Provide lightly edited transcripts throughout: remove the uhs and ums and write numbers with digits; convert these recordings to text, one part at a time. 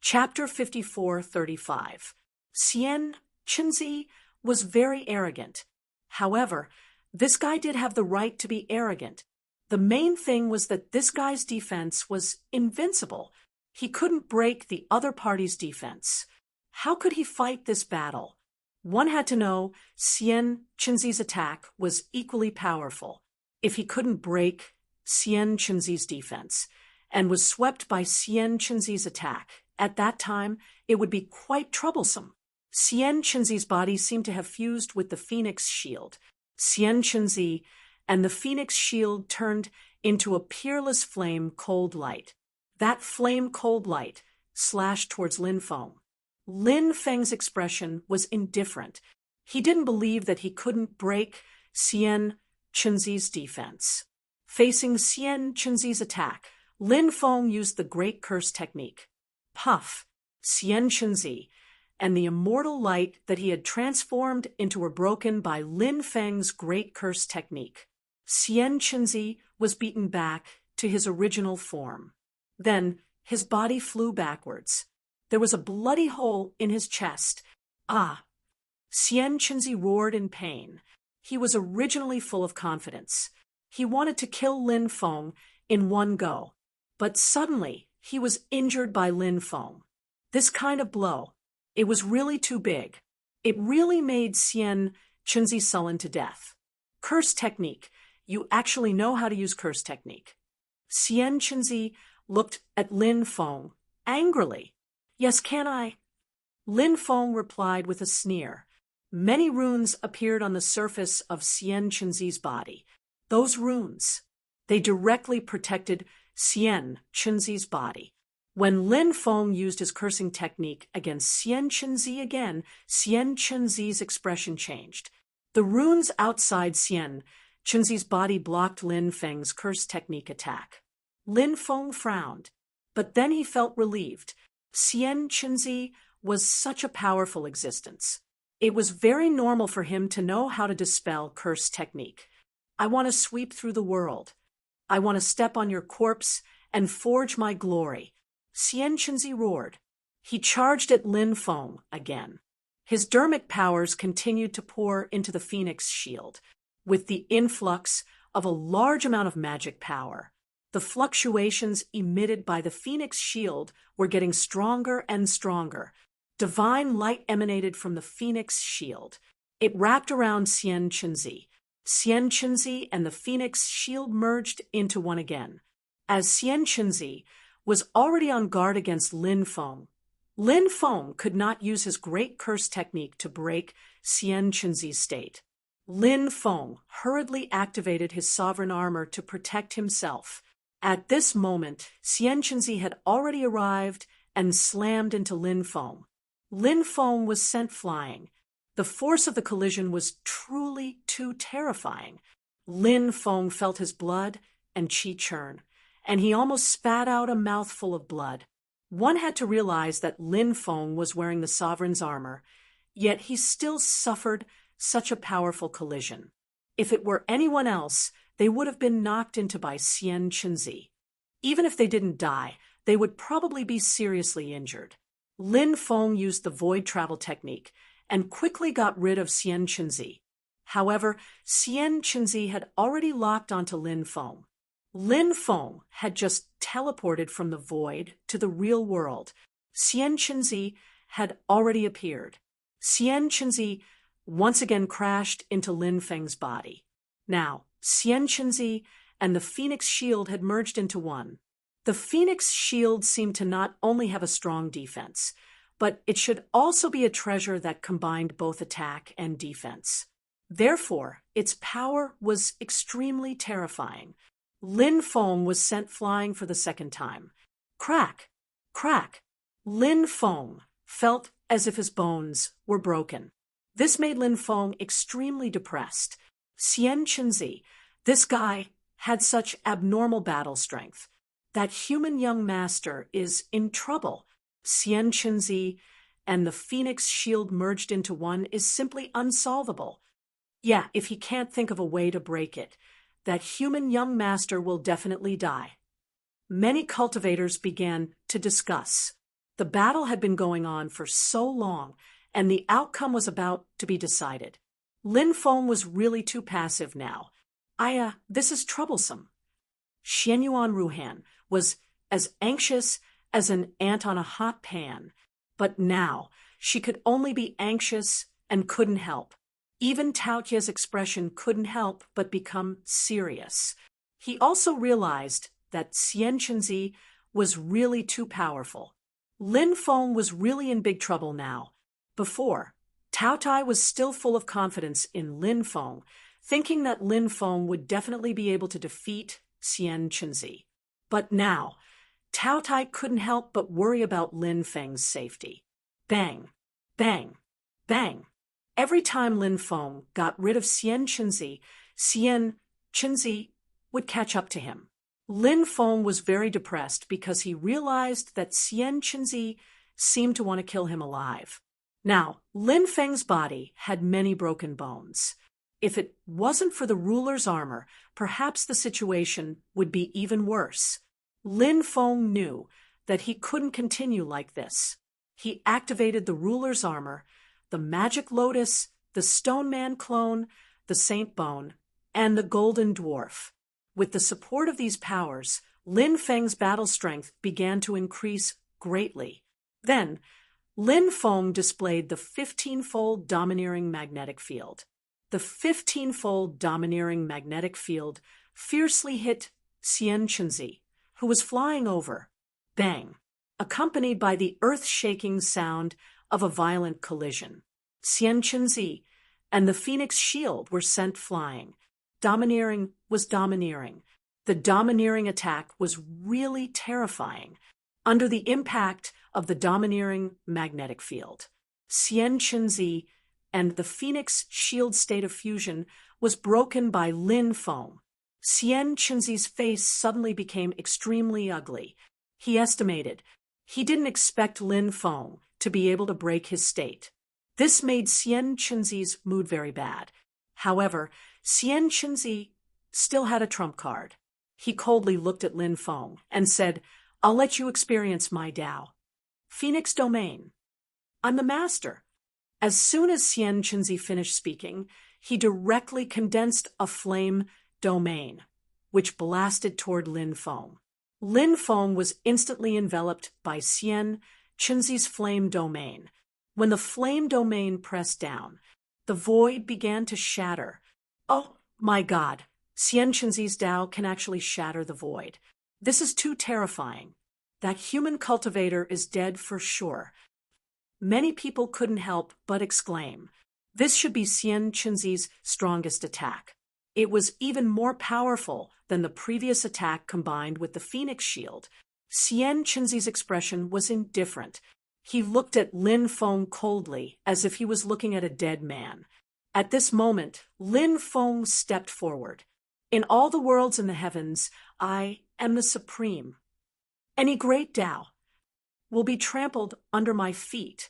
Chapter 54:35. Xian Qinzi was very arrogant. However, this guy did have the right to be arrogant. The main thing was that this guy's defense was invincible. He couldn't break the other party's defense. How could he fight this battle? One had to know Xian Qinzi's attack was equally powerful. If he couldn't break Xian Qinzi's defense and was swept by Xian Qinzi's attack, at that time it would be quite troublesome. Xian Qinzi's body seemed to have fused with the Phoenix shield. Xian Qinzi and the Phoenix shield turned into a peerless flame cold light. That flame cold light slashed towards Lin Feng. Lin Feng's expression was indifferent. He didn't believe that he couldn't break Xian Qinzi's defense. Facing Xian Qinzi's attack, Lin Feng used the Great Curse technique. Puff! Xian Qinzi and the immortal light that he had transformed into were broken by Lin Feng's Great Curse technique. Xian Qinzi was beaten back to his original form. Then his body flew backwards. There was a bloody hole in his chest. Ah! Xian Qinzi roared in pain. He was originally full of confidence. He wanted to kill Lin Feng in one go. But suddenly, he was injured by Lin Feng. This kind of blow, it was really too big. It really made Xian Qinzi sullen to death. Curse technique. You actually know how to use curse technique. Xian Qinzi looked at Lin Feng angrily. Yes, can I? Lin Feng replied with a sneer. Many runes appeared on the surface of Xian Qinzi's body. Those runes, they directly protected Xian Qinzi's body. When Lin Feng used his cursing technique against Xian Qinzi again, Xian Qinzi's expression changed. The runes outside Xian Qinzi's body blocked Lin Feng's curse technique attack. Lin Feng frowned, but then he felt relieved. Xian Qinzi was such a powerful existence. It was very normal for him to know how to dispel curse technique. I want to sweep through the world. I want to step on your corpse and forge my glory. Xian Qinzi roared. He charged at Lin Feng again. His dermic powers continued to pour into the Phoenix shield. With the influx of a large amount of magic power, the fluctuations emitted by the Phoenix shield were getting stronger and stronger. Divine light emanated from the Phoenix shield. It wrapped around Xian Qinzi. Xian Qinzi and the Phoenix shield merged into one again. As Xian Qinzi was already on guard against Lin Feng could not use his great curse technique to break Xian Qinzi's state. Lin Feng hurriedly activated his sovereign armor to protect himself. At this moment, Xian Qinzi had already arrived and slammed into Lin Feng. Lin Feng was sent flying. The force of the collision was truly too terrifying. Lin Feng felt his blood and qi churn, and he almost spat out a mouthful of blood. One had to realize that Lin Feng was wearing the sovereign's armor, yet he still suffered such a powerful collision. If it were anyone else, they would have been knocked into by Xian Qinzi. Even if they didn't die, they would probably be seriously injured. Lin Feng used the void travel technique and quickly got rid of Xian Qinzi. However, Xian Qinzi had already locked onto Lin Feng. Lin Feng had just teleported from the void to the real world. Xian Qinzi had already appeared. Xian Qinzi once again crashed into Lin Feng's body. Now, Xian Qinzi and the Phoenix shield had merged into one. The Phoenix shield seemed to not only have a strong defense, but it should also be a treasure that combined both attack and defense. Therefore, its power was extremely terrifying. Lin Feng was sent flying for the second time. Crack! Crack! Lin Feng felt as if his bones were broken. This made Lin Feng extremely depressed. Xian Qinzi, this guy, had such abnormal battle strength. That human young master is in trouble. Xian Qinzi and the Phoenix shield merged into one is simply unsolvable. Yeah, if he can't think of a way to break it, that human young master will definitely die. Many cultivators began to discuss. The battle had been going on for so long, and the outcome was about to be decided. Lin Feng was really too passive now. This is troublesome. Xianyuan Ruhan was as anxious as an ant on a hot pan, but now she could only be anxious and couldn't help. Even Tao Tie's expression couldn't help but become serious. He also realized that Xian Chenzi was really too powerful. Lin Feng was really in big trouble now. Before, Tao Tai was still full of confidence in Lin Feng, thinking that Lin Feng would definitely be able to defeat Xian Chenzi. But now, Tao Tai couldn't help but worry about Lin Feng's safety. Bang, bang, bang. Every time Lin Feng got rid of Xian Chenzi would catch up to him. Lin Feng was very depressed because he realized that Xian Chenzi seemed to want to kill him alive. Now, Lin Feng's body had many broken bones. If it wasn't for the ruler's armor, perhaps the situation would be even worse. Lin Feng knew that he couldn't continue like this. He activated the ruler's armor, the magic lotus, the stone man clone, the saint bone, and the golden dwarf. With the support of these powers, Lin Feng's battle strength began to increase greatly. Then, Lin Feng displayed the 15-fold domineering magnetic field. The 15-fold domineering magnetic field fiercely hit Xian Chenzi, who was flying over. Bang! Accompanied by the earth-shaking sound of a violent collision. Xian Chenzi and the Phoenix shield were sent flying. Domineering was domineering. The domineering attack was really terrifying. Under the impact of the domineering magnetic field, Xian Chenzi and the Phoenix shield state of fusion was broken by Lin Feng. Xian Chenzi's face suddenly became extremely ugly. He estimated he didn't expect Lin Feng to be able to break his state. This made Xian Chenzi's mood very bad. However, Xian Chenzi still had a trump card. He coldly looked at Lin Feng and said, "I'll let you experience my Tao. Phoenix domain. I'm the master." As soon as Xian Chenzi finished speaking, he directly condensed a flame domain, which blasted toward Lin Feng. Lin Feng was instantly enveloped by Xian Chenzi's flame domain. When the flame domain pressed down, the void began to shatter. Oh my God, Xian Chenzi's Tao can actually shatter the void. This is too terrifying. That human cultivator is dead for sure. Many people couldn't help but exclaim, this should be Xian Chenzi's strongest attack. It was even more powerful than the previous attack combined with the Phoenix shield. Xian Chenzi's expression was indifferent. He looked at Lin Feng coldly, as if he was looking at a dead man. At this moment, Lin Feng stepped forward. In all the worlds and the heavens, I am the supreme. Any great Tao will be trampled under my feet.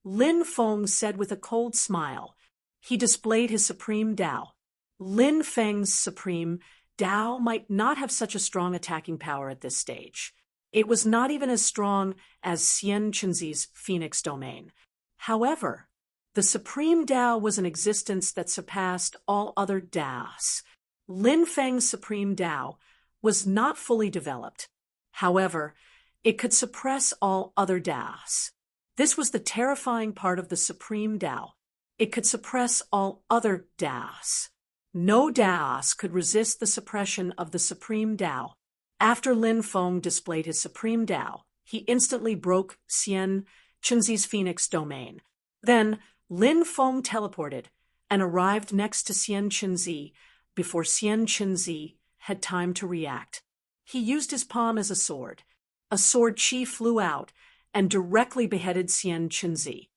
Lin Feng said with a cold smile. He displayed his supreme Tao. Lin Feng's supreme Tao might not have such a strong attacking power at this stage. It was not even as strong as Xian Chenzi's Phoenix domain. However, the supreme Tao was an existence that surpassed all other Taos. Lin Feng's supreme Tao was not fully developed. However, it could suppress all other Taos. This was the terrifying part of the supreme Tao. It could suppress all other Taos. No Taos could resist the suppression of the supreme Tao. After Lin Feng displayed his supreme Tao, he instantly broke Xian Chenzi's Phoenix domain. Then Lin Feng teleported and arrived next to Xian Chenzi before Xian Chenzi had time to react. He used his palm as a sword. A sword chi flew out and directly beheaded Xian Chenzi.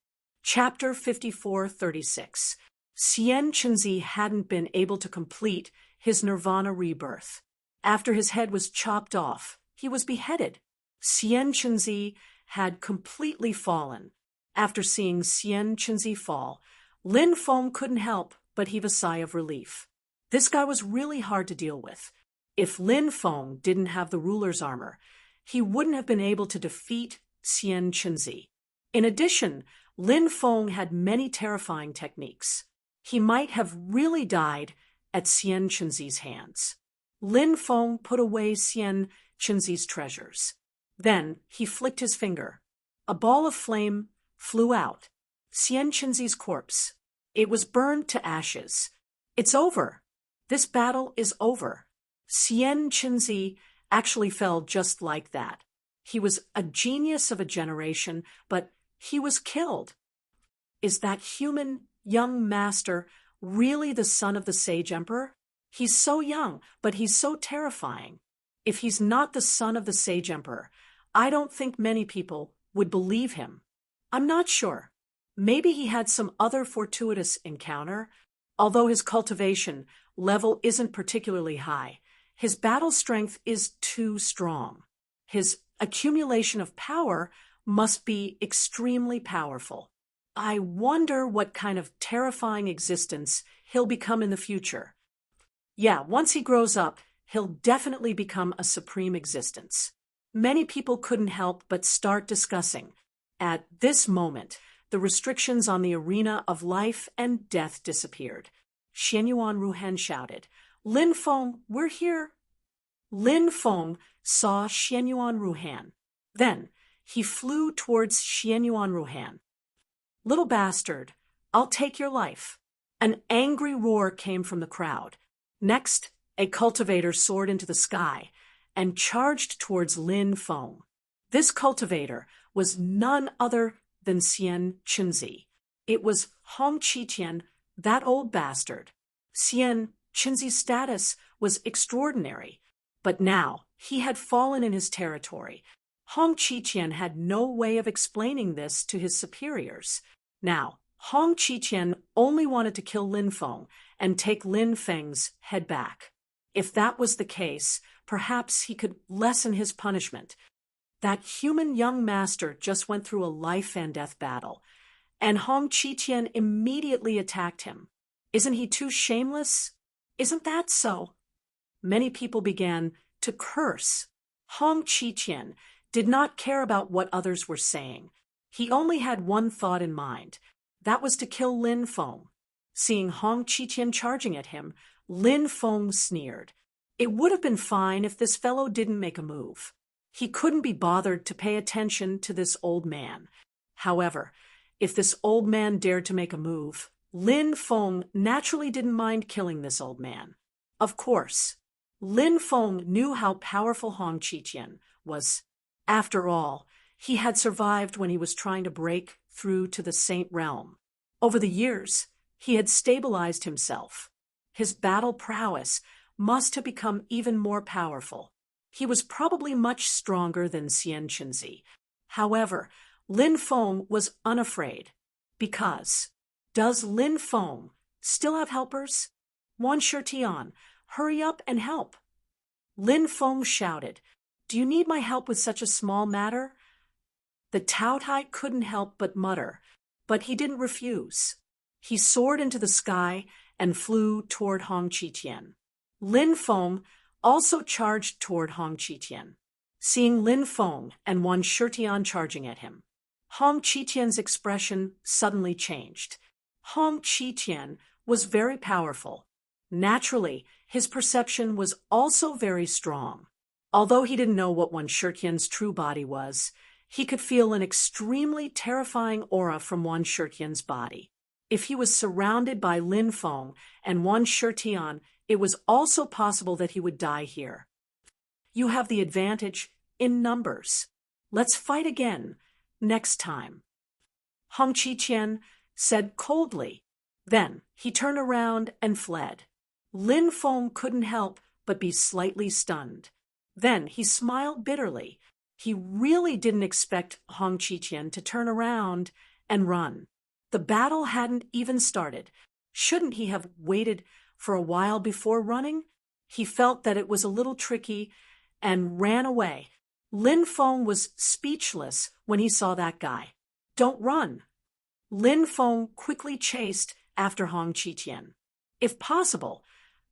Chapter 54:36. Xian Chenzi hadn't been able to complete his nirvana rebirth. After his head was chopped off, he was beheaded. Xian Chenzi had completely fallen. After seeing Xian Chenzi fall, Lin Feng couldn't help but heave a sigh of relief. This guy was really hard to deal with. If Lin Feng didn't have the ruler's armor, he wouldn't have been able to defeat Xian Qinzi. In addition, Lin Feng had many terrifying techniques. He might have really died at Xian Qinzi's hands. Lin Feng put away Xian Qinzi's treasures. Then he flicked his finger. A ball of flame flew out. Xian Qinzi's corpse. It was burned to ashes. It's over. This battle is over. Xian Qinzi actually fell just like that. He was a genius of a generation, but he was killed. Is that human young master really the son of the sage emperor? He's so young, but he's so terrifying. If he's not the son of the sage emperor, I don't think many people would believe him. I'm not sure. Maybe he had some other fortuitous encounter. Although his cultivation level isn't particularly high, his battle strength is too strong. His accumulation of power must be extremely powerful. I wonder what kind of terrifying existence he'll become in the future. Yeah, once he grows up, he'll definitely become a supreme existence. Many people couldn't help but start discussing. At this moment, the restrictions on the arena of life and death disappeared. Xianyuan Ruhen shouted, "Lin Feng, we're here!" Lin Feng saw Xianyuan Ruhen. Then he flew towards Xianyuan Ruhen. "Little bastard, I'll take your life." An angry roar came from the crowd. Next, a cultivator soared into the sky and charged towards Lin Feng. This cultivator was none other than Xian Qinzi. It was Hong Qitian, that old bastard. Xian Qinzi's status was extraordinary, but now he had fallen in his territory. Hong Qitian had no way of explaining this to his superiors. Now, Hong Qitian only wanted to kill Lin Feng and take Lin Feng's head back. If that was the case, perhaps he could lessen his punishment. That human young master just went through a life and death battle, and Hong Qitian immediately attacked him. Isn't he too shameless? Isn't that so? Many people began to curse. Hong Qitian did not care about what others were saying. He only had one thought in mind. That was to kill Lin Feng. Seeing Hong Qitian charging at him, Lin Feng sneered. It would have been fine if this fellow didn't make a move. He couldn't be bothered to pay attention to this old man. However, if this old man dared to make a move, Lin Feng naturally didn't mind killing this old man. Of course, Lin Feng knew how powerful Hong Qitian was. After all, he had survived when he was trying to break through to the Saint Realm. Over the years, he had stabilized himself. His battle prowess must have become even more powerful. He was probably much stronger than Xian Qinzi. However, Lin Feng was unafraid. Because, does Lin Feng still have helpers? Wan Shitian, hurry up and help. Lin Feng shouted, "Do you need my help with such a small matter?" The Taotai couldn't help but mutter, but he didn't refuse. He soared into the sky and flew toward Hong Qitian. Lin Feng also charged toward Hong Qitian. Seeing Lin Feng and Wan Shitian charging at him, Hong Qitian's expression suddenly changed. Hong Qitian was very powerful. Naturally, his perception was also very strong. Although he didn't know what Wan Shitian's true body was, he could feel an extremely terrifying aura from Wan Shitian's body. If he was surrounded by Lin Feng and Wan Shitian, it was also possible that he would die here. You have the advantage in numbers. Let's fight again next time. Hong Qitian said coldly. Then he turned around and fled. Lin Feng couldn't help but be slightly stunned. Then he smiled bitterly. He really didn't expect Hong Qitian to turn around and run. The battle hadn't even started. Shouldn't he have waited for a while before running? He felt that it was a little tricky and ran away. Lin Feng was speechless when he saw that guy. "Don't run." Lin Feng quickly chased after Hong Qitian. If possible,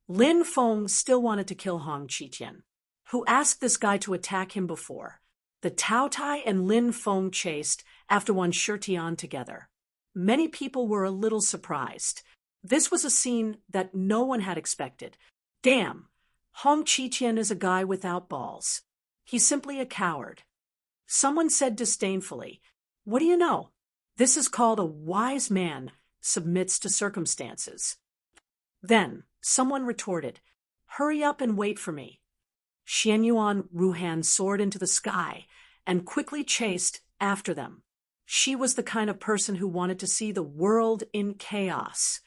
Lin Feng still wanted to kill Hong Qitian. Who asked this guy to attack him before? The Tao Tai and Lin Feng chased after one Shirtian together. Many people were a little surprised. This was a scene that no one had expected. Damn, Hong Qiqian is a guy without balls. He's simply a coward. Someone said disdainfully, "What do you know? This is called a wise man submits to circumstances." Then someone retorted, "Hurry up and wait for me." Xian Yuan Ruhan soared into the sky and quickly chased after them. She was the kind of person who wanted to see the world in chaos.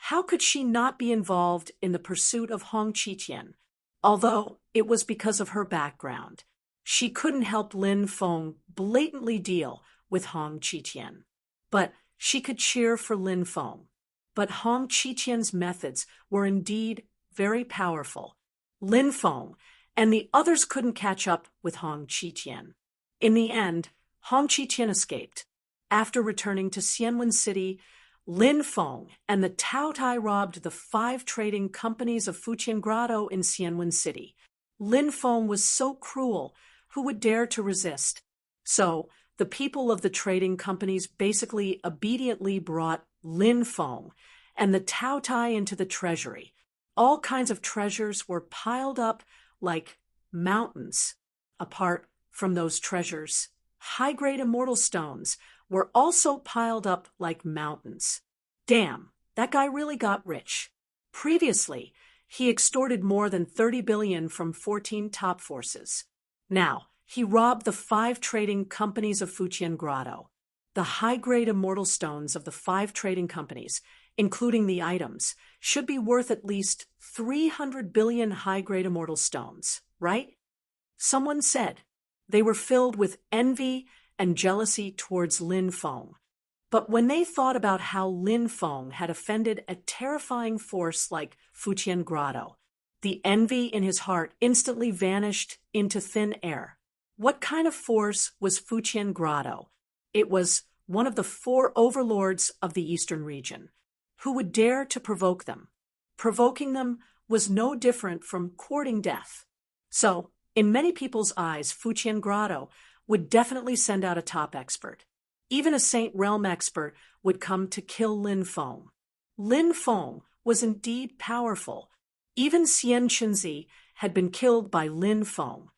How could she not be involved in the pursuit of Hong Qiqian? Although it was because of her background. She couldn't help Lin Feng blatantly deal with Hong Qiqian. But she could cheer for Lin Feng. But Hong Qiqian's methods were indeed very powerful. Lin Feng and the others couldn't catch up with Hong Qiqian. In the end, Hong Qiqian escaped. After returning to Xianwen City, Lin Feng and the Tao Tai robbed the 5 trading companies of Fuqian Grotto in Xianwen City. Lin Feng was so cruel, who would dare to resist? So, the people of the trading companies basically obediently brought Lin Feng and the Tao Tai into the treasury. All kinds of treasures were piled up like mountains. Apart from those treasures, high-grade immortal stones were also piled up like mountains. Damn, that guy really got rich. Previously, he extorted more than 30 billion from 14 top forces. Now, he robbed the 5 trading companies of Fuqian Grotto. The high-grade immortal stones of the 5 trading companies, including the items, should be worth at least 300 billion high-grade immortal stones, right? Someone said they were filled with envy and jealousy towards Lin Feng. But when they thought about how Lin Feng had offended a terrifying force like Fuqian Grotto, the envy in his heart instantly vanished into thin air. What kind of force was Fuqian Grotto? It was one of the 4 overlords of the eastern region. Who would dare to provoke them? Provoking them was no different from courting death. So, in many people's eyes, Fuqian Grotto would definitely send out a top expert. Even a Saint Realm expert would come to kill Lin Feng. Lin Feng was indeed powerful. Even Xian Qinzi had been killed by Lin Feng.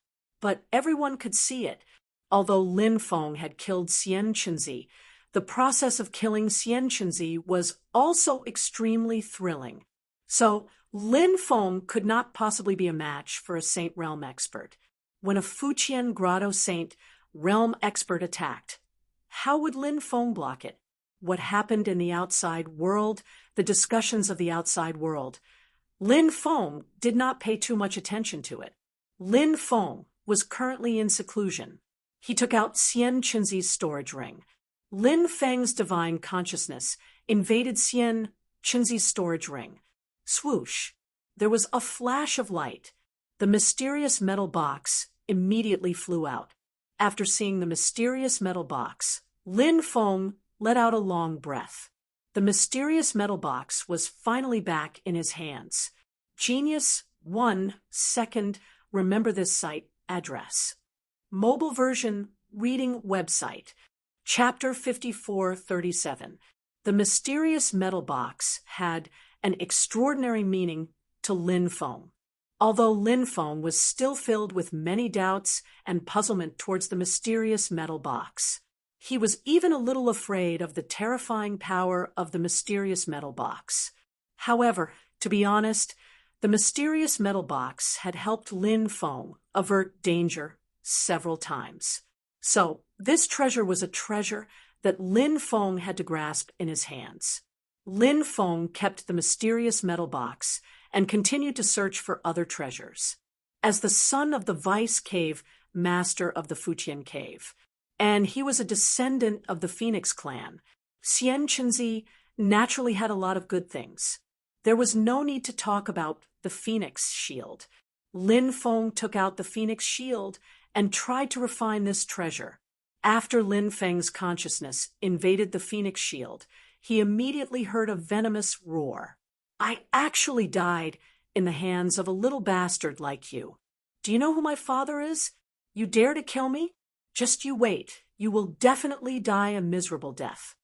But everyone could see it. Although Lin Feng had killed Xian Qinzi, the process of killing Xian Qinzi was also extremely thrilling. So, Lin Feng could not possibly be a match for a Saint Realm expert. When a Fuqian Grotto Saint Realm expert attacked, how would Lin Feng block it? What happened in the outside world, the discussions of the outside world? Lin Feng did not pay too much attention to it. Lin Feng was currently in seclusion. He took out Xian Qinzi's storage ring. Lin Feng's divine consciousness invaded Xian Qinzi's storage ring. Swoosh! There was a flash of light. The mysterious metal box immediately flew out. After seeing the mysterious metal box, Lin Feng let out a long breath. The mysterious metal box was finally back in his hands. Genius 1 second. Remember this site address. Mobile version reading website. Chapter 5437. The mysterious metal box had an extraordinary meaning to Lin Feng. Although Lin Feng was still filled with many doubts and puzzlement towards the mysterious metal box. He was even a little afraid of the terrifying power of the mysterious metal box. However, to be honest, the mysterious metal box had helped Lin Feng avert danger several times. So, this treasure was a treasure that Lin Feng had to grasp in his hands. Lin Feng kept the mysterious metal box and continued to search for other treasures. As the son of the Vice Cave Master of the Fuqian Cave, and he was a descendant of the Phoenix clan, Xian Qinzi naturally had a lot of good things. There was no need to talk about the Phoenix shield. Lin Feng took out the Phoenix shield and tried to refine this treasure. After Lin Feng's consciousness invaded the Phoenix shield, he immediately heard a venomous roar. I actually died in the hands of a little bastard like you. Do you know who my father is? You dare to kill me? Just you wait, you will definitely die a miserable death.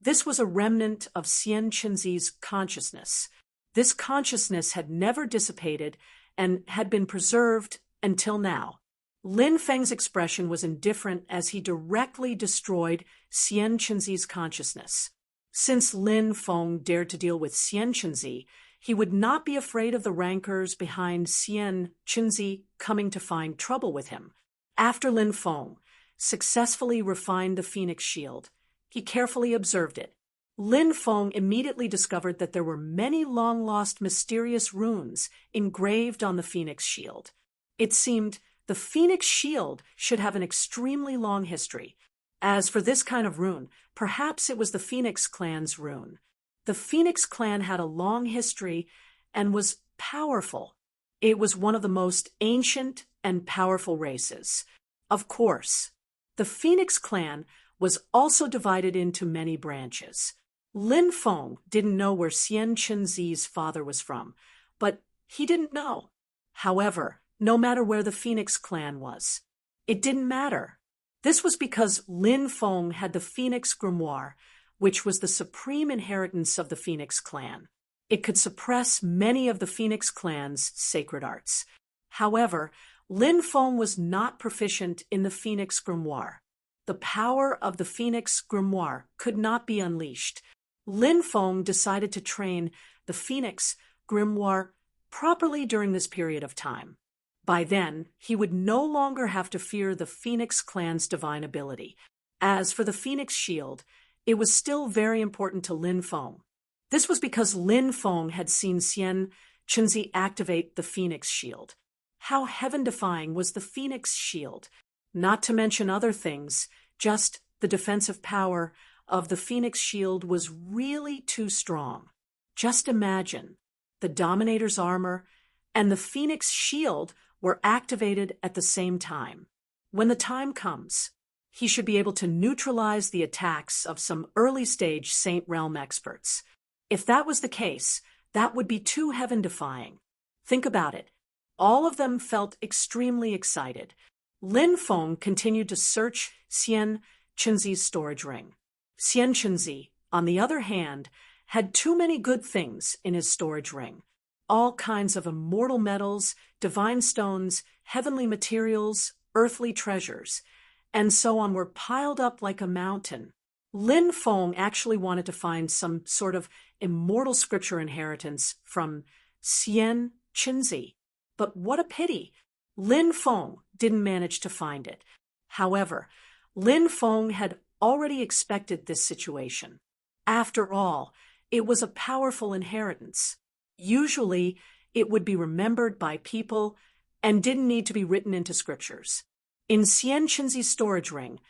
This was a remnant of Xian Qinzi's consciousness. This consciousness had never dissipated and had been preserved until now. Lin Feng's expression was indifferent as he directly destroyed Xian Qinzi's consciousness. Since Lin Feng dared to deal with Xian Qinzi, he would not be afraid of the rancors behind Xian Qinzi coming to find trouble with him. After Lin Feng successfully refined the Phoenix Shield, he carefully observed it. Lin Feng immediately discovered that there were many long-lost mysterious runes engraved on the Phoenix Shield. It seemed the Phoenix Shield should have an extremely long history. As for this kind of rune, perhaps it was the Phoenix clan's rune. The Phoenix clan had a long history and was powerful. It was one of the most ancient and powerful races. Of course, the Phoenix clan was also divided into many branches. Lin Feng didn't know where Xian Qinzi's father was from, but he didn't know. However, no matter where the Phoenix clan was, it didn't matter. This was because Lin Feng had the Phoenix Grimoire, which was the supreme inheritance of the Phoenix clan. It could suppress many of the Phoenix clan's sacred arts. However, Lin Feng was not proficient in the Phoenix Grimoire. The power of the Phoenix Grimoire could not be unleashed. Lin Feng decided to train the Phoenix Grimoire properly during this period of time. By then, he would no longer have to fear the Phoenix clan's divine ability. As for the Phoenix Shield, it was still very important to Lin Feng. This was because Lin Feng had seen Xian Qinzi activate the Phoenix Shield. How heaven-defying was the Phoenix Shield? Not to mention other things, just the defensive power of the Phoenix Shield was really too strong. Just imagine, the Dominator's armor and the Phoenix Shield were activated at the same time. When the time comes, he should be able to neutralize the attacks of some early-stage Saint Realm experts. If that was the case, that would be too heaven-defying. Think about it. All of them felt extremely excited. Lin Feng continued to search Xian Qinzi's storage ring. Xian Qinzi, on the other hand, had too many good things in his storage ring. All kinds of immortal metals, divine stones, heavenly materials, earthly treasures, and so on were piled up like a mountain. Lin Feng actually wanted to find some sort of immortal scripture inheritance from Xian Qinzi. But what a pity! Lin Feng didn't manage to find it. However, Lin Feng had already expected this situation. After all, it was a powerful inheritance. Usually, it would be remembered by people and didn't need to be written into scriptures. In Xian Qinzi's storage ring,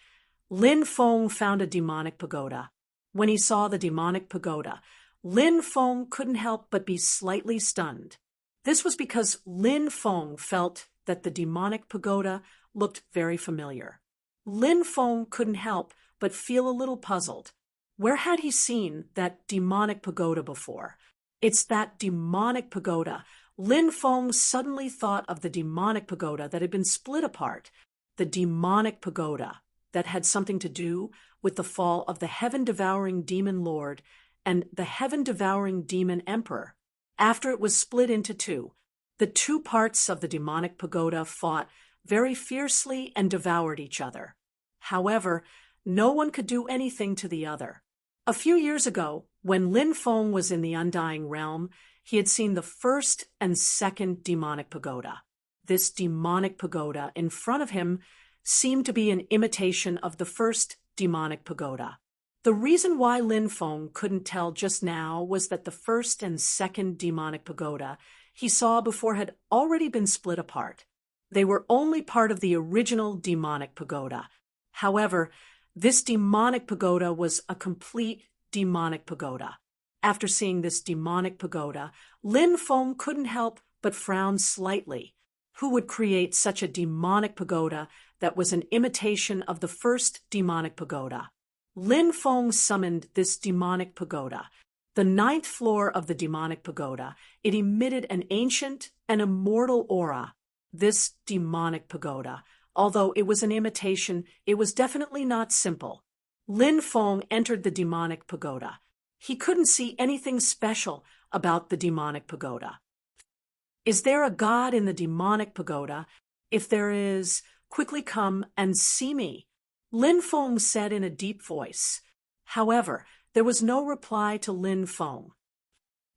Lin Feng found a demonic pagoda. When he saw the demonic pagoda, Lin Feng couldn't help but be slightly stunned. This was because Lin Feng felt that the demonic pagoda looked very familiar. Lin Feng couldn't help but feel a little puzzled. Where had he seen that demonic pagoda before? It's that demonic pagoda. Lin Feng suddenly thought of the demonic pagoda that had been split apart. The demonic pagoda that had something to do with the fall of the heaven-devouring demon lord and the heaven-devouring demon emperor. After it was split into two, the two parts of the demonic pagoda fought very fiercely and devoured each other. However, no one could do anything to the other. A few years ago, when Lin Feng was in the Undying Realm, he had seen the first and second demonic pagoda. This demonic pagoda in front of him seemed to be an imitation of the first demonic pagoda. The reason why Lin Feng couldn't tell just now was that the first and second demonic pagoda he saw before had already been split apart. They were only part of the original demonic pagoda. However, this demonic pagoda was a complete demonic pagoda. After seeing this demonic pagoda, Lin Feng couldn't help but frown slightly. Who would create such a demonic pagoda that was an imitation of the first demonic pagoda? Lin Feng summoned this demonic pagoda. The 9th floor of the demonic pagoda, it emitted an ancient and immortal aura. This demonic pagoda Although it was an imitation, it was definitely not simple. Lin Feng entered the demonic pagoda. He couldn't see anything special about the demonic pagoda. Is there a god in the demonic pagoda? If there is, quickly come and see me, Lin Feng said in a deep voice. However, there was no reply to Lin Feng.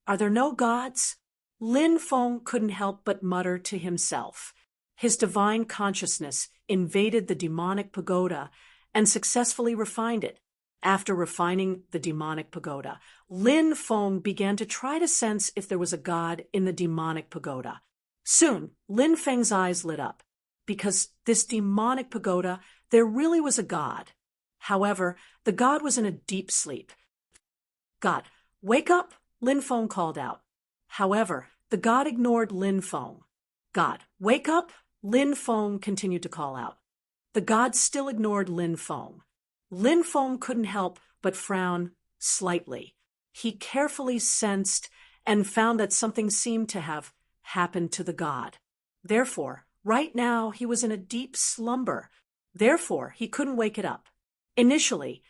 Are there no gods? Lin Feng couldn't help but mutter to himself. His divine consciousness invaded the demonic pagoda and successfully refined it. After refining the demonic pagoda, Lin Feng began to try to sense if there was a god in the demonic pagoda. Soon, Lin Feng's eyes lit up. Because this demonic pagoda, there really was a god. However, the god was in a deep sleep. God, wake up, Lin Feng called out. However, the god ignored Lin Feng. God, wake up, Lin Feng continued to call out. The god still ignored Lin Feng. Lin Feng couldn't help but frown slightly. He carefully sensed and found that something seemed to have happened to the god. Therefore, right now he was in a deep slumber. Therefore, he couldn't wake it up. Initially,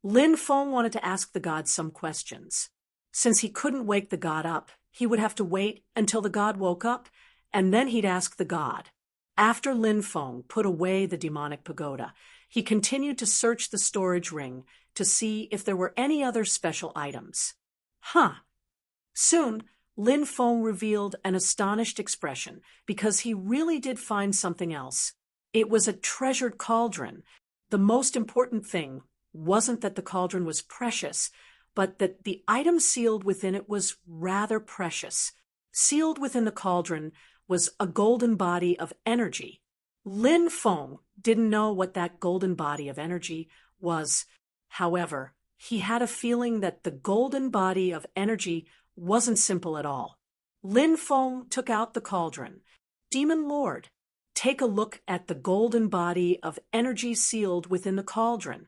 Lin Feng wanted to ask the god some questions. Since he couldn't wake the god up, he would have to wait until the god woke up, and then he'd ask the god. After Lin Feng put away the demonic pagoda, he continued to search the storage ring to see if there were any other special items. Soon, Lin Feng revealed an astonished expression because he really did find something else. It was a treasured cauldron. The most important thing wasn't that the cauldron was precious, but that the item sealed within it was rather precious. Sealed within the cauldron was a golden body of energy. Lin Feng didn't know what that golden body of energy was. However, he had a feeling that the golden body of energy wasn't simple at all. Lin Feng took out the cauldron. Demon Lord, take a look at the golden body of energy sealed within the cauldron,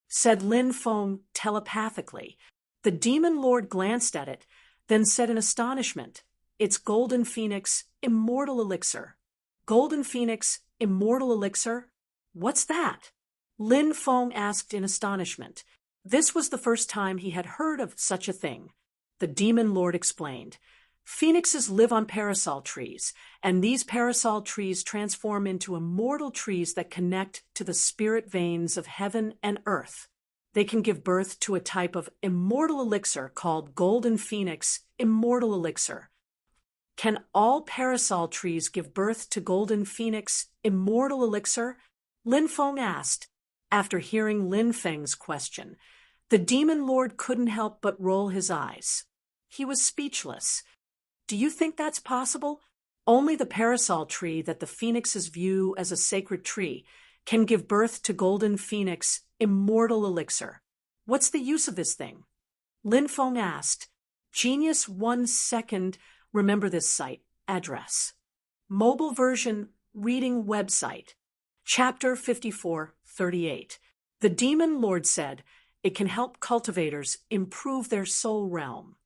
said Lin Feng telepathically. The Demon Lord glanced at it, then said in astonishment, "It's Golden Phoenix Immortal Elixir." Golden Phoenix Immortal Elixir? What's that? Lin Feng asked in astonishment. This was the first time he had heard of such a thing. The Demon Lord explained. Phoenixes live on parasol trees, and these parasol trees transform into immortal trees that connect to the spirit veins of heaven and earth. They can give birth to a type of immortal elixir called Golden Phoenix Immortal Elixir. Can all parasol trees give birth to Golden Phoenix Immortal Elixir? Lin Feng asked. After hearing Lin Feng's question, the Demon Lord couldn't help but roll his eyes. He was speechless. Do you think that's possible? Only the parasol tree that the phoenixes view as a sacred tree can give birth to Golden Phoenix Immortal Elixir. What's the use of this thing? Lin Feng asked. Genius 1 second. Remember this site, address. Mobile version reading website. Chapter 54:38. The Demon Lord said it can help cultivators improve their soul realm.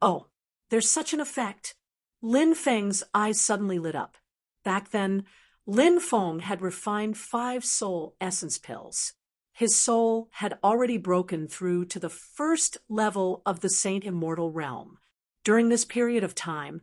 Oh, there's such an effect. Lin Feng's eyes suddenly lit up. Back then, Lin Feng had refined 5 soul essence pills. His soul had already broken through to the first level of the Saint Immortal realm. During this period of time,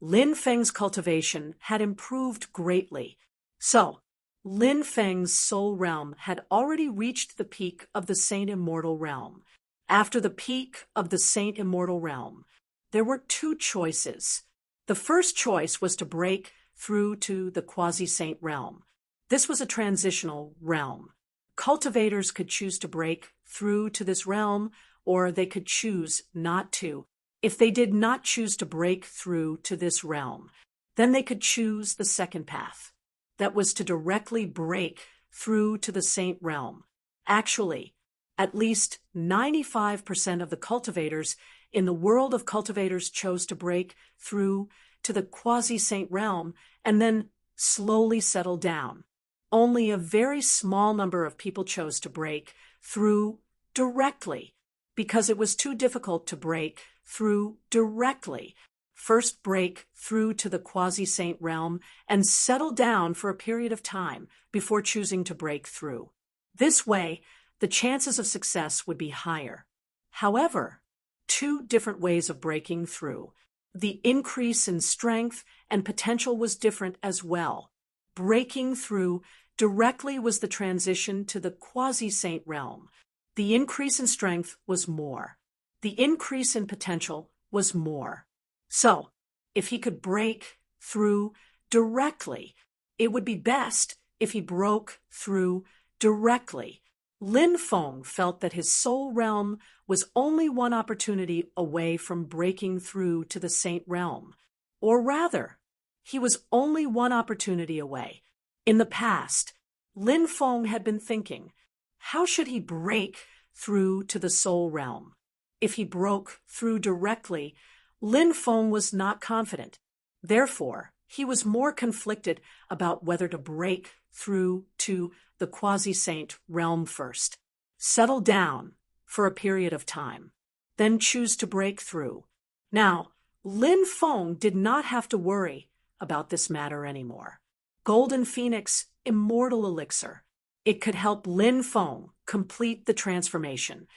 Lin Feng's cultivation had improved greatly. So, Lin Feng's soul realm had already reached the peak of the Saint Immortal realm. After the peak of the Saint Immortal realm, there were 2 choices. The first choice was to break through to the quasi-saint realm. This was a transitional realm. Cultivators could choose to break through to this realm, or they could choose not to. If they did not choose to break through to this realm, then they could choose the second path. That was to directly break through to the saint realm. Actually, at least 95% of the cultivators in the world of cultivators chose to break through to the quasi-saint realm and then slowly settle down. Only a very small number of people chose to break through directly because it was too difficult to break through directly. first break through to the quasi-saint realm and settle down for a period of time before choosing to break through. This way, the chances of success would be higher. However, two different ways of breaking through. The increase in strength and potential was different as well. Breaking through directly was the transition to the quasi-saint realm. The increase in strength was more. The increase in potential was more. So, if he could break through directly, it would be best if he broke through directly. Lin Feng felt that his soul realm was only one opportunity away from breaking through to the saint realm. Or rather, he was only one opportunity away. In the past, Lin Feng had been thinking, how should he break through to the soul realm? If he broke through directly, Lin Feng was not confident. Therefore, he was more conflicted about whether to break through to the quasi-saint realm first, settle down for a period of time, then choose to break through. Now, Lin Feng did not have to worry about this matter anymore. Golden Phoenix Immortal Elixir. It could help Lin Feng complete the transformation.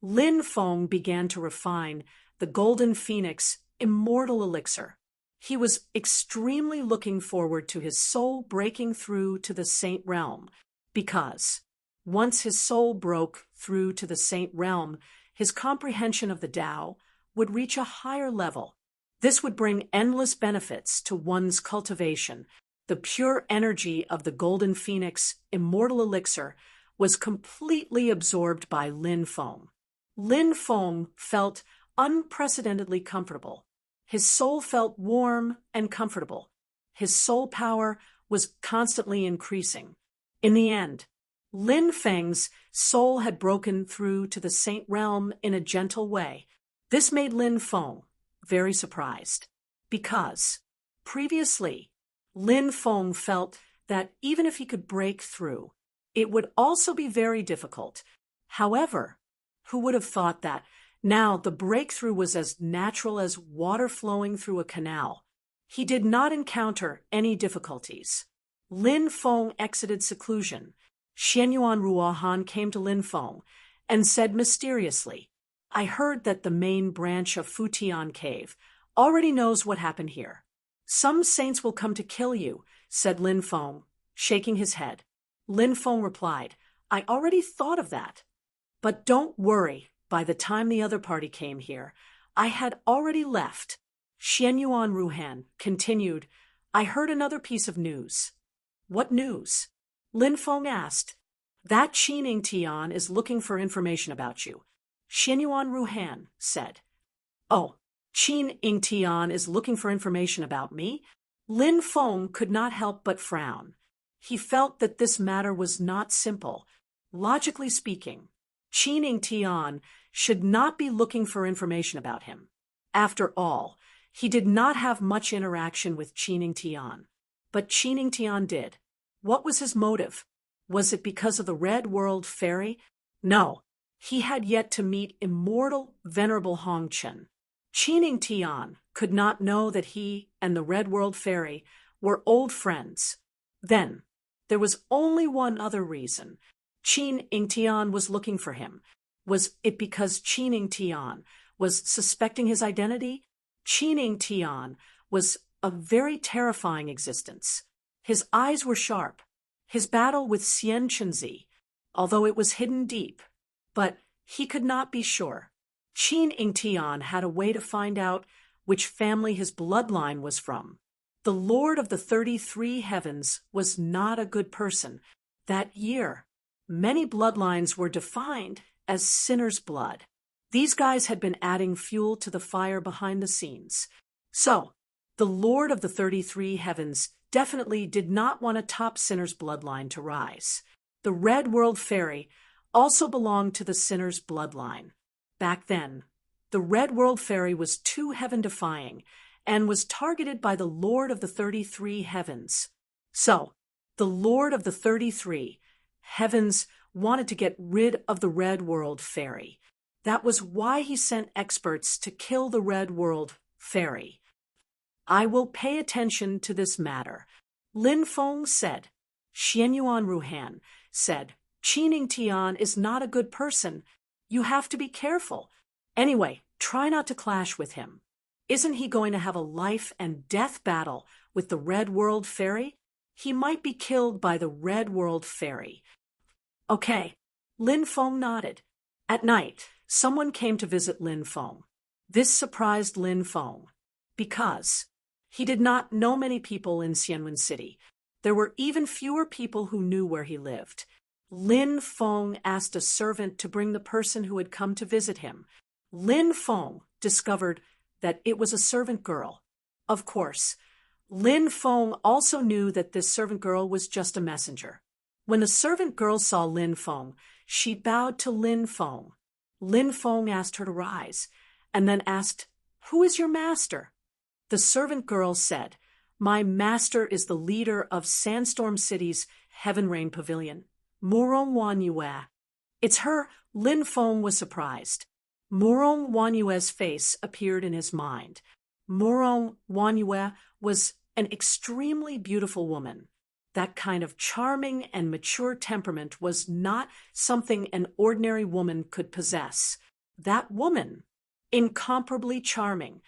Lin Feng began to refine the Golden Phoenix Immortal Elixir. He was extremely looking forward to his soul breaking through to the saint realm, because once his soul broke through to the saint realm, his comprehension of the Tao would reach a higher level. This would bring endless benefits to one's cultivation. The pure energy of the Golden Phoenix Immortal Elixir was completely absorbed by Lin Feng. Lin Feng felt unprecedentedly comfortable. His soul felt warm and comfortable. His soul power was constantly increasing. In the end, Lin Feng's soul had broken through to the saint realm in a gentle way. This made Lin Feng very surprised, because previously, Lin Feng felt that even if he could break through, it would also be very difficult. However, who would have thought that now the breakthrough was as natural as water flowing through a canal? He did not encounter any difficulties. Lin Feng exited seclusion. Xianyuan Ruohan came to Lin Feng and said mysteriously, I heard that the main branch of Futian Cave already knows what happened here. Some saints will come to kill you, said Lin Feng, shaking his head. Lin Feng replied, I already thought of that. But don't worry. By the time the other party came here, I had already left. Xianyuan Ruhan continued, I heard another piece of news. What news? Lin Feng asked. That Qining Tian is looking for information about you. Xianyuan Ruhan said. Oh, Qining Tian is looking for information about me? Lin Feng could not help but frown. He felt that this matter was not simple. Logically speaking, Qining Tian should not be looking for information about him. After all, he did not have much interaction with Qining Tian. But Qining Tian did. What was his motive? Was it because of the Red World Fairy? No, he had yet to meet immortal, venerable Hongchen. Qining Tian could not know that he and the Red World Fairy were old friends. Then, there was only one other reason. Qining Tian was looking for him. Was it because Qining Tian was suspecting his identity? Qining Tian was a very terrifying existence. His eyes were sharp. His battle with Xian Chenzi, although it was hidden deep, but he could not be sure. Qining Tian had a way to find out which family his bloodline was from. The Lord of the 33 Heavens was not a good person. That year, many bloodlines were defined as sinners' blood. These guys had been adding fuel to the fire behind the scenes. So, the Lord of the 33 Heavens definitely did not want a top sinner's bloodline to rise. The Red World Fairy also belonged to the sinner's bloodline. Back then, the Red World Fairy was too heaven-defying and was targeted by the Lord of the 33 Heavens. So, the Lord of the 33 Heavens wanted to get rid of the Red World Fairy. That was why he sent experts to kill the Red World fairy. I will pay attention to this matter. Lin Feng said. Xian Yuan Ruhan said, Qining Tian is not a good person. You have to be careful. Anyway, try not to clash with him. Isn't he going to have a life and death battle with the Red World Fairy? He might be killed by the Red World Fairy. Okay. Lin Feng nodded. At night, someone came to visit Lin Feng. This surprised Lin Feng because he did not know many people in Xianwen City. There were even fewer people who knew where he lived. Lin Feng asked a servant to bring the person who had come to visit him. Lin Feng discovered that it was a servant girl. Of course, Lin Feng also knew that this servant girl was just a messenger. When the servant girl saw Lin Feng, she bowed to Lin Feng. Lin Feng asked her to rise, and then asked, Who is your master? The servant girl said, My master is the leader of Sandstorm City's Heaven Rain Pavilion, Murong Wanyue. It's her. Lin Feng was surprised. Murong Wanyue's face appeared in his mind. Murong Wanyue was an extremely beautiful woman. That kind of charming and mature temperament was not something an ordinary woman could possess. That woman, incomparably charming,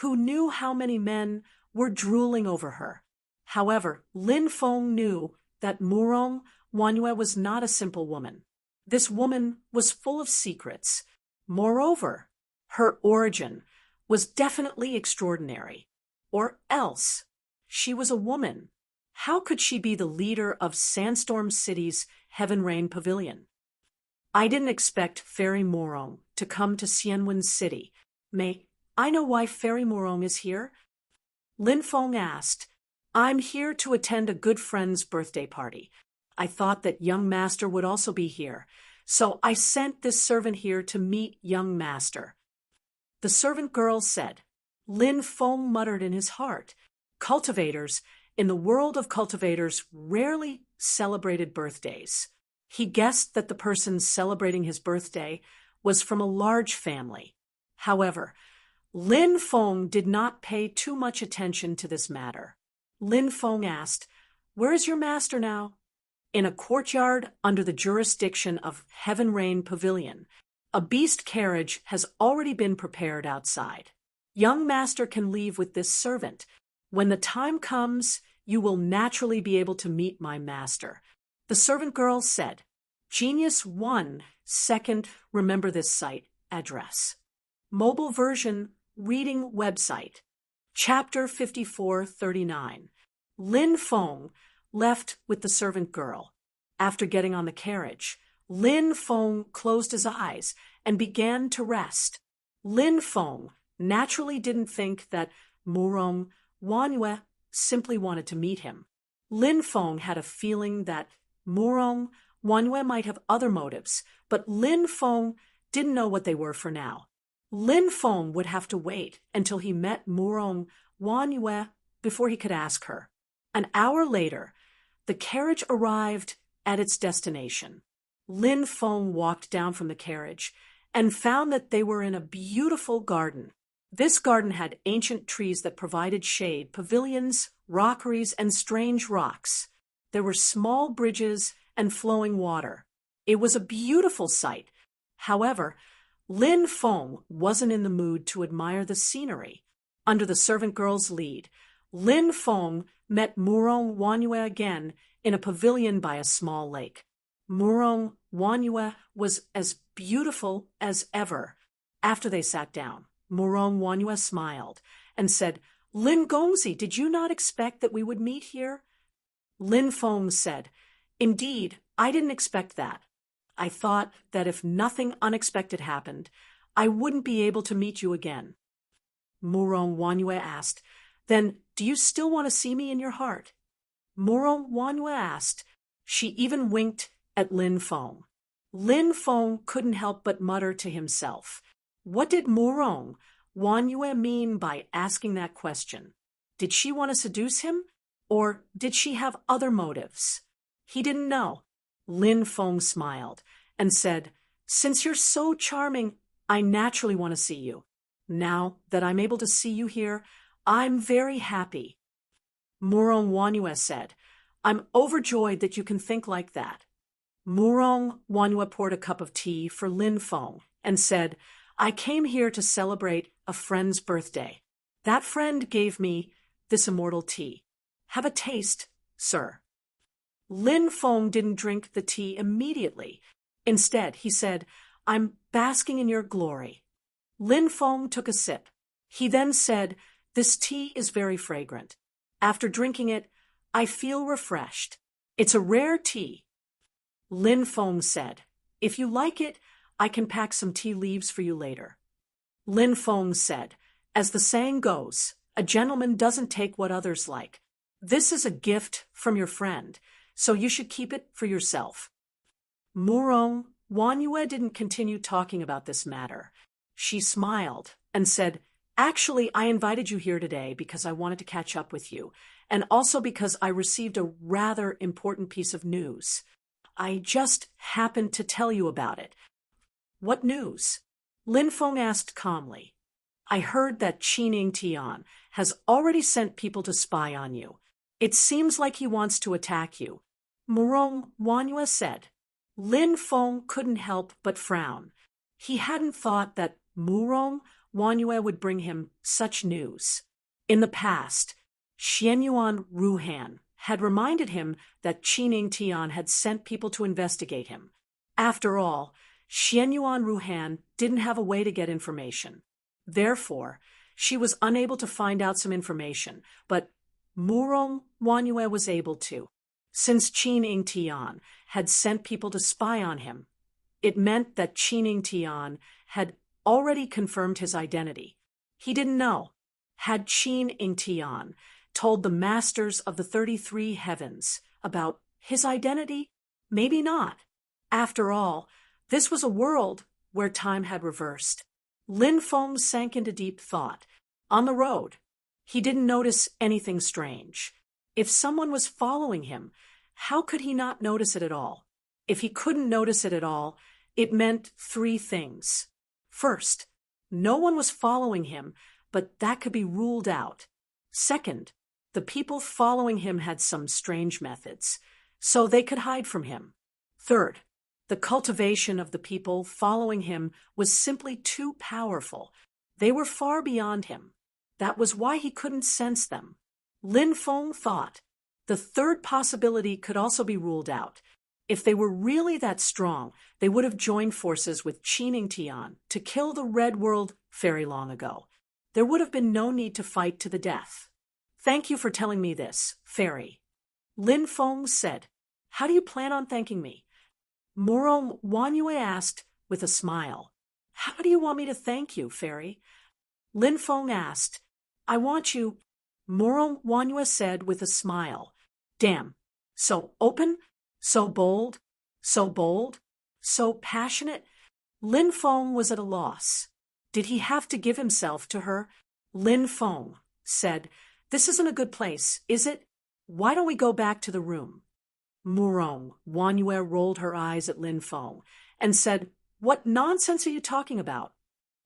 who knew how many men were drooling over her. However, Lin Feng knew that Murong Wanyue was not a simple woman. This woman was full of secrets. Moreover, her origin was definitely extraordinary. Or else, she was a woman. How could she be the leader of Sandstorm City's Heaven Rain Pavilion? I didn't expect Fairy Murong to come to Xianwen City. May I know why Fairy Murong is here? Lin Feng asked. I'm here to attend a good friend's birthday party. I thought that young master would also be here, so I sent this servant here to meet young master. The servant girl said. Lin Feng muttered in his heart. Cultivators, in the world of cultivators, rarely celebrated birthdays. He guessed that the person celebrating his birthday was from a large family. However, Lin Feng did not pay too much attention to this matter. Lin Feng asked, Where is your master now? In a courtyard under the jurisdiction of Heaven Rain Pavilion. A beast carriage has already been prepared outside. Young master can leave with this servant. When the time comes, you will naturally be able to meet my master. The servant girl said. Genius 1, second, remember this site, address. Mobile version, reading website. Chapter 5439. Lin Feng left with the servant girl. After getting on the carriage, Lin Feng closed his eyes and began to rest. Lin Feng naturally didn't think that Murong Wanyue simply wanted to meet him. Lin Feng had a feeling that Murong Wanyue might have other motives, but Lin Feng didn't know what they were for now. Lin Feng would have to wait until he met Murong Wanyue before he could ask her. An hour later, the carriage arrived at its destination. Lin Feng walked down from the carriage and found that they were in a beautiful garden. This garden had ancient trees that provided shade, pavilions, rockeries, and strange rocks. There were small bridges and flowing water. It was a beautiful sight. However, Lin Feng wasn't in the mood to admire the scenery. Under the servant girl's lead, Lin Feng met Murong Wanyue again in a pavilion by a small lake. Murong Wanyue was as beautiful as ever. After they sat down, Murong Wanyue smiled and said, Lin Gongzi, did you not expect that we would meet here? Lin Feng said, Indeed, I didn't expect that. I thought that if nothing unexpected happened, I wouldn't be able to meet you again. Murong Wanyue asked, Then do you still want to see me in your heart? Murong Wanyue asked. She even winked at Lin Feng. Lin Feng couldn't help but mutter to himself. What did Murong Wanyue mean by asking that question? Did she want to seduce him? Or did she have other motives? He didn't know. Lin Feng smiled and said, Since you're so charming, I naturally want to see you. Now that I'm able to see you here, I'm very happy. Murong Wanyue said, I'm overjoyed that you can think like that. Murong Wanyue poured a cup of tea for Lin Feng and said, I came here to celebrate a friend's birthday. That friend gave me this immortal tea. Have a taste, sir. Lin Feng didn't drink the tea immediately. Instead, he said, I'm basking in your glory. Lin Feng took a sip. He then said, This tea is very fragrant. After drinking it, I feel refreshed. It's a rare tea. Lin Feng said, If you like it, I can pack some tea leaves for you later. Lin Feng said, As the saying goes, a gentleman doesn't take what others like. This is a gift from your friend, so you should keep it for yourself. Murong Wanyue didn't continue talking about this matter. She smiled and said, Actually, I invited you here today because I wanted to catch up with you, and also because I received a rather important piece of news. I just happened to tell you about it. What news? Lin Feng asked calmly. I heard that Qining Tian has already sent people to spy on you. It seems like he wants to attack you. Murong Wanyue said. Lin Feng couldn't help but frown. He hadn't thought that Murong Wanyue would bring him such news. In the past, Xianyuan Ruhan had reminded him that Qining Tian had sent people to investigate him. After all, Xianyuan Ruhan didn't have a way to get information. Therefore, she was unable to find out some information, but Murong Wanyue was able to. Since Qining Tian had sent people to spy on him, it meant that Qining Tian had already confirmed his identity. He didn't know. Had Qining Tian told the masters of the 33 heavens about his identity? Maybe not. After all, this was a world where time had reversed. Lin Feng sank into deep thought. On the road, he didn't notice anything strange. If someone was following him, how could he not notice it at all? If he couldn't notice it at all, it meant 3 things. First, no one was following him, but that could be ruled out. Second, the people following him had some strange methods, so they could hide from him. Third, the cultivation of the people following him was simply too powerful. They were far beyond him. That was why he couldn't sense them. Lin Feng thought. The third possibility could also be ruled out. If they were really that strong, they would have joined forces with Qining Tian to kill the Red World very long ago. There would have been no need to fight to the death. Thank you for telling me this, Fairy. Lin Feng said. How do you plan on thanking me? Murong Wanyue asked with a smile. How do you want me to thank you, Fairy? Lin Feng asked. I want you, Murong Wanyue said with a smile. Damn, so open, so bold, so passionate. Lin Feng was at a loss. Did he have to give himself to her? Lin Feng said, This isn't a good place, is it? Why don't we go back to the room? Murong Wanyue rolled her eyes at Lin Feng and said, What nonsense are you talking about?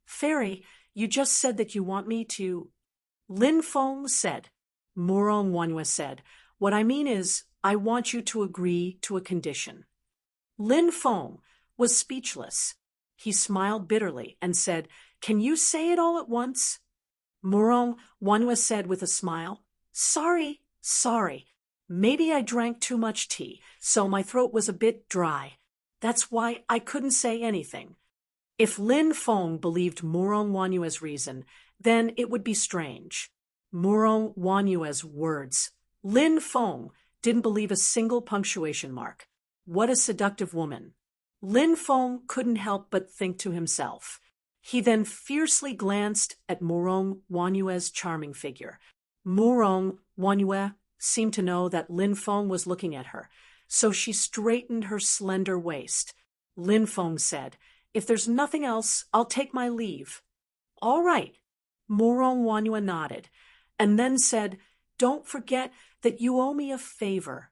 Fairy, you just said that you want me to... Lin Feng said. Murong Wanyue said, What I mean is, I want you to agree to a condition. Lin Feng was speechless. He smiled bitterly and said, Can you say it all at once? Murong Wanyue said with a smile, Sorry. Maybe I drank too much tea, so my throat was a bit dry. That's why I couldn't say anything. If Lin Feng believed Murong Wanyue's reason, then it would be strange. Murong Wanyue's words. Lin Feng didn't believe a single punctuation mark. What a seductive woman. Lin Feng couldn't help but think to himself. He then fiercely glanced at Murong Wanyue's charming figure. Murong Wanyue seemed to know that Lin Feng was looking at her, so she straightened her slender waist. Lin Feng said, If there's nothing else, I'll take my leave. All right. Murong Wanyue nodded, and then said, Don't forget that you owe me a favor.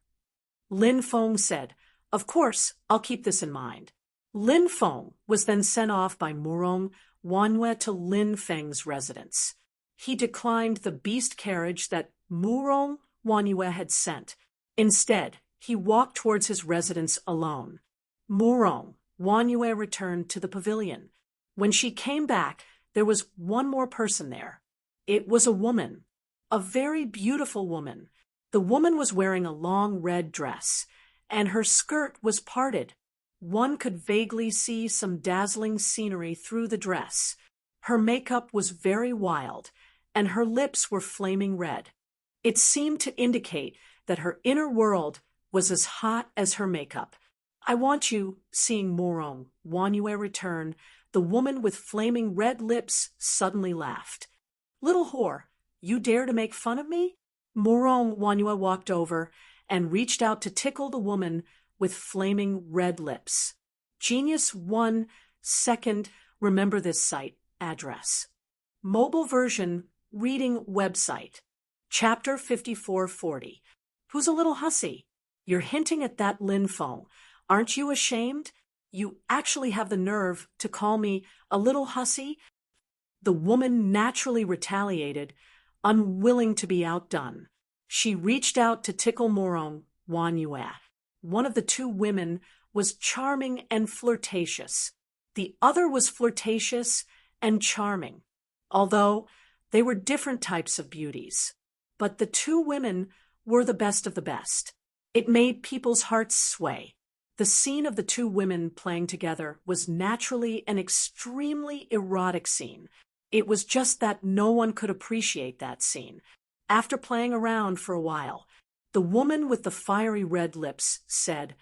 Lin Feng said, Of course, I'll keep this in mind. Lin Feng was then sent off by Murong Wanyu to Lin Feng's residence. He declined the beast carriage that Murong Wanyu had sent. Instead, he walked towards his residence alone. Murong Wanyu returned to the pavilion. When she came back, there was one more person there. It was a woman, a very beautiful woman. The woman was wearing a long red dress, and her skirt was parted. One could vaguely see some dazzling scenery through the dress. Her makeup was very wild, and her lips were flaming red. It seemed to indicate that her inner world was as hot as her makeup. I want you, seeing Murong Wanyu return, the woman with flaming red lips suddenly laughed. Little whore, you dare to make fun of me? Murong Wanyu walked over and reached out to tickle the woman with flaming red lips. Genius 1 second, remember this site address. Mobile version, reading website. Chapter 5440. Who's a little hussy? You're hinting at that Lin Feng. Aren't you ashamed? You actually have the nerve to call me a little hussy? The woman naturally retaliated, unwilling to be outdone. She reached out to tickle Murong Wanyu. One of the two women was charming and flirtatious. The other was flirtatious and charming, although they were different types of beauties. But the two women were the best of the best. It made people's hearts sway. The scene of the two women playing together was naturally an extremely erotic scene. It was just that no one could appreciate that scene. After playing around for a while, the woman with the fiery red lips said,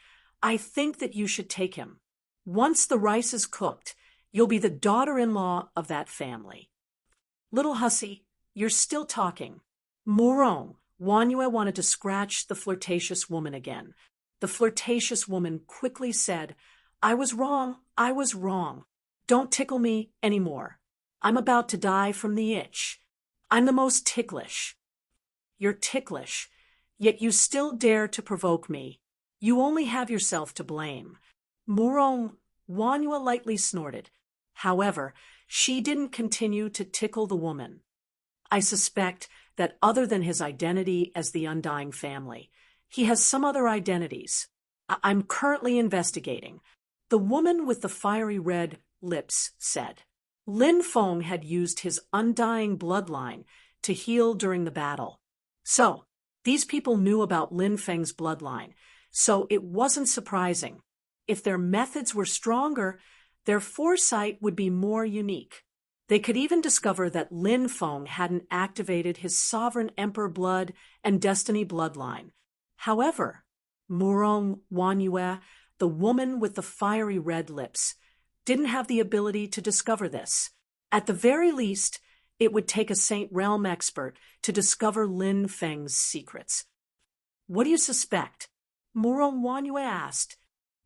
I think that you should take him. Once the rice is cooked, you'll be the daughter-in-law of that family. Little hussy, you're still talking. Murong Wanyu wanted to scratch the flirtatious woman again. The flirtatious woman quickly said, I was wrong. Don't tickle me anymore. I'm about to die from the itch. I'm the most ticklish. You're ticklish, yet you still dare to provoke me. You only have yourself to blame. Murong Wanyu lightly snorted. However, she didn't continue to tickle the woman. I suspect that other than his identity as the Undying Family, he has some other identities. I'm currently investigating. The woman with the fiery red lips said. Lin Feng had used his undying bloodline to heal during the battle. So, these people knew about Lin Feng's bloodline, so it wasn't surprising. If their methods were stronger, their foresight would be more unique. They could even discover that Lin Feng hadn't activated his sovereign emperor blood and destiny bloodline. However, Murong Wanyu, the woman with the fiery red lips, didn't have the ability to discover this. At the very least, it would take a Saint Realm expert to discover Lin Feng's secrets. What do you suspect? Murong Wanyu asked.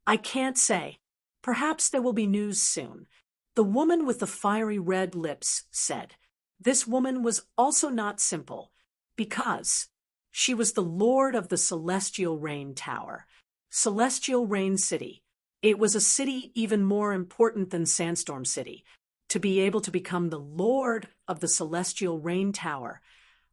I can't say. Perhaps there will be news soon. The woman with the fiery red lips said. This woman was also not simple, because she was the lord of the Celestial Rain Tower, Celestial Rain City. It was a city even more important than Sandstorm City. To be able to become the lord of the Celestial Rain Tower,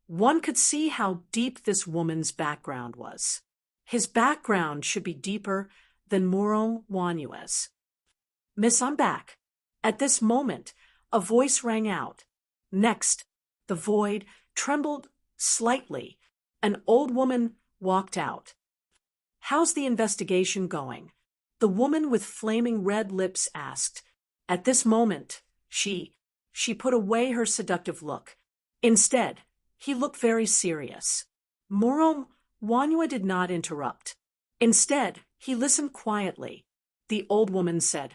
one could see how deep this woman's background was. His background should be deeper than Murong Wanyu's. Miss, I'm back. At this moment, a voice rang out. Next, the void trembled slightly. An old woman walked out. How's the investigation going? The woman with flaming red lips asked. At this moment, she put away her seductive look. Instead, he looked very serious. Murong Wanyu did not interrupt. Instead, he listened quietly. The old woman said,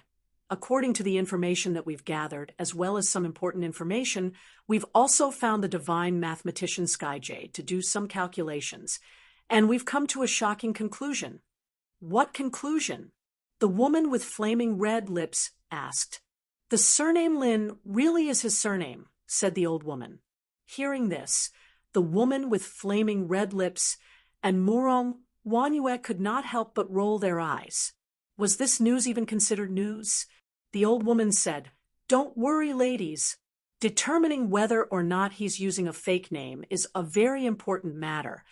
according to the information that we've gathered, as well as some important information, we've also found the divine mathematician Skyjade to do some calculations, and we've come to a shocking conclusion. What conclusion? The woman with flaming red lips asked. The surname Lin really is his surname, said the old woman. Hearing this, the woman with flaming red lips and Murong Wanyu could not help but roll their eyes. Was this news even considered news? The old woman said, Don't worry, ladies. Determining whether or not he's using a fake name is a very important matter.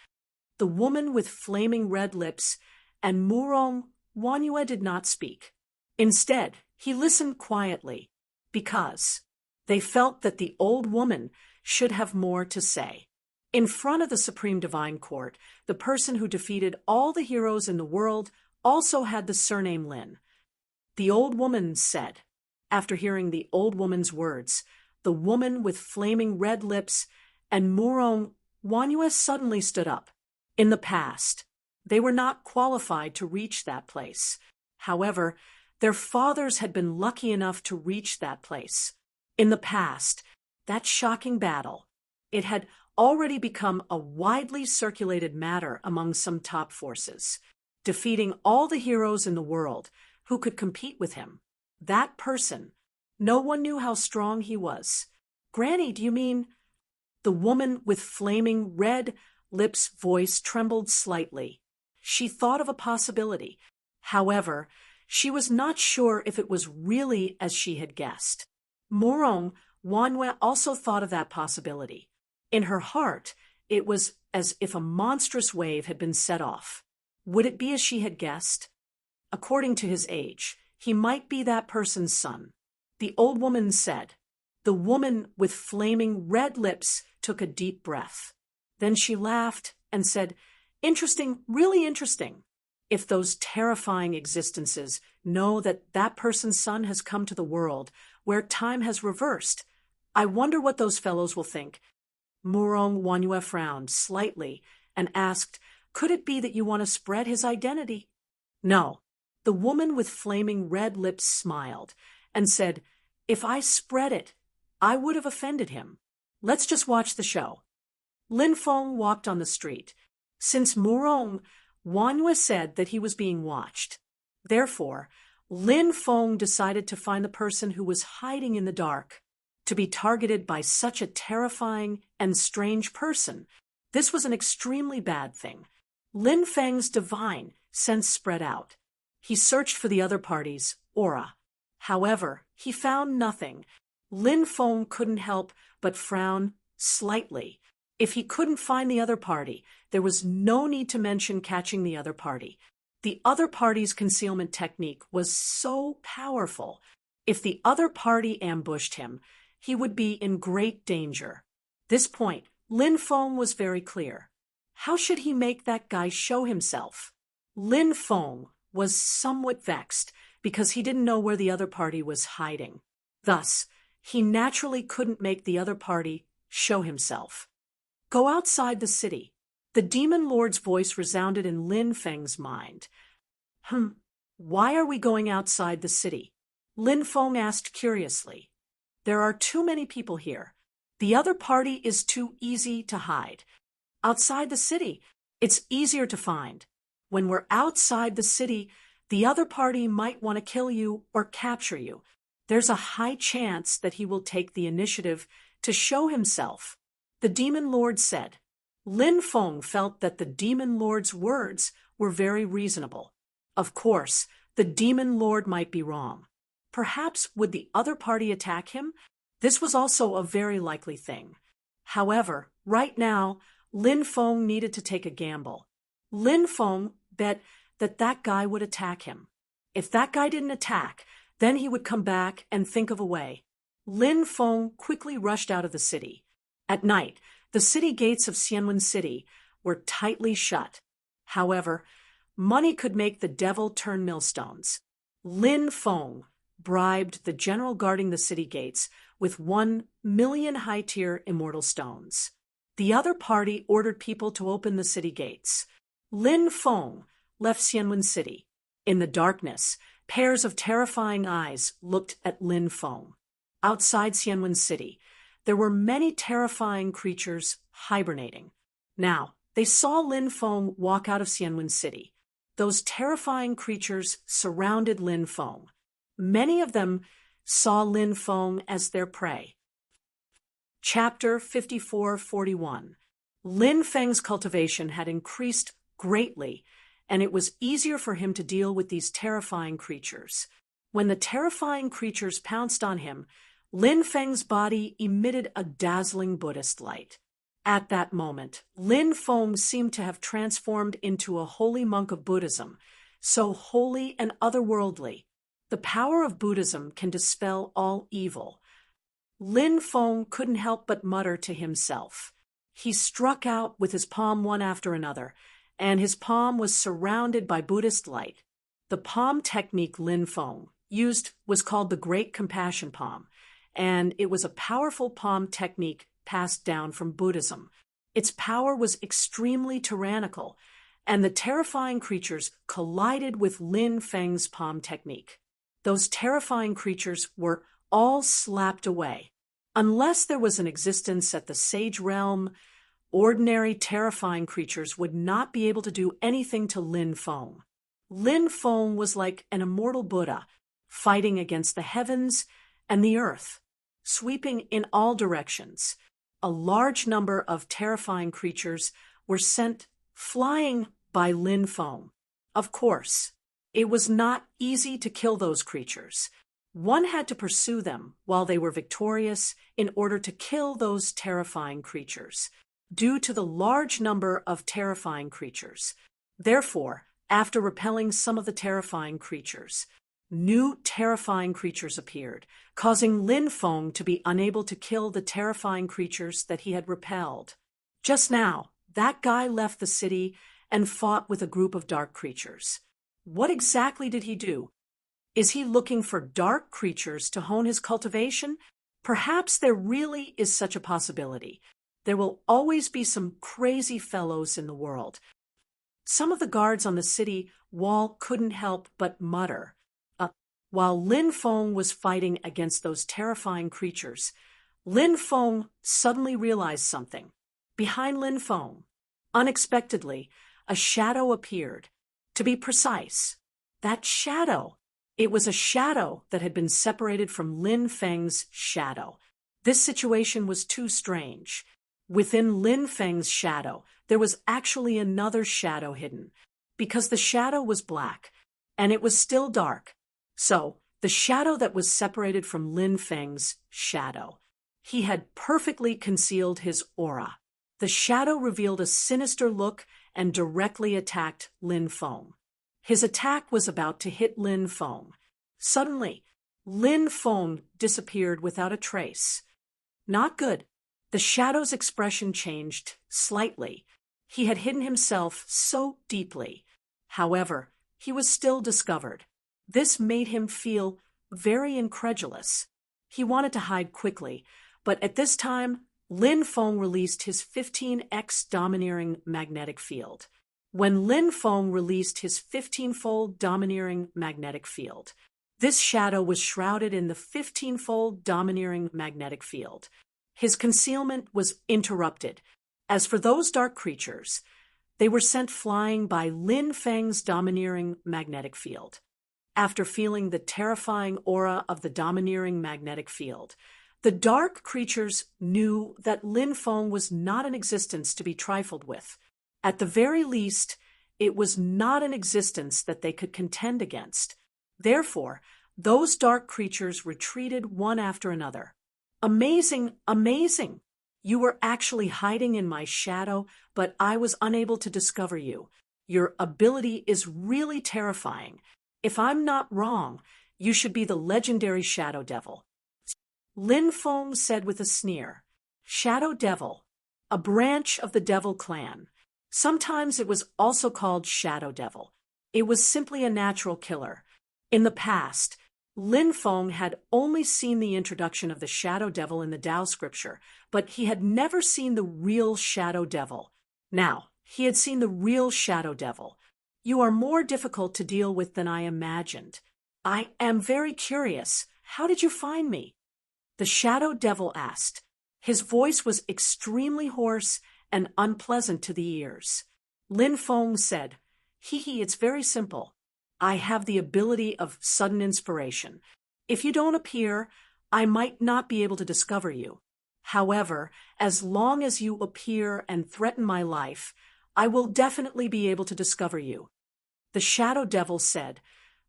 The woman with flaming red lips and Murong Wanyue did not speak. Instead, he listened quietly, because they felt that the old woman should have more to say. In front of the Supreme Divine Court, the person who defeated all the heroes in the world also had the surname Lin. The old woman said, after hearing the old woman's words, the woman with flaming red lips and Murong Wanyue suddenly stood up. In the past, they were not qualified to reach that place. However, their fathers had been lucky enough to reach that place. In the past, that shocking battle, it had already become a widely circulated matter among some top forces, defeating all the heroes in the world who could compete with him. That person, no one knew how strong he was. Granny, do you mean? The woman with flaming red lips' voice trembled slightly. She thought of a possibility. However, she was not sure if it was really as she had guessed. Murong Wanyue also thought of that possibility. In her heart, it was as if a monstrous wave had been set off. Would it be as she had guessed? According to his age, he might be that person's son. The old woman said. The woman with flaming red lips took a deep breath. Then she laughed and said, "Interesting, really interesting. If those terrifying existences know that that person's son has come to the world where time has reversed, I wonder what those fellows will think." Murong Wanyue frowned slightly and asked, "Could it be that you want to spread his identity?" No. The woman with flaming red lips smiled and said, "If I spread it, I would have offended him. Let's just watch the show." Lin Feng walked on the street. Since Murong Wanyue said that he was being watched, therefore, Lin Feng decided to find the person who was hiding in the dark. To be targeted by such a terrifying and strange person, this was an extremely bad thing. Lin Feng's divine sense spread out. He searched for the other party's aura. However, he found nothing. Lin Feng couldn't help but frown slightly. If he couldn't find the other party, there was no need to mention catching the other party. The other party's concealment technique was so powerful. If the other party ambushed him, he would be in great danger. This point, Lin Feng was very clear. How should he make that guy show himself? Lin Feng was somewhat vexed because he didn't know where the other party was hiding. Thus, he naturally couldn't make the other party show himself. Go outside the city. The demon lord's voice resounded in Lin Feng's mind. Why are we going outside the city? Lin Feng asked curiously. There are too many people here. The other party is too easy to hide. Outside the city, it's easier to find. When we're outside the city, the other party might want to kill you or capture you. There's a high chance that he will take the initiative to show himself. The demon lord said. Lin Feng felt that the demon lord's words were very reasonable. Of course, the demon lord might be wrong. Perhaps would the other party attack him? This was also a very likely thing. However, right now, Lin Feng needed to take a gamble. Lin Feng bet that that guy would attack him. If that guy didn't attack, then he would come back and think of a way. Lin Feng quickly rushed out of the city. At night, the city gates of Xianwen City were tightly shut. However, money could make the devil turn millstones. Lin Feng bribed the general guarding the city gates with 1 million high-tier immortal stones. The other party ordered people to open the city gates. Lin Feng left Xianwen City. In the darkness, pairs of terrifying eyes looked at Lin Feng. Outside Xianwen City, there were many terrifying creatures hibernating. Now, they saw Lin Feng walk out of Xianwen City. Those terrifying creatures surrounded Lin Feng. Many of them saw Lin Feng as their prey. Chapter 5441. Lin Feng's cultivation had increased greatly, and it was easier for him to deal with these terrifying creatures. When the terrifying creatures pounced on him, Lin Feng's body emitted a dazzling Buddhist light. At that moment, Lin Feng seemed to have transformed into a holy monk of Buddhism, so holy and otherworldly. The power of Buddhism can dispel all evil. Lin Feng couldn't help but mutter to himself. He struck out with his palm one after another, and his palm was surrounded by Buddhist light. The palm technique Lin Feng used was called the Great Compassion Palm, and it was a powerful palm technique passed down from Buddhism. Its power was extremely tyrannical, and the terrifying creatures collided with Lin Feng's palm technique. Those terrifying creatures were all slapped away. Unless there was an existence at the sage realm, ordinary terrifying creatures would not be able to do anything to Lin Feng. Lin Feng was like an immortal Buddha, fighting against the heavens and the earth, sweeping in all directions. A large number of terrifying creatures were sent flying by Lin Feng. Of course, it was not easy to kill those creatures. One had to pursue them while they were victorious in order to kill those terrifying creatures, due to the large number of terrifying creatures. Therefore, after repelling some of the terrifying creatures, new terrifying creatures appeared, causing Lin Feng to be unable to kill the terrifying creatures that he had repelled. Just now, that guy left the city and fought with a group of dark creatures. What exactly did he do? Is he looking for dark creatures to hone his cultivation? Perhaps there really is such a possibility. There will always be some crazy fellows in the world. Some of the guards on the city wall couldn't help but mutter. While Lin Feng was fighting against those terrifying creatures, Lin Feng suddenly realized something. Behind Lin Feng, unexpectedly, a shadow appeared. To be precise, that shadow. It was a shadow that had been separated from Lin Feng's shadow. This situation was too strange. Within Lin Feng's shadow, there was actually another shadow hidden, because the shadow was black, and it was still dark. So, the shadow that was separated from Lin Feng's shadow. He had perfectly concealed his aura. The shadow revealed a sinister look and directly attacked Lin Feng. His attack was about to hit Lin Feng. Suddenly, Lin Feng disappeared without a trace. Not good. The shadow's expression changed slightly. He had hidden himself so deeply. However, he was still discovered. This made him feel very incredulous. He wanted to hide quickly, but at this time, Lin Feng released his 15x domineering magnetic field. When Lin Feng released his 15-fold domineering magnetic field, this shadow was shrouded in the 15-fold domineering magnetic field. His concealment was interrupted. As for those dark creatures, they were sent flying by Lin Feng's domineering magnetic field. After feeling the terrifying aura of the domineering magnetic field, the dark creatures knew that Lin Feng was not an existence to be trifled with. At the very least, it was not an existence that they could contend against. Therefore, those dark creatures retreated one after another. Amazing, amazing! You were actually hiding in my shadow, but I was unable to discover you. Your ability is really terrifying. If I'm not wrong, you should be the legendary Shadow Devil. Lin Feng said with a sneer. Shadow Devil, a branch of the Devil clan. Sometimes it was also called Shadow Devil. It was simply a natural killer. In the past, Lin Feng had only seen the introduction of the Shadow Devil in the Tao scripture, but he had never seen the real Shadow Devil. Now, he had seen the real Shadow Devil. You are more difficult to deal with than I imagined. I am very curious. How did you find me? The Shadow Devil asked. His voice was extremely hoarse and unpleasant to the ears. Lin Feng said, Hee, it's very simple. I have the ability of sudden inspiration. If you don't appear, I might not be able to discover you. However, as long as you appear and threaten my life, I will definitely be able to discover you. The Shadow Devil said,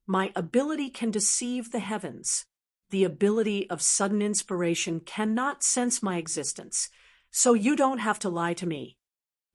My ability can deceive the heavens. The ability of sudden inspiration cannot sense my existence, so you don't have to lie to me.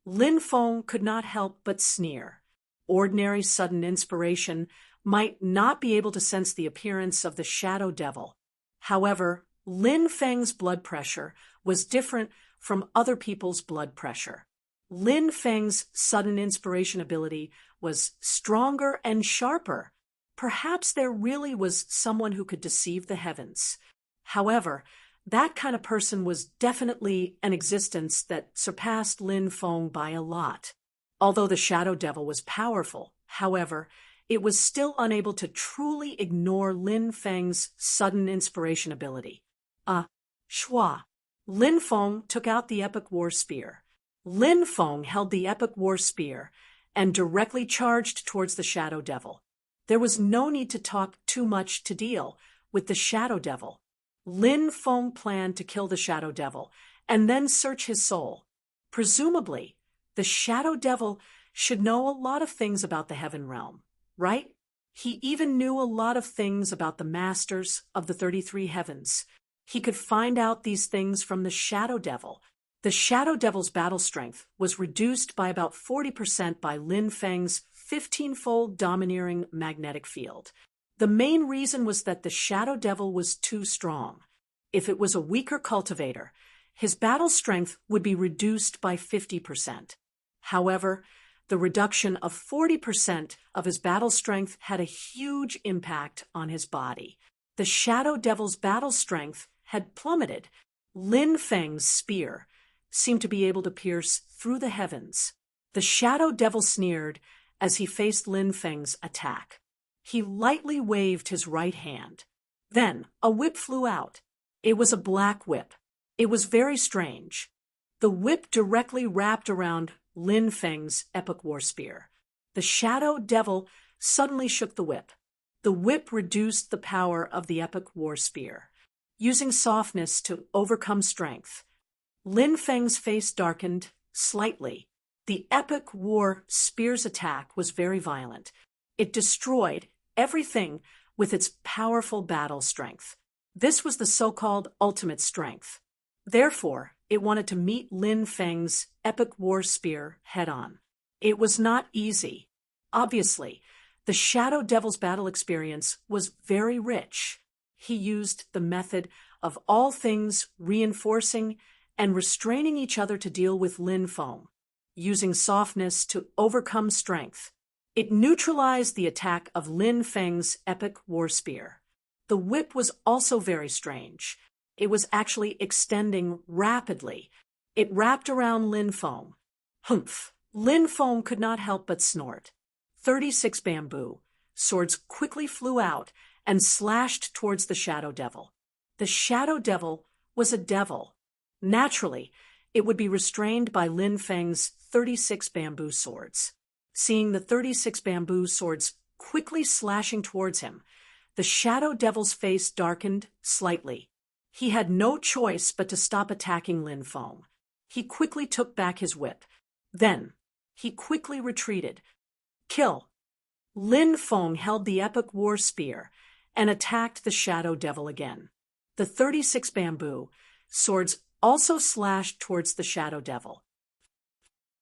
Lin Feng could not help but sneer. Ordinary sudden inspiration might not be able to sense the appearance of the shadow devil. However, Lin Feng's blood pressure was different from other people's blood pressure. Lin Feng's sudden inspiration ability was stronger and sharper. Perhaps there really was someone who could deceive the heavens. However, that kind of person was definitely an existence that surpassed Lin Feng by a lot. Although the shadow devil was powerful, however, it was still unable to truly ignore Lin Feng's sudden inspiration ability. Shua. Lin Feng took out the epic war spear. Lin Feng held the epic war spear and directly charged towards the shadow devil. There was no need to talk too much to deal with the shadow devil. Lin Feng planned to kill the shadow devil and then search his soul. Presumably, the shadow devil should know a lot of things about the heaven realm, right? He even knew a lot of things about the masters of the 33 heavens. He could find out these things from the shadow devil. The shadow devil's battle strength was reduced by about 40% by Lin Feng's 15-fold domineering magnetic field. The main reason was that the shadow devil was too strong. If it was a weaker cultivator, his battle strength would be reduced by 50%. However, the reduction of 40% of his battle strength had a huge impact on his body. The shadow devil's battle strength had plummeted. Lin Feng's spear seemed to be able to pierce through the heavens. The shadow devil sneered as he faced Lin Feng's attack. He lightly waved his right hand. Then a whip flew out. It was a black whip. It was very strange. The whip directly wrapped around Lin Feng's epic war spear. The shadow devil suddenly shook the whip. The whip reduced the power of the epic war spear. Using softness to overcome strength, Lin Feng's face darkened slightly. The epic war spear's attack was very violent. It destroyed everything with its powerful battle strength. This was the so-called ultimate strength. Therefore, it wanted to meet Lin Feng's epic war spear head-on. It was not easy. Obviously, the shadow devil's battle experience was very rich. He used the method of all things reinforcing and restraining each other to deal with Lin Feng, using softness to overcome strength. It neutralized the attack of Lin Feng's epic war spear. The whip was also very strange. It was actually extending rapidly. It wrapped around Lin Feng. Humph! Lin Feng could not help but snort. 36 bamboo swords quickly flew out and slashed towards the shadow devil. The shadow devil was a devil. Naturally, it would be restrained by Lin Feng's 36 bamboo swords. Seeing the 36 bamboo swords quickly slashing towards him, the shadow devil's face darkened slightly. He had no choice but to stop attacking Lin Feng. He quickly took back his whip. Then, he quickly retreated. Kill! Lin Feng held the epic war spear and attacked the shadow devil again. The 36 bamboo swords also slashed towards the shadow devil.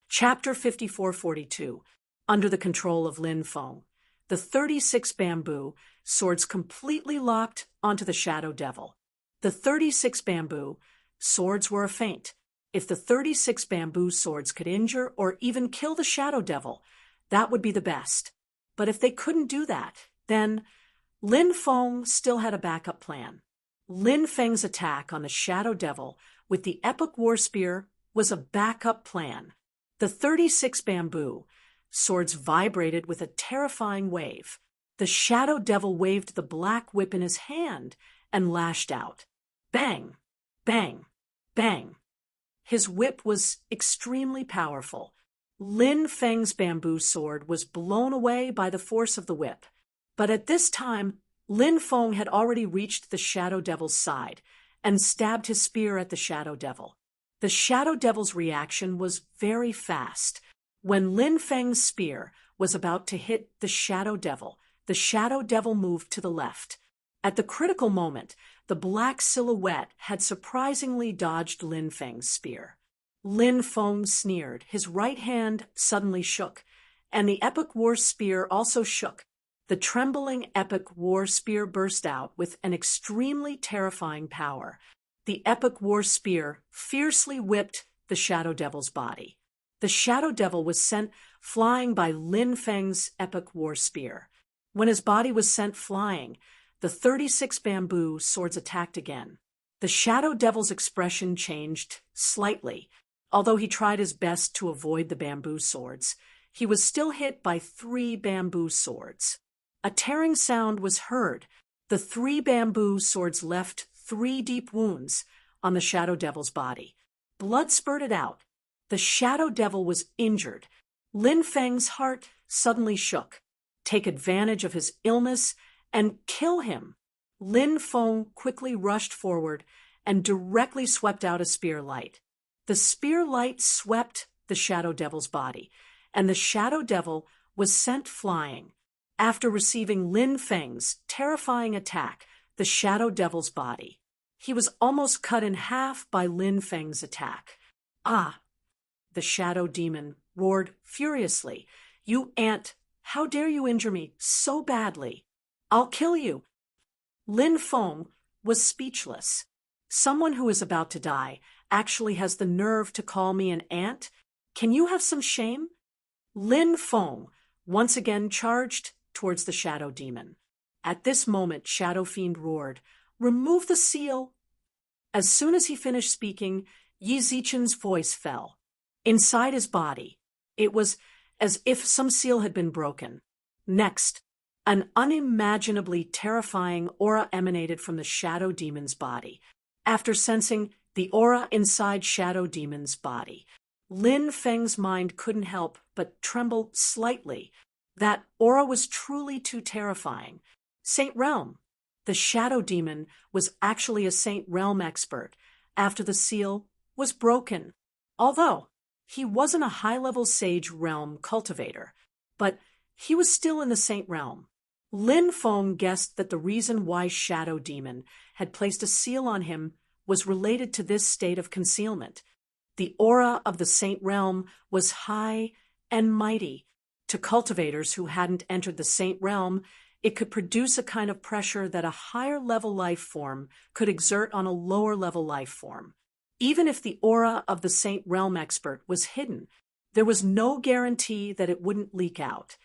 Chapter 5442. Under the control of Lin Feng, the 36 bamboo swords completely locked onto the shadow devil. The 36 bamboo swords were a feint. If the 36 bamboo swords could injure or even kill the shadow devil, that would be the best. But if they couldn't do that, then Lin Feng still had a backup plan. Lin Feng's attack on the shadow devil with the epic war spear was a backup plan. The 36 bamboo swords vibrated with a terrifying wave. The shadow devil waved the black whip in his hand and lashed out. Bang! Bang! Bang! His whip was extremely powerful. Lin Feng's bamboo sword was blown away by the force of the whip. But at this time, Lin Feng had already reached the shadow devil's side and stabbed his spear at the shadow devil. The shadow devil's reaction was very fast. When Lin Feng's spear was about to hit the shadow devil, the shadow devil moved to the left. At the critical moment, the black silhouette had surprisingly dodged Lin Feng's spear. Lin Feng sneered. His right hand suddenly shook, and the epic war spear also shook. The trembling epic war spear burst out with an extremely terrifying power. The epic war spear fiercely whipped the shadow devil's body. The shadow devil was sent flying by Lin Feng's epic war spear. When his body was sent flying, the 36 bamboo swords attacked again. The shadow devil's expression changed slightly. Although he tried his best to avoid the bamboo swords, he was still hit by 3 bamboo swords. A tearing sound was heard. The 3 bamboo swords left 3 deep wounds on the shadow devil's body. Blood spurted out. The shadow devil was injured. Lin Feng's heart suddenly shook. Take advantage of his illness and kill him. Lin Feng quickly rushed forward and directly swept out a spear light. The spear light swept the shadow devil's body, and the shadow devil was sent flying. After receiving Lin Feng's terrifying attack, the shadow devil's body, he was almost cut in half by Lin Feng's attack. "Ah!" the shadow demon roared furiously. "You ant! How dare you injure me so badly? I'll kill you!" Lin Feng was speechless. Someone who is about to die actually has the nerve to call me an ant? Can you have some shame? Lin Feng once again charged towards the shadow demon. At this moment, Shadow Fiend roared, "Remove the seal!" As soon as he finished speaking, Yi Zichen's voice fell. Inside his body, it was as if some seal had been broken. Next, an unimaginably terrifying aura emanated from the shadow demon's body. After sensing the aura inside shadow demon's body, Lin Feng's mind couldn't help but tremble slightly. That aura was truly too terrifying. Saint Realm. The shadow demon was actually a Saint Realm expert after the seal was broken. Although he wasn't a high-level Sage Realm cultivator, but he was still in the Saint Realm. Lin Feng guessed that the reason why Shadow Demon had placed a seal on him was related to this state of concealment. The aura of the Saint Realm was high and mighty. To cultivators who hadn't entered the Saint Realm, it could produce a kind of pressure that a higher-level life form could exert on a lower-level life form. Even if the aura of the Saint Realm expert was hidden, there was no guarantee that it wouldn't leak out.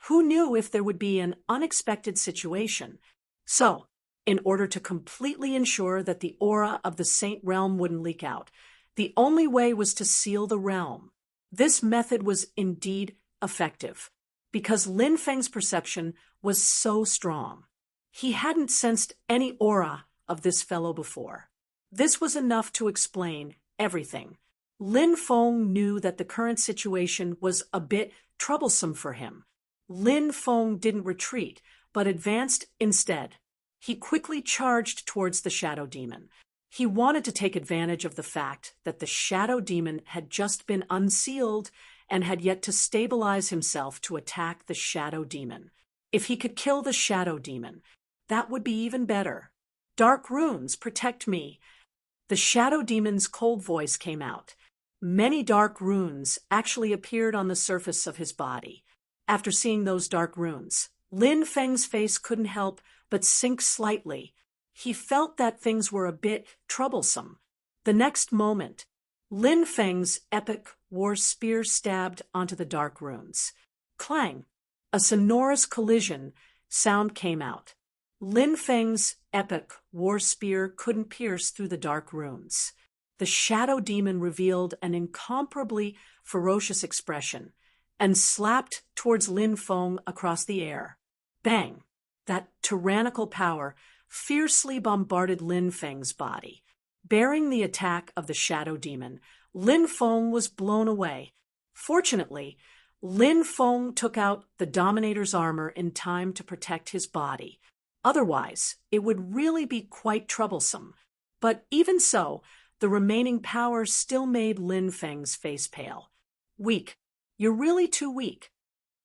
Who knew if there would be an unexpected situation? So, in order to completely ensure that the aura of the Saint Realm wouldn't leak out, the only way was to seal the realm. This method was indeed effective, because Lin Feng's perception was so strong. He hadn't sensed any aura of this fellow before. This was enough to explain everything. Lin Feng knew that the current situation was a bit troublesome for him. Lin Feng didn't retreat, but advanced instead. He quickly charged towards the shadow demon. He wanted to take advantage of the fact that the shadow demon had just been unsealed and had yet to stabilize himself to attack the shadow demon. If he could kill the shadow demon, that would be even better. "Dark runes, protect me." The shadow demon's cold voice came out. Many dark runes actually appeared on the surface of his body. After seeing those dark runes, Lin Feng's face couldn't help but sink slightly. He felt that things were a bit troublesome. The next moment, Lin Feng's epic war spear stabbed onto the dark runes. Clang! A sonorous collision sound came out. Lin Feng's epic war spear couldn't pierce through the dark runes. The shadow demon revealed an incomparably ferocious expression and slapped towards Lin Feng across the air. Bang! That tyrannical power fiercely bombarded Lin Feng's body. Bearing the attack of the shadow demon, Lin Feng was blown away. Fortunately, Lin Feng took out the Dominator's armor in time to protect his body. Otherwise, it would really be quite troublesome. But even so, the remaining power still made Lin Feng's face pale. "Weak. You're really too weak."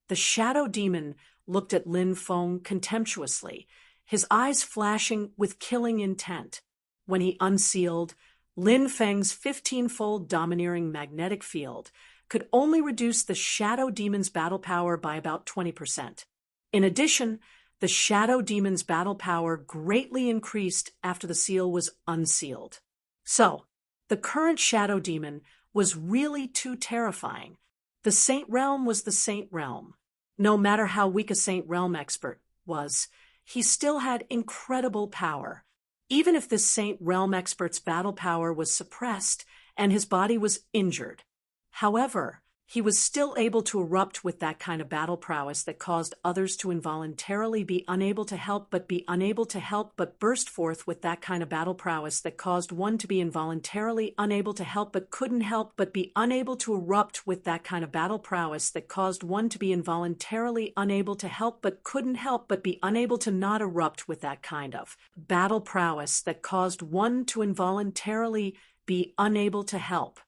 The shadow demon looked at Lin Feng contemptuously, his eyes flashing with killing intent. When he unsealed, Lin Feng's 15-fold domineering magnetic field could only reduce the Shadow Demon's battle power by about 20%. In addition, the Shadow Demon's battle power greatly increased after the seal was unsealed. So, the current Shadow Demon was really too terrifying. The Saint Realm was the Saint Realm. No matter how weak a Saint Realm expert was, he still had incredible power. Even if this Saint Realm expert's battle power was suppressed and his body was injured. However, he was still able to erupt with that kind of battle prowess that caused others to involuntarily be unable to help but burst forth with that kind of battle prowess that caused one to be involuntarily unable to help but couldn't help but be unable to erupt with that kind of battle prowess that caused one to be involuntarily unable to help but couldn't help but be unable to not erupt with that kind of battle prowess that caused one to involuntarily be unable to help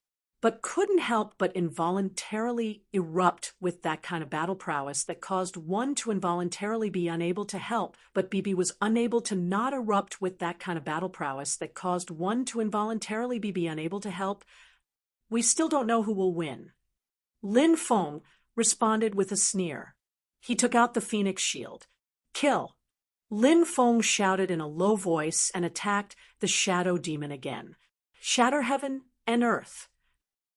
but couldn't help but involuntarily erupt with that kind of battle prowess that caused one to involuntarily be unable to help, but BB was unable to not erupt with that kind of battle prowess that caused one to involuntarily be unable to help. We still don't know who will win. Lin Feng responded with a sneer. He took out the Phoenix Shield. Kill! Lin Feng shouted in a low voice and attacked the Shadow Demon again. Shatter heaven and earth.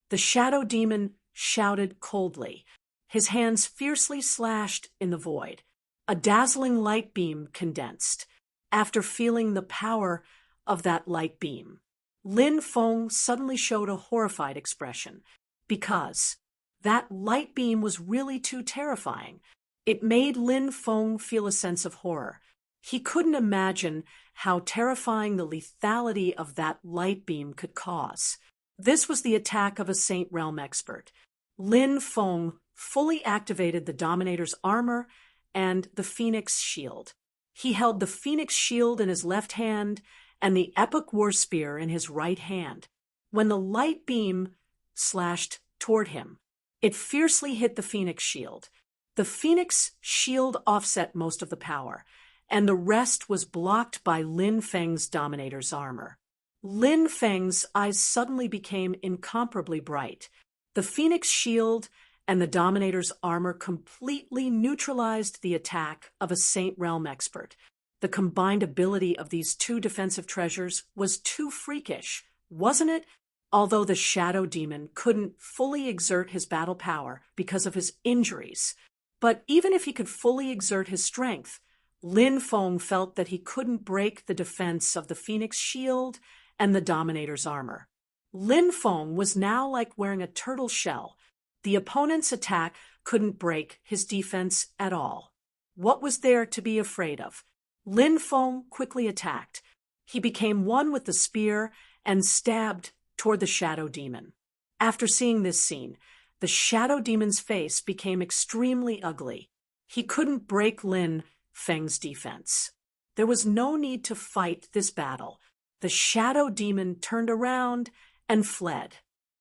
The Shadow Demon shouted coldly. His hands fiercely slashed in the void. A dazzling light beam condensed. After feeling the power of that light beam, Lin Feng suddenly showed a horrified expression, because that light beam was really too terrifying. It made Lin Feng feel a sense of horror. He couldn't imagine how terrifying the lethality of that light beam could cause. This was the attack of a Saint Realm expert. Lin Feng fully activated the Dominator's armor and the Phoenix Shield. He held the Phoenix Shield in his left hand and the Epic War Spear in his right hand. When the light beam slashed toward him, it fiercely hit the Phoenix Shield. The Phoenix Shield offset most of the power, and the rest was blocked by Lin Feng's Dominator's armor. Lin Feng's eyes suddenly became incomparably bright. The Phoenix Shield and the Dominator's armor completely neutralized the attack of a Saint Realm expert. The combined ability of these two defensive treasures was too freakish, wasn't it? Although the Shadow Demon couldn't fully exert his battle power because of his injuries. But even if he could fully exert his strength, Lin Feng felt that he couldn't break the defense of the Phoenix Shield and the Dominator's armor. Lin Feng was now like wearing a turtle shell. The opponent's attack couldn't break his defense at all. What was there to be afraid of? Lin Feng quickly attacked. He became one with the spear and stabbed toward the Shadow Demon. After seeing this scene, the Shadow Demon's face became extremely ugly. He couldn't break Lin Feng's defense. There was no need to fight this battle. The Shadow Demon turned around and fled.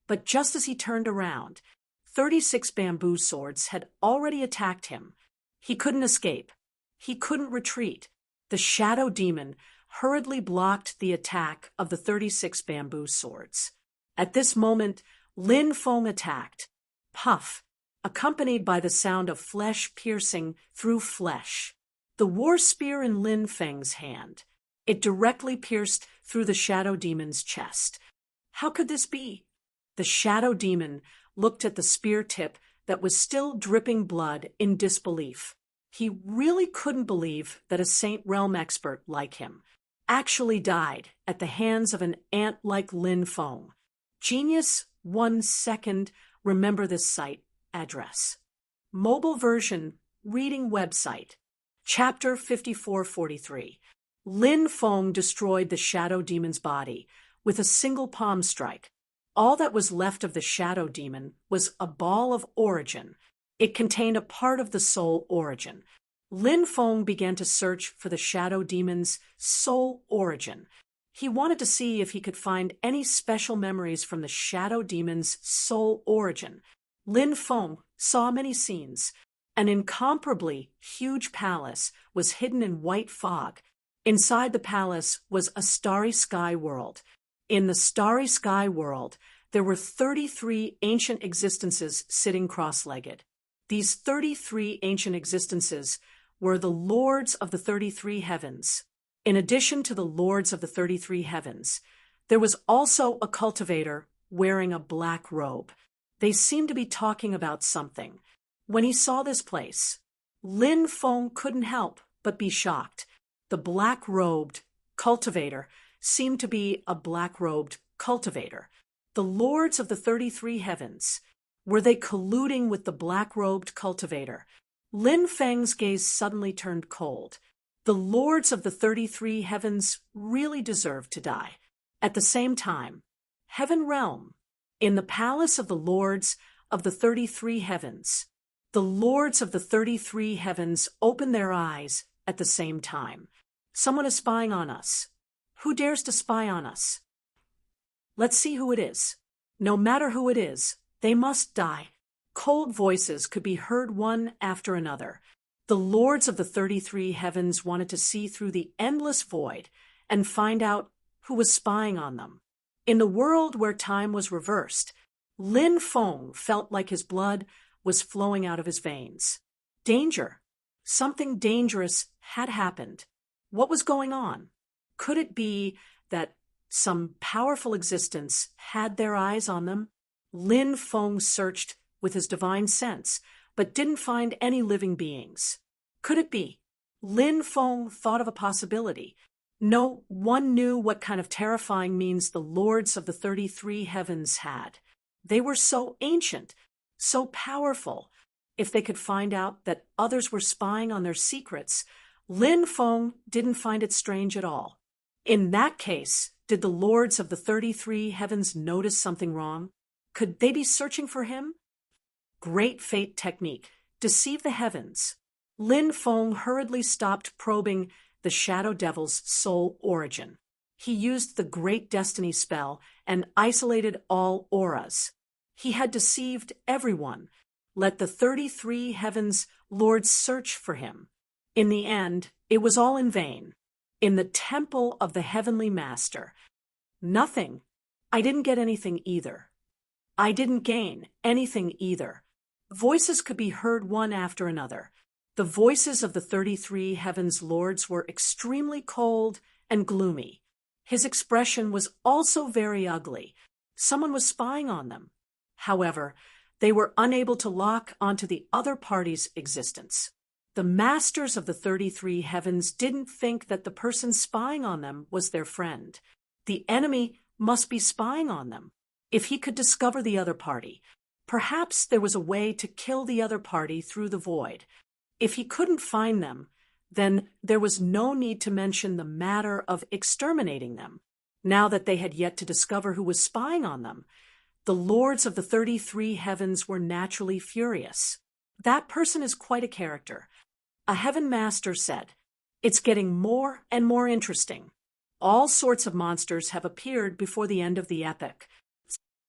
But just as he turned around, 36 bamboo swords had already attacked him. He couldn't escape. He couldn't retreat. The Shadow Demon hurriedly blocked the attack of the 36 bamboo swords. At this moment, Lin Feng attacked. Puff, accompanied by the sound of flesh piercing through flesh. The war spear in Lin Feng's hand. It directly pierced through the Shadow Demon's chest. How could this be? The Shadow Demon looked at the spear tip that was still dripping blood in disbelief. He really couldn't believe that a Saint Realm expert like him actually died at the hands of an ant like Lin Feng. Genius 1 second. Remember this site address. Mobile version reading website. Chapter 5443. Lin Feng destroyed the Shadow Demon's body with a single palm strike. All that was left of the Shadow Demon was a ball of origin. It contained a part of the soul origin. Lin Feng began to search for the Shadow Demon's soul origin. He wanted to see if he could find any special memories from the Shadow Demon's soul origin. Lin Feng saw many scenes. An incomparably huge palace was hidden in white fog. Inside the palace was a starry sky world. In the starry sky world, there were 33 ancient existences sitting cross-legged. These 33 ancient existences were the lords of the 33 heavens. In addition to the lords of the 33 heavens, there was also a cultivator wearing a black robe. They seemed to be talking about something. When he saw this place, Lin Feng couldn't help but be shocked. The black-robed cultivator seemed to be a black-robed cultivator. The lords of the 33 heavens, were they colluding with the black-robed cultivator? Lin Feng's gaze suddenly turned cold. The lords of the 33 heavens really deserved to die. At the same time, Heaven Realm, in the palace of the lords of the 33 heavens, the lords of the 33 heavens opened their eyes at the same time. Someone is spying on us. Who dares to spy on us? Let's see who it is. No matter who it is, they must die. Cold voices could be heard one after another. The lords of the 33 heavens wanted to see through the endless void and find out who was spying on them. In the world where time was reversed, Lin Feng felt like his blood was flowing out of his veins. Danger. Something dangerous had happened. What was going on? Could it be that some powerful existence had their eyes on them? Lin Feng searched with his divine sense, but didn't find any living beings. Could it be? Lin Feng thought of a possibility. No one knew what kind of terrifying means the lords of the 33 heavens had. They were so ancient, so powerful. If they could find out that others were spying on their secrets, Lin Feng didn't find it strange at all. In that case, did the lords of the 33 heavens notice something wrong? Could they be searching for him? Great fate technique. Deceive the heavens. Lin Feng hurriedly stopped probing the Shadow Devil's soul origin. He used the Great Destiny spell and isolated all auras. He had deceived everyone. Let the 33 heavens lords search for him. In the end, it was all in vain. In the temple of the Heavenly Master, nothing. I didn't get anything either. I didn't gain anything either. Voices could be heard one after another. The voices of the 33 heavens lords were extremely cold and gloomy. His expression was also very ugly. Someone was spying on them. However, they were unable to lock onto the other party's existence. The masters of the 33 heavens didn't think that the person spying on them was their friend. The enemy must be spying on them. If he could discover the other party, perhaps there was a way to kill the other party through the void. If he couldn't find them, then there was no need to mention the matter of exterminating them. Now that they had yet to discover who was spying on them, the lords of the 33 heavens were naturally furious. That person is quite a character. A heaven master said, "It's getting more and more interesting. All sorts of monsters have appeared before the end of the epic."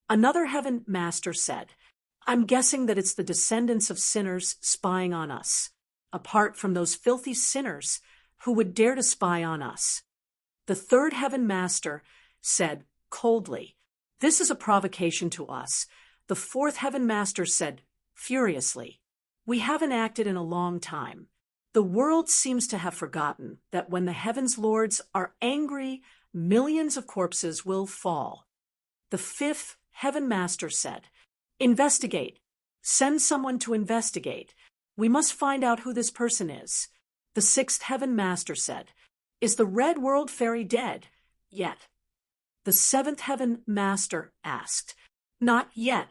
Another heaven master said, "I'm guessing that it's the descendants of sinners spying on us, apart from those filthy sinners who would dare to spy on us." The third heaven master said coldly, "This is a provocation to us." The fourth heaven master said furiously, "We haven't acted in a long time. The world seems to have forgotten that when the heavens lords are angry, millions of corpses will fall." The fifth heaven master said, "Investigate. Send someone to investigate. We must find out who this person is." The sixth heaven master said, "Is the red world fairy dead yet?" The seventh heaven master asked, "Not yet.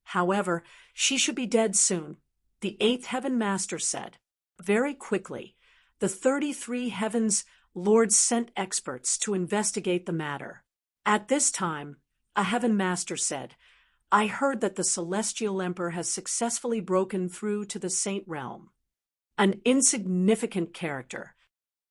However, she should be dead soon." The eighth heaven master said, very quickly, the 33 heavens lords sent experts to investigate the matter. At this time, a heaven master said, "I heard that the celestial emperor has successfully broken through to the saint realm." An insignificant character.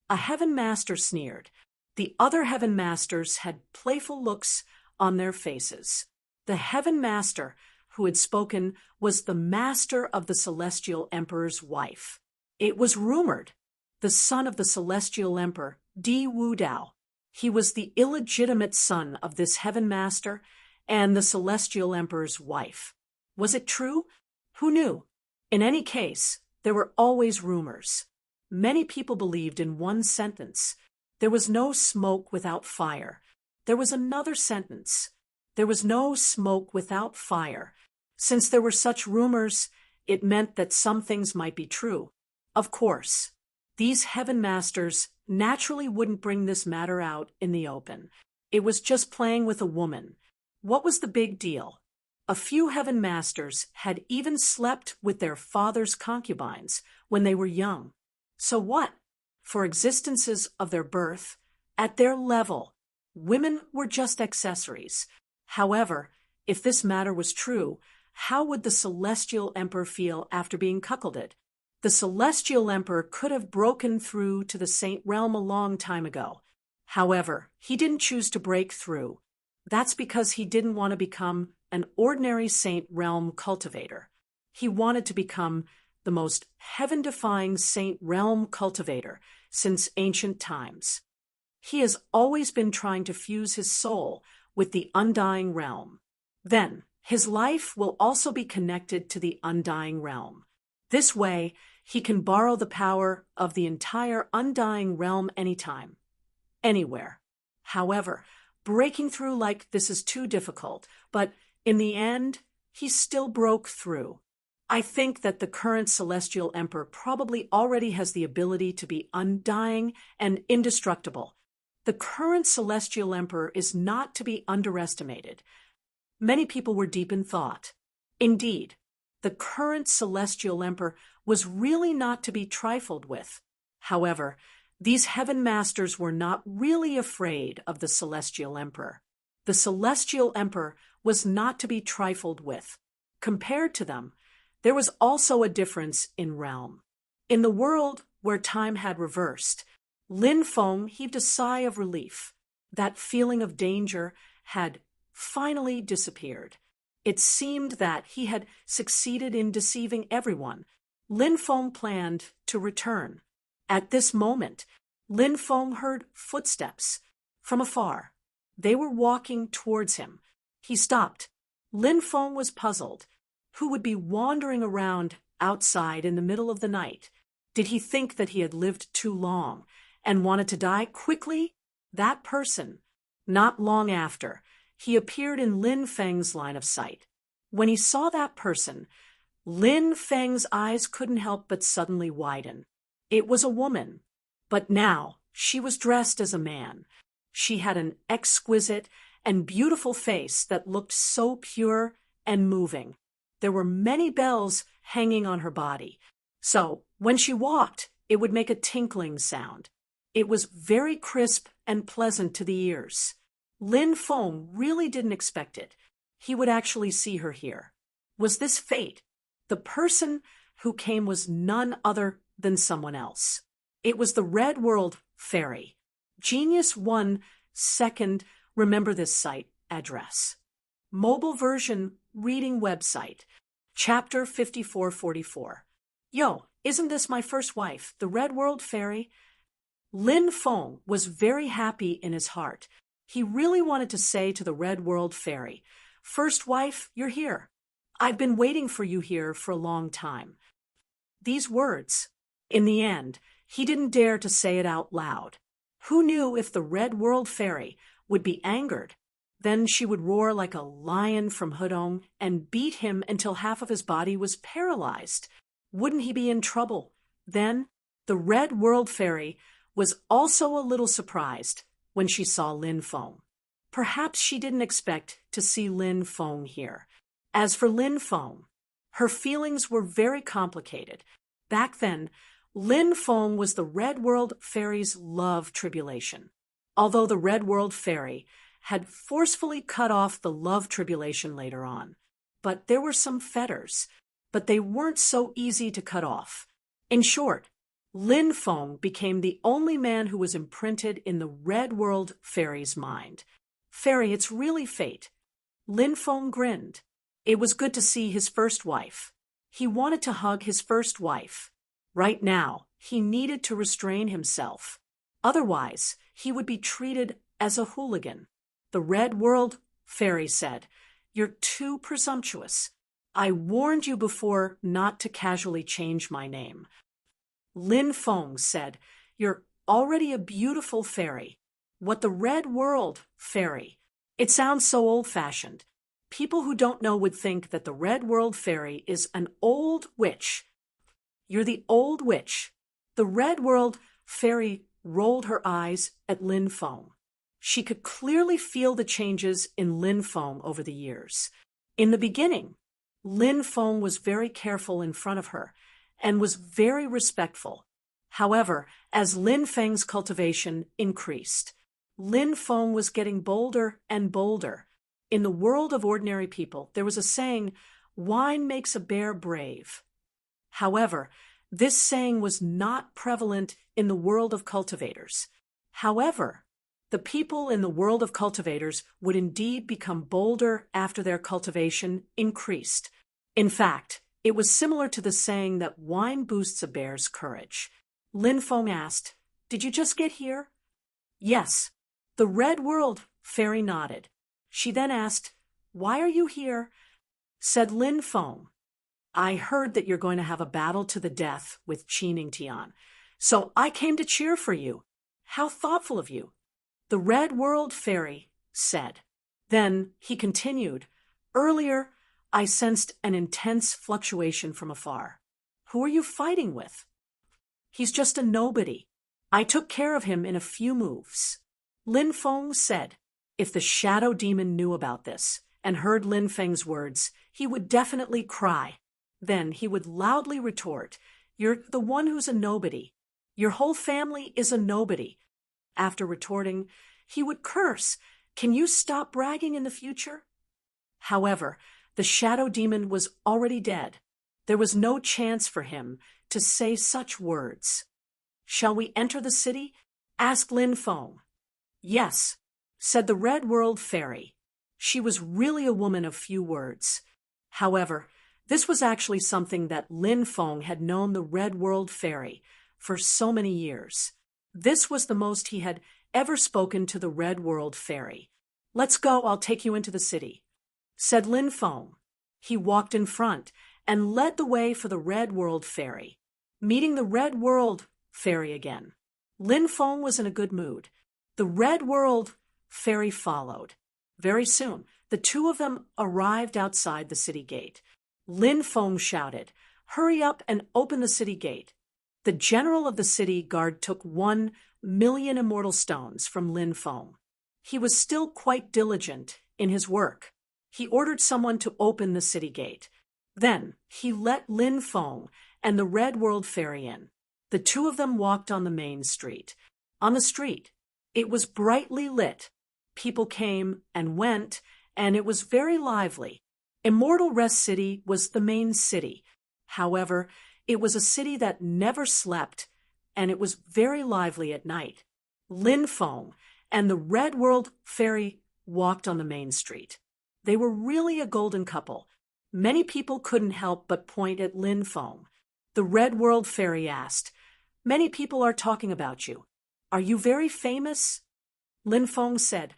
A heaven master sneered. The other heaven masters had playful looks on their faces. The heaven master who had spoken was the master of the Celestial Emperor's wife. It was rumored the son of the Celestial Emperor, Di Wu Dao. He was the illegitimate son of this heaven master and the Celestial Emperor's wife. Was it true? Who knew? In any case, there were always rumors. Many people believed in one sentence: there was no smoke without fire. There was another sentence: there was no smoke without fire. Since there were such rumors, it meant that some things might be true. Of course, these heaven masters naturally wouldn't bring this matter out in the open. It was just playing with a woman. What was the big deal? A few heaven masters had even slept with their father's concubines when they were young. So what? For existences of their birth, at their level, women were just accessories. However, if this matter was true, how would the Celestial Emperor feel after being cuckolded? The Celestial Emperor could have broken through to the Saint Realm a long time ago. However, he didn't choose to break through. That's because he didn't want to become an ordinary Saint Realm cultivator. He wanted to become the most heaven-defying Saint Realm cultivator since ancient times. He has always been trying to fuse his soul with the undying realm. Then, his life will also be connected to the undying realm. This way, he can borrow the power of the entire undying realm anytime, anywhere. However, breaking through like this is too difficult, but in the end, he still broke through. I think that the current Celestial Emperor probably already has the ability to be undying and indestructible. The current Celestial Emperor is not to be underestimated. Many people were deep in thought. Indeed, the current Celestial Emperor was really not to be trifled with. However, these heaven masters were not really afraid of the Celestial Emperor. The Celestial Emperor was not to be trifled with. Compared to them, there was also a difference in realm. In the world where time had reversed, Lin Feng heaved a sigh of relief. That feeling of danger had finally disappeared. It seemed that he had succeeded in deceiving everyone. Lin Feng planned to return. At this moment, Lin Feng heard footsteps from afar. They were walking towards him. He stopped. Lin Feng was puzzled. Who would be wandering around outside in the middle of the night? Did he think that he had lived too long and wanted to die quickly? That person. Not long after, he appeared in Lin Feng's line of sight. When he saw that person, Lin Feng's eyes couldn't help but suddenly widen. It was a woman, but now she was dressed as a man. She had an exquisite and beautiful face that looked so pure and moving. There were many bells hanging on her body, so when she walked, it would make a tinkling sound. It was very crisp and pleasant to the ears. Lin Feng really didn't expect it. He would actually see her here. Was this fate? The person who came was none other than someone else. It was the Red World Fairy. Genius 1 second, remember this site address. Mobile version reading website. Chapter 5444. Yo, isn't this my first wife, the Red World Fairy? Lin Feng was very happy in his heart. He really wanted to say to the Red World Fairy, "First wife, you're here. I've been waiting for you here for a long time." These words, in the end, he didn't dare to say it out loud. Who knew if the Red World Fairy would be angered? Then she would roar like a lion from Hudong and beat him until half of his body was paralyzed. Wouldn't he be in trouble? Then the Red World Fairy was also a little surprised when she saw Lin Feng. Perhaps she didn't expect to see Lin Feng here. As for Lin Feng, her feelings were very complicated. Back then, Lin Feng was the Red World Fairy's love tribulation. Although the Red World Fairy had forcefully cut off the love tribulation later on. But there were some fetters, but they weren't so easy to cut off. In short, Lin Feng became the only man who was imprinted in the Red World Fairy's mind. "Fairy, it's really fate." Lin Feng grinned. It was good to see his first wife. He wanted to hug his first wife. Right now, he needed to restrain himself. Otherwise, he would be treated as a hooligan. The Red World Fairy said, "You're too presumptuous. I warned you before not to casually change my name." Lin Feng said, "You're already a beautiful fairy." What the Red World Fairy? It sounds so old-fashioned. People who don't know would think that the Red World Fairy is an old witch. You're the old witch. The Red World Fairy rolled her eyes at Lin Feng. She could clearly feel the changes in Lin Feng over the years. In the beginning, Lin Feng was very careful in front of her and was very respectful. However, as Lin Feng's cultivation increased, Lin Feng was getting bolder and bolder. In the world of ordinary people, there was a saying, "Wine makes a bear brave." However, this saying was not prevalent in the world of cultivators. However, the people in the world of cultivators would indeed become bolder after their cultivation increased. In fact, it was similar to the saying that wine boosts a bear's courage. Lin Feng asked, "Did you just get here?" "Yes." The Red World Fairy nodded. She then asked, "Why are you here?" Said Lin Feng, "I heard that you're going to have a battle to the death with Qi Tian, so I came to cheer for you." "How thoughtful of you," the Red World Fairy said. Then he continued, "Earlier, I sensed an intense fluctuation from afar. Who are you fighting with?" "He's just a nobody. I took care of him in a few moves." Lin Feng said, if the shadow demon knew about this and heard Lin Feng's words, he would definitely cry. Then he would loudly retort, "You're the one who's a nobody. Your whole family is a nobody." After retorting, he would curse, "Can you stop bragging in the future?" However, the shadow demon was already dead. There was no chance for him to say such words. "Shall we enter the city?" asked Lin Feng. "Yes," said the Red World Fairy. She was really a woman of few words. However, this was actually something that Lin Feng had known the Red World Fairy for so many years. This was the most he had ever spoken to the Red World Fairy. "Let's go, I'll take you into the city," said Lin Feng. He walked in front and led the way for the Red World Fairy. Meeting the Red World Fairy again, Lin Feng was in a good mood. The Red World Fairy followed. Very soon, the two of them arrived outside the city gate. Lin Feng shouted, "Hurry up and open the city gate." The general of the city guard took 1,000,000 immortal stones from Lin Feng. He was still quite diligent in his work. He ordered someone to open the city gate. Then he let Lin Feng and the Red World Fairy in. The two of them walked on the main street. On the street, it was brightly lit. People came and went, and it was very lively. Immortal Rest City was the main city. However, it was a city that never slept, and it was very lively at night. Lin Feng and the Red World Fairy walked on the main street. They were really a golden couple. Many people couldn't help but point at Lin Feng. The Red World Fairy asked, "Many people are talking about you. Are you very famous?" Lin Feng said,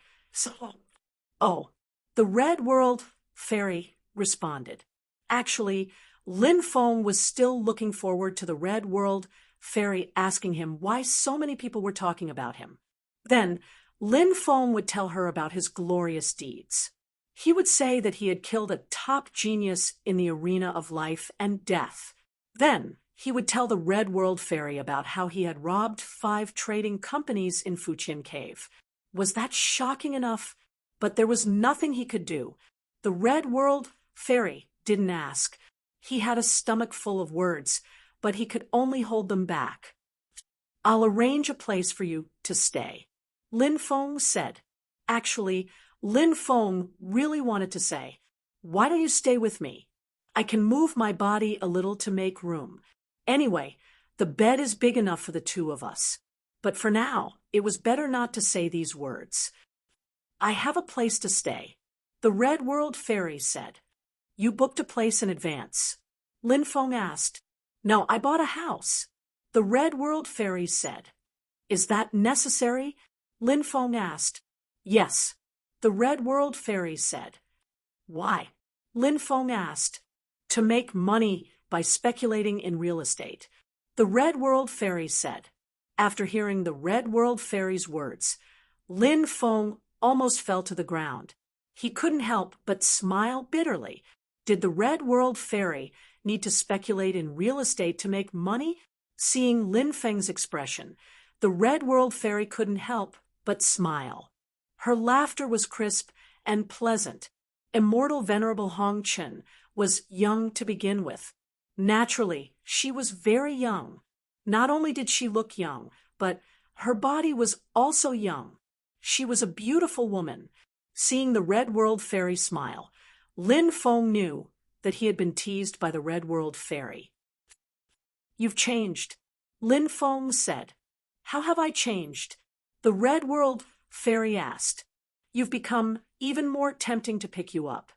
"Oh." The Red World Fairy responded. Actually, Lin Feng was still looking forward to the Red World Fairy asking him why so many people were talking about him. Then, Lin Feng would tell her about his glorious deeds. He would say that he had killed a top genius in the arena of life and death. Then, he would tell the Red World Fairy about how he had robbed 5 trading companies in Fuqian Cave. Was that shocking enough? But there was nothing he could do. The Red World Fairy didn't ask. He had a stomach full of words, but he could only hold them back. "I'll arrange a place for you to stay," Lin Feng said. Actually, Lin Feng really wanted to say, "Why don't you stay with me? I can move my body a little to make room. Anyway, the bed is big enough for the two of us." But for now, it was better not to say these words. "I have a place to stay," the Red World Fairy said. You booked a place in advance. Lin Feng asked. No, I bought a house. The Red World Fairy said. Is that necessary? Lin Feng asked. Yes. The Red World Fairy said. Why? Lin Feng asked. To make money by speculating in real estate. The Red World Fairy said. After hearing the Red World Fairy's words, Lin Feng almost fell to the ground. He couldn't help but smile bitterly. Did the Red World Fairy need to speculate in real estate to make money? Seeing Lin Feng's expression, the Red World Fairy couldn't help but smile. Her laughter was crisp and pleasant. Immortal Venerable Hong Chen was young to begin with. Naturally, she was very young. Not only did she look young, but her body was also young. She was a beautiful woman. Seeing the Red World Fairy smile, Lin Feng knew that he had been teased by the Red World Fairy. You've changed, Lin Feng said. How have I changed? The Red World Fairy asked. You've become even more tempting to pick you up.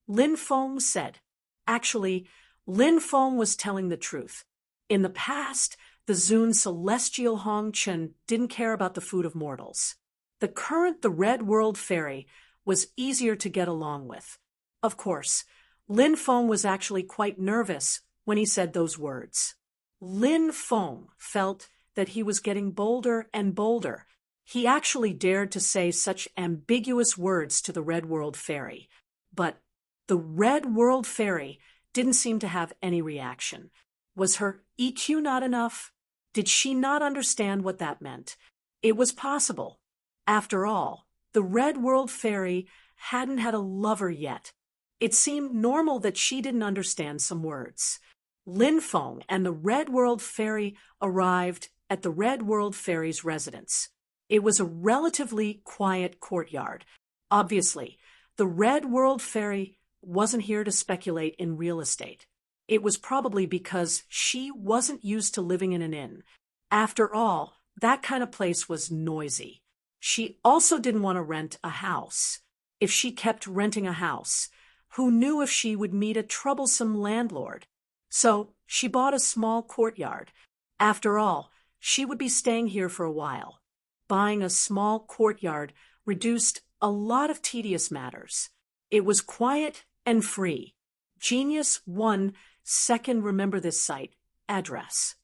Lin Feng said. Actually, Lin Feng was telling the truth. In the past, the Zun celestial Hong Chen didn't care about the food of mortals. The Red World Fairy was easier to get along with. Of course, Lin Feng was actually quite nervous when he said those words. Lin Feng felt that he was getting bolder and bolder. He actually dared to say such ambiguous words to the Red World Fairy. But the Red World Fairy didn't seem to have any reaction. Was her EQ not enough? Did she not understand what that meant? It was possible. After all, the Red World Fairy hadn't had a lover yet. It seemed normal that she didn't understand some words. Lin Feng and the Red World Fairy arrived at the Red World Fairy's residence. It was a relatively quiet courtyard. Obviously, the Red World Fairy wasn't here to speculate in real estate. It was probably because she wasn't used to living in an inn. After all, that kind of place was noisy. She also didn't want to rent a house. If she kept renting a house, who knew if she would meet a troublesome landlord? So she bought a small courtyard. After all, she would be staying here for a while. Buying a small courtyard reduced a lot of tedious matters. It was quiet and free. Genius 1 second remember this site, address.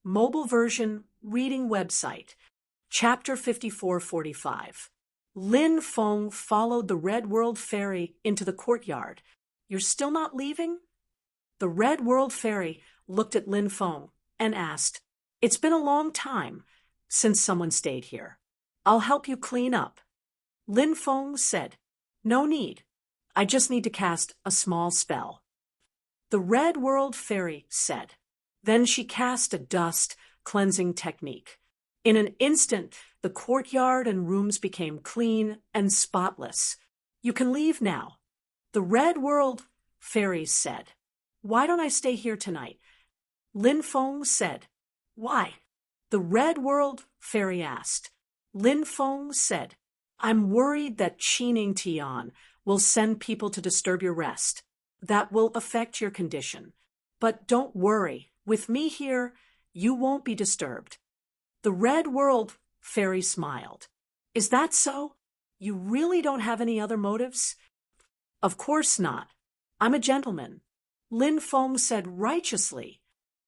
Mobile version, reading website. Chapter 5445. Lin Feng followed the Red World Fairy into the courtyard. You're still not leaving? The Red World Fairy looked at Lin Feng and asked, It's been a long time since someone stayed here. I'll help you clean up. Lin Feng said, No need. I just need to cast a small spell. The Red World Fairy said. Then she cast a dust cleansing technique. In an instant, the courtyard and rooms became clean and spotless. You can leave now. The Red World Fairy said. Why don't I stay here tonight? Lin Feng said. Why? The Red World Fairy asked. Lin Feng said, I'm worried that Qining Tian will send people to disturb your rest. That will affect your condition. But don't worry, with me here, you won't be disturbed. The Red World Fairy smiled. Is that so? You really don't have any other motives? Of course not. I'm a gentleman. Lin Feng said righteously.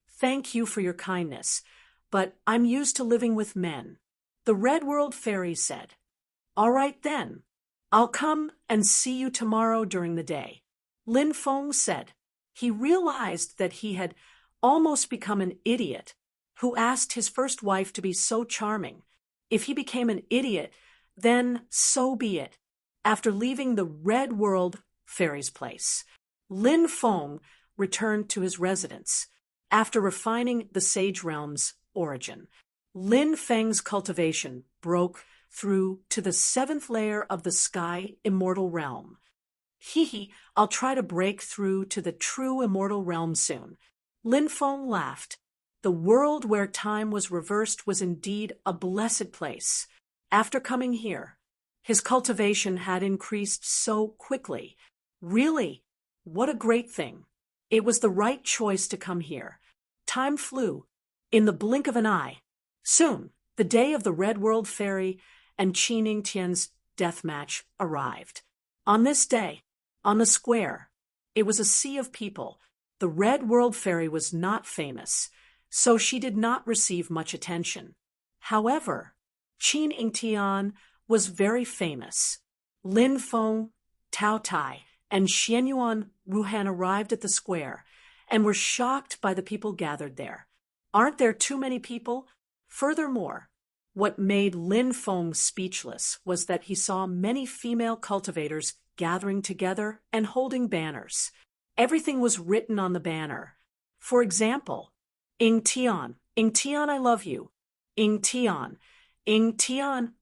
Thank you for your kindness, but I'm used to living with men. The Red World Fairy said. All right then. I'll come and see you tomorrow during the day. Lin Feng said. He realized that he had almost become an idiot who asked his first wife to be so charming. If he became an idiot, then so be it. After leaving the Red World Fairy's place, Lin Feng returned to his residence. After refining the Sage Realm's origin, Lin Feng's cultivation broke through to the 7th layer of the Sky Immortal Realm. I'll try to break through to the true Immortal Realm soon. Lin Feng laughed. The world where time was reversed was indeed a blessed place. After coming here, his cultivation had increased so quickly. Really, What a great thing. It was the right choice to come here. Time flew. In the blink of an eye. Soon, the day of the Red World Ferry and Qi Tian's death match arrived. On this day, on the square, it was a sea of people. The Red World Fairy was not famous, so she did not receive much attention. However, Qi Tian was very famous. Lin Feng, Tao Tai, and Xianyuan Ruhan arrived at the square and were shocked by the people gathered there. Aren't there too many people? Furthermore, what made Lin Feng speechless was that he saw many female cultivators gathering together and holding banners. Everything was written on the banner. For example, Ing Tian, I love you. Ing Tian,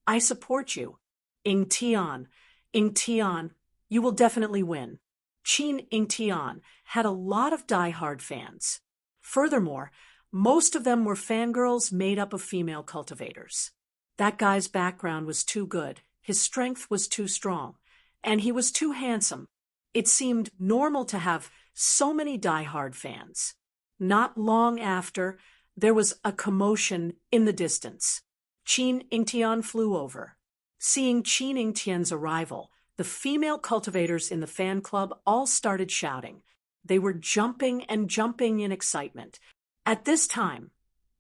I support you. Ing Tian, you will definitely win. Ing Tian had a lot of die-hard fans. Furthermore, most of them were fangirls made up of female cultivators. That guy's background was too good, his strength was too strong, and he was too handsome. It seemed normal to have so many die-hard fans. Not long after, there was a commotion in the distance. Qin Tian flew over. Seeing Qin Tian's arrival, the female cultivators in the fan club all started shouting. They were jumping and jumping in excitement. At this time,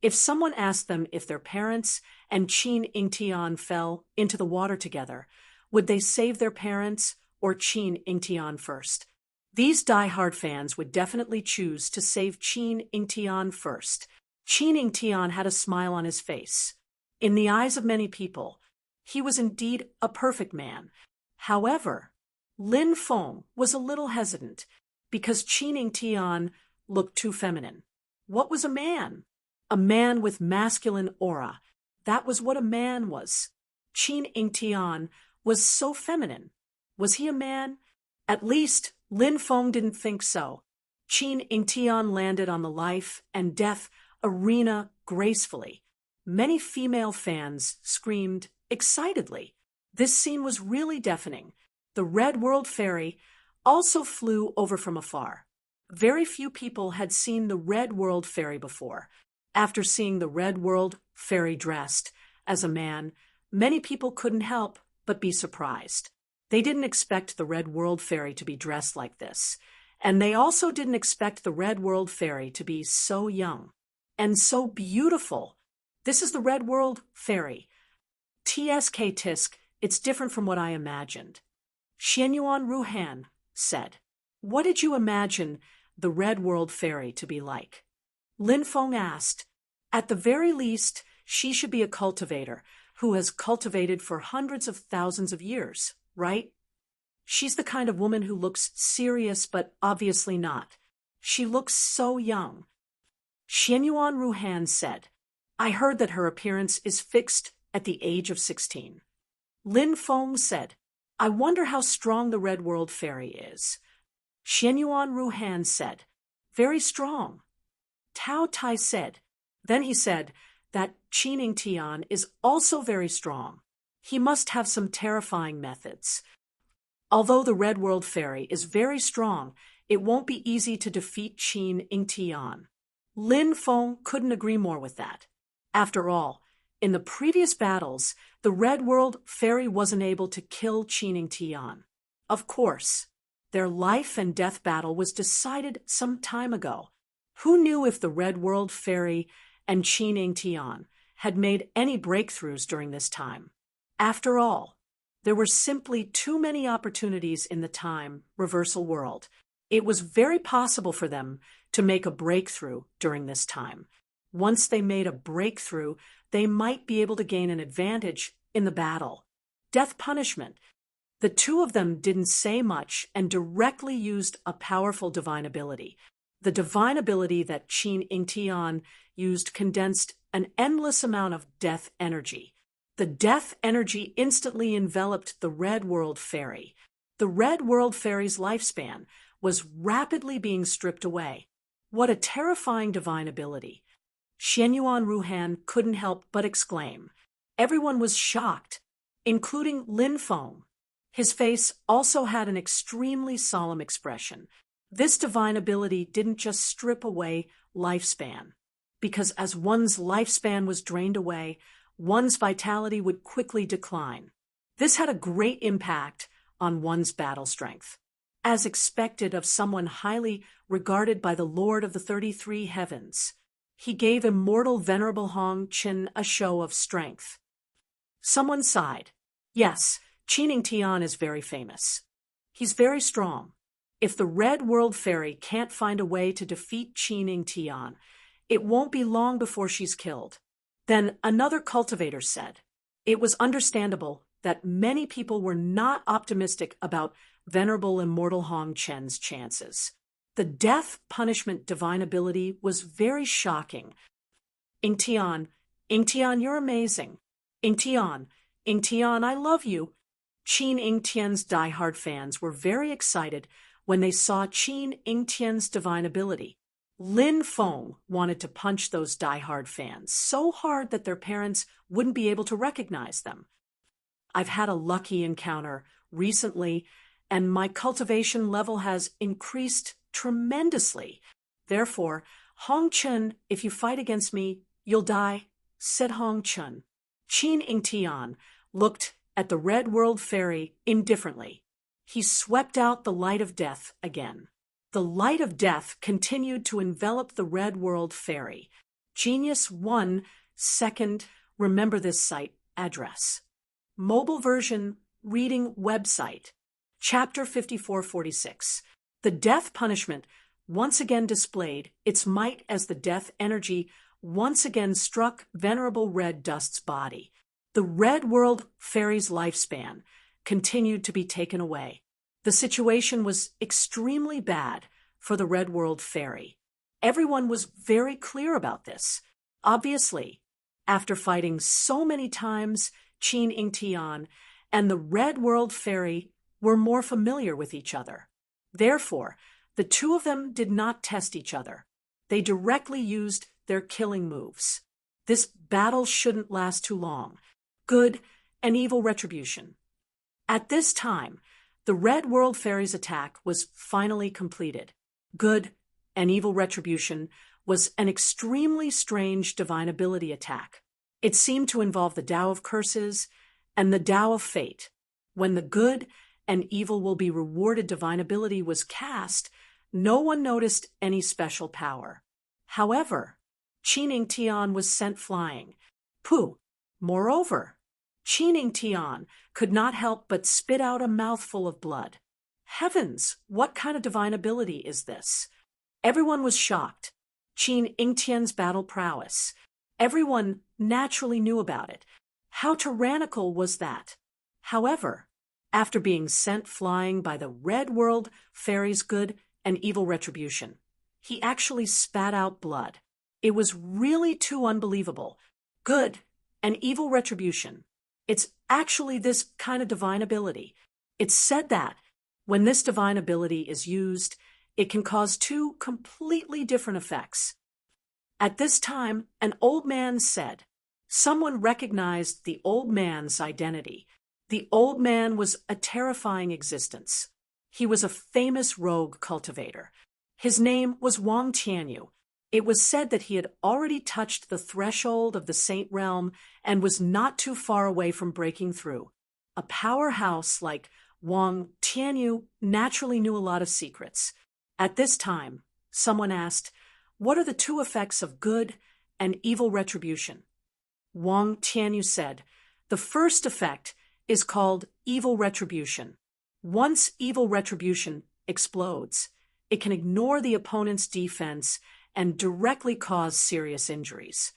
if someone asked them if their parents and Qin Tian fell into the water together, would they save their parents or Qin Tian first? These die-hard fans would definitely choose to save Qin Tian first. Qin Tian had a smile on his face. In the eyes of many people, he was indeed a perfect man. However, Lin Feng was a little hesitant because Qin Tian looked too feminine. What was a man? A man with masculine aura. That was what a man was. Qin Tian was so feminine. Was he a man? At least, Lin Feng didn't think so. Qin Tian landed on the life and death arena gracefully. Many female fans screamed excitedly. This scene was really deafening. The Red World Fairy also flew over from afar. Very few people had seen the Red World Fairy before. After seeing the Red World Fairy dressed as a man, many people couldn't help but be surprised. They didn't expect the Red World Fairy to be dressed like this, and they also didn't expect the Red World Fairy to be so young and so beautiful. This is the Red World Fairy. TSK Tisk, it's different from what I imagined. Xianyuan Ruhan said, "What did you imagine the Red World Fairy to be like?" Lin Feng asked, "At the very least, she should be a cultivator who has cultivated for hundreds of thousands of years, right? She's the kind of woman who looks serious but obviously not. She looks so young." Xianyuan Ruhan said, "I heard that her appearance is fixed at the age of 16. Lin Feng said, "I wonder how strong the Red World Fairy is." Xianyuan Ruhan said, "Very strong." Tao Tai said, then he said that Qin Tian is also very strong. He must have some terrifying methods. Although the Red World Fairy is very strong, it won't be easy to defeat Qin Tian. Lin Feng couldn't agree more with that. After all, in the previous battles, the Red World Fairy wasn't able to kill Qin Tian. Of course, their life and death battle was decided some time ago. Who knew if the Red World Fairy and Qin Tian had made any breakthroughs during this time? After all, there were simply too many opportunities in the time reversal world. It was very possible for them to make a breakthrough during this time. Once they made a breakthrough, they might be able to gain an advantage in the battle. Death punishment. The two of them didn't say much and directly used a powerful divine ability. The divine ability that Qin Tian used condensed an endless amount of death energy. The death energy instantly enveloped the Red World Fairy. The Red World Fairy's lifespan was rapidly being stripped away. What a terrifying divine ability. Xianyuan Ruhan couldn't help but exclaim. Everyone was shocked, including Lin Feng. His face also had an extremely solemn expression. This divine ability didn't just strip away lifespan, because as one's lifespan was drained away, one's vitality would quickly decline. This had a great impact on one's battle strength. As expected of someone highly regarded by the Lord of the 33 heavens, he gave immortal Venerable Hong Qin a show of strength. Someone sighed. Yes, Qin Tian is very famous. He's very strong. If the Red World Fairy can't find a way to defeat Qin Tian, it won't be long before she's killed. Then another cultivator said. It was understandable that many people were not optimistic about Venerable Immortal Hong Qin's chances. The death punishment divine ability was very shocking. Tian, you're amazing. Tian, I love you. Qin Tian's diehard fans were very excited when they saw Qin Tian's divine ability. Lin Feng wanted to punch those diehard fans so hard that their parents wouldn't be able to recognize them. I've had a lucky encounter recently, and my cultivation level has increased tremendously. Therefore, Hong Qin, if you fight against me, you'll die, said Hong Qin. Qin Tian looked at the Red World Fairy indifferently. He swept out the light of death again. The light of death continued to envelop the Red World Fairy. Genius 1 second, remember this site address. Mobile version reading website. Chapter 5446. The death punishment once again displayed its might as the death energy once again struck Venerable Red Dust's body. The Red World Fairy's lifespan continued to be taken away. The situation was extremely bad for the Red World Fairy. Everyone was very clear about this. Obviously, after fighting so many times, Qin Tian and the Red World Fairy were more familiar with each other. Therefore, the two of them did not test each other. They directly used their killing moves. This battle shouldn't last too long. Good and evil retribution. At this time, the Red World Fairy's attack was finally completed. Good and evil retribution was an extremely strange divine ability attack. It seemed to involve the Tao of Curses and the Tao of Fate. When the good and evil will be rewarded divine ability was cast, no one noticed any special power. However, Qin Tian was sent flying. Pooh! Moreover, Qin Tian could not help but spit out a mouthful of blood. Heavens, what kind of divine ability is this? Everyone was shocked. Qin Tian's battle prowess. Everyone naturally knew about it. How tyrannical was that? However, after being sent flying by the Red World Fairy's good and evil retribution, he actually spat out blood. It was really too unbelievable. Good and evil retribution. It's actually this kind of divine ability. It's said that when this divine ability is used, it can cause two completely different effects. At this time, an old man said, someone recognized the old man's identity. The old man was a terrifying existence. He was a famous rogue cultivator. His name was Wang Tianyu. It was said that he had already touched the threshold of the Saint Realm and was not too far away from breaking through. A powerhouse like Wang Tianyu naturally knew a lot of secrets. At this time, someone asked, what are the two effects of good and evil retribution? Wang Tianyu said, the first effect is called evil retribution. Once evil retribution explodes, it can ignore the opponent's defense and directly cause serious injuries.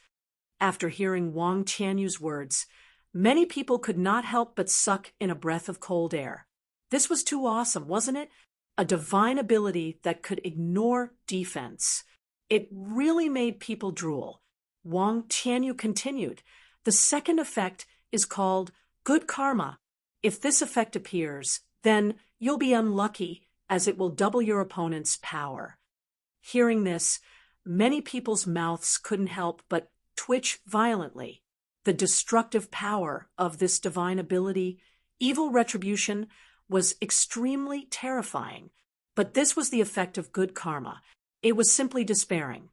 After hearing Wang Tianyu's words, many people could not help but suck in a breath of cold air. This was too awesome, wasn't it? A divine ability that could ignore defense. It really made people drool. Wang Tianyu continued, the second effect is called good karma. If this effect appears, then you'll be unlucky, as it will double your opponent's power. Hearing this, many people's mouths couldn't help but twitch violently. The destructive power of this divine ability, evil retribution, was extremely terrifying. But this was the effect of good karma. It was simply despairing.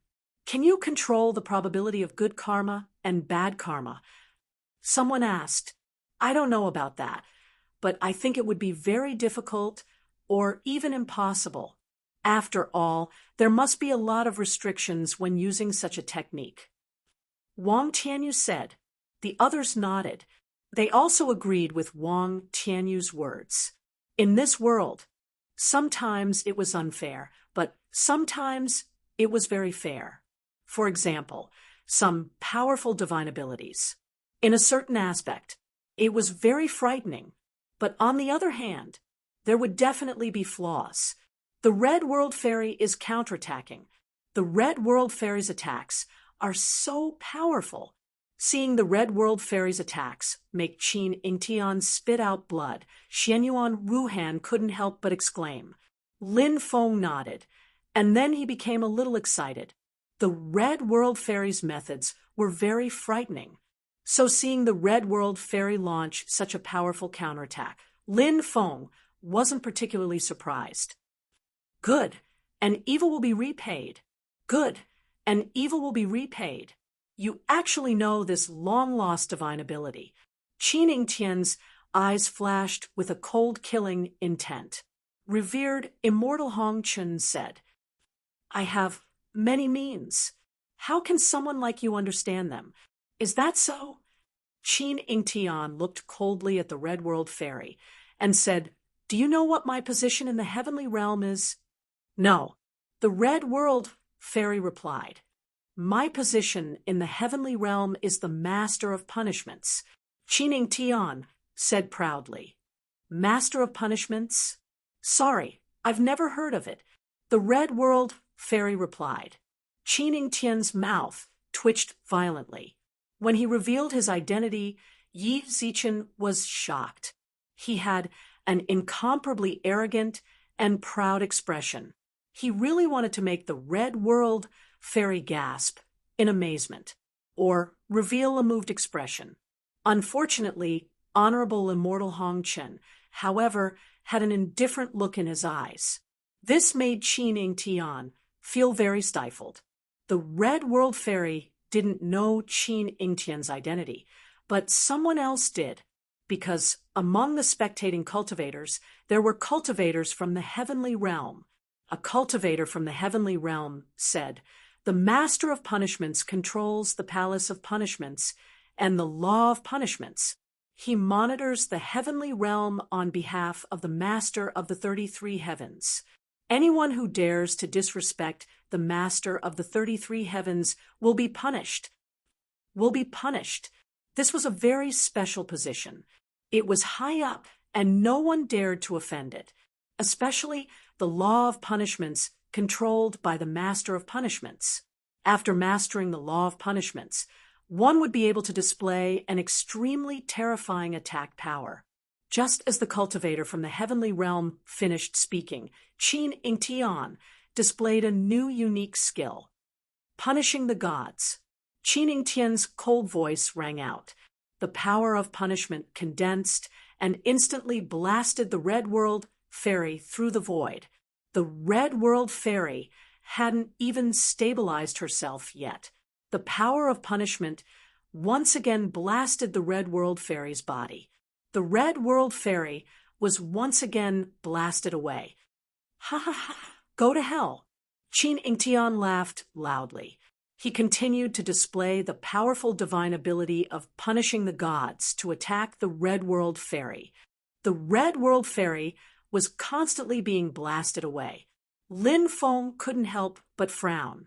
Can you control the probability of good karma and bad karma? Someone asked. I don't know about that, but I think it would be very difficult or even impossible. After all, there must be a lot of restrictions when using such a technique. Wang Tianyu said. The others nodded. They also agreed with Wang Tianyu's words. In this world, sometimes it was unfair, but sometimes it was very fair. For example, some powerful divine abilities. In a certain aspect, it was very frightening, but on the other hand, there would definitely be flaws. The Red World Fairy is counterattacking. The Red World Fairy's attacks are so powerful. Seeing the Red World Fairy's attacks make Qin Yingtian spit out blood, Xianyuan Wuhan couldn't help but exclaim. Lin Feng nodded, and then he became a little excited. The Red World Fairy's methods were very frightening. So seeing the Red World Fairy launch such a powerful counterattack, Lin Feng wasn't particularly surprised. Good, and evil will be repaid. Good, and evil will be repaid. You actually know this long-lost divine ability. Qin Yingtian's eyes flashed with a cold-killing intent. Revered Immortal Hong Chun said, I have many means. How can someone like you understand them? Is that so? Qin Yingtian looked coldly at the Red World Fairy and said, Do you know what my position in the heavenly realm is? No. The Red World Fairy replied, My position in the heavenly realm is the Master of Punishments. Qin Yingtian said proudly. Master of Punishments? Sorry, I've never heard of it. The Red World Fairy replied. Qin Yingtian's mouth twitched violently. When he revealed his identity, Yi Zichen was shocked. He had an incomparably arrogant and proud expression. He really wanted to make the Red World Fairy gasp in amazement, or reveal a moved expression. Unfortunately, Honorable Immortal Hong Chen, however, had an indifferent look in his eyes. This made Qin Yingtian feel very stifled. The Red World Fairy didn't know Qin Yingtian's identity, but someone else did, because among the spectating cultivators, there were cultivators from the heavenly realm. A cultivator from the heavenly realm said, The Master of Punishments controls the Palace of Punishments and the Law of Punishments. He monitors the heavenly realm on behalf of the Master of the 33 Heavens. Anyone who dares to disrespect the Master of the 33 Heavens will be punished. This was a very special position. It was high up, and no one dared to offend it, especially the Law of Punishments controlled by the Master of Punishments. After mastering the Law of Punishments, one would be able to display an extremely terrifying attack power. Just as the cultivator from the heavenly realm finished speaking, Qin Yingtian displayed a new unique skill. Punishing the gods. Qin Yingtian's cold voice rang out. The power of punishment condensed and instantly blasted the Red World Fairy through the void. The Red World Fairy hadn't even stabilized herself yet. The power of punishment once again blasted the Red World Fairy's body. The Red World Fairy was once again blasted away. Ha ha ha, go to hell. Qin Yingtian laughed loudly. He continued to display the powerful divine ability of punishing the gods to attack the Red World Fairy. The Red World Fairy was constantly being blasted away. Lin Feng couldn't help but frown.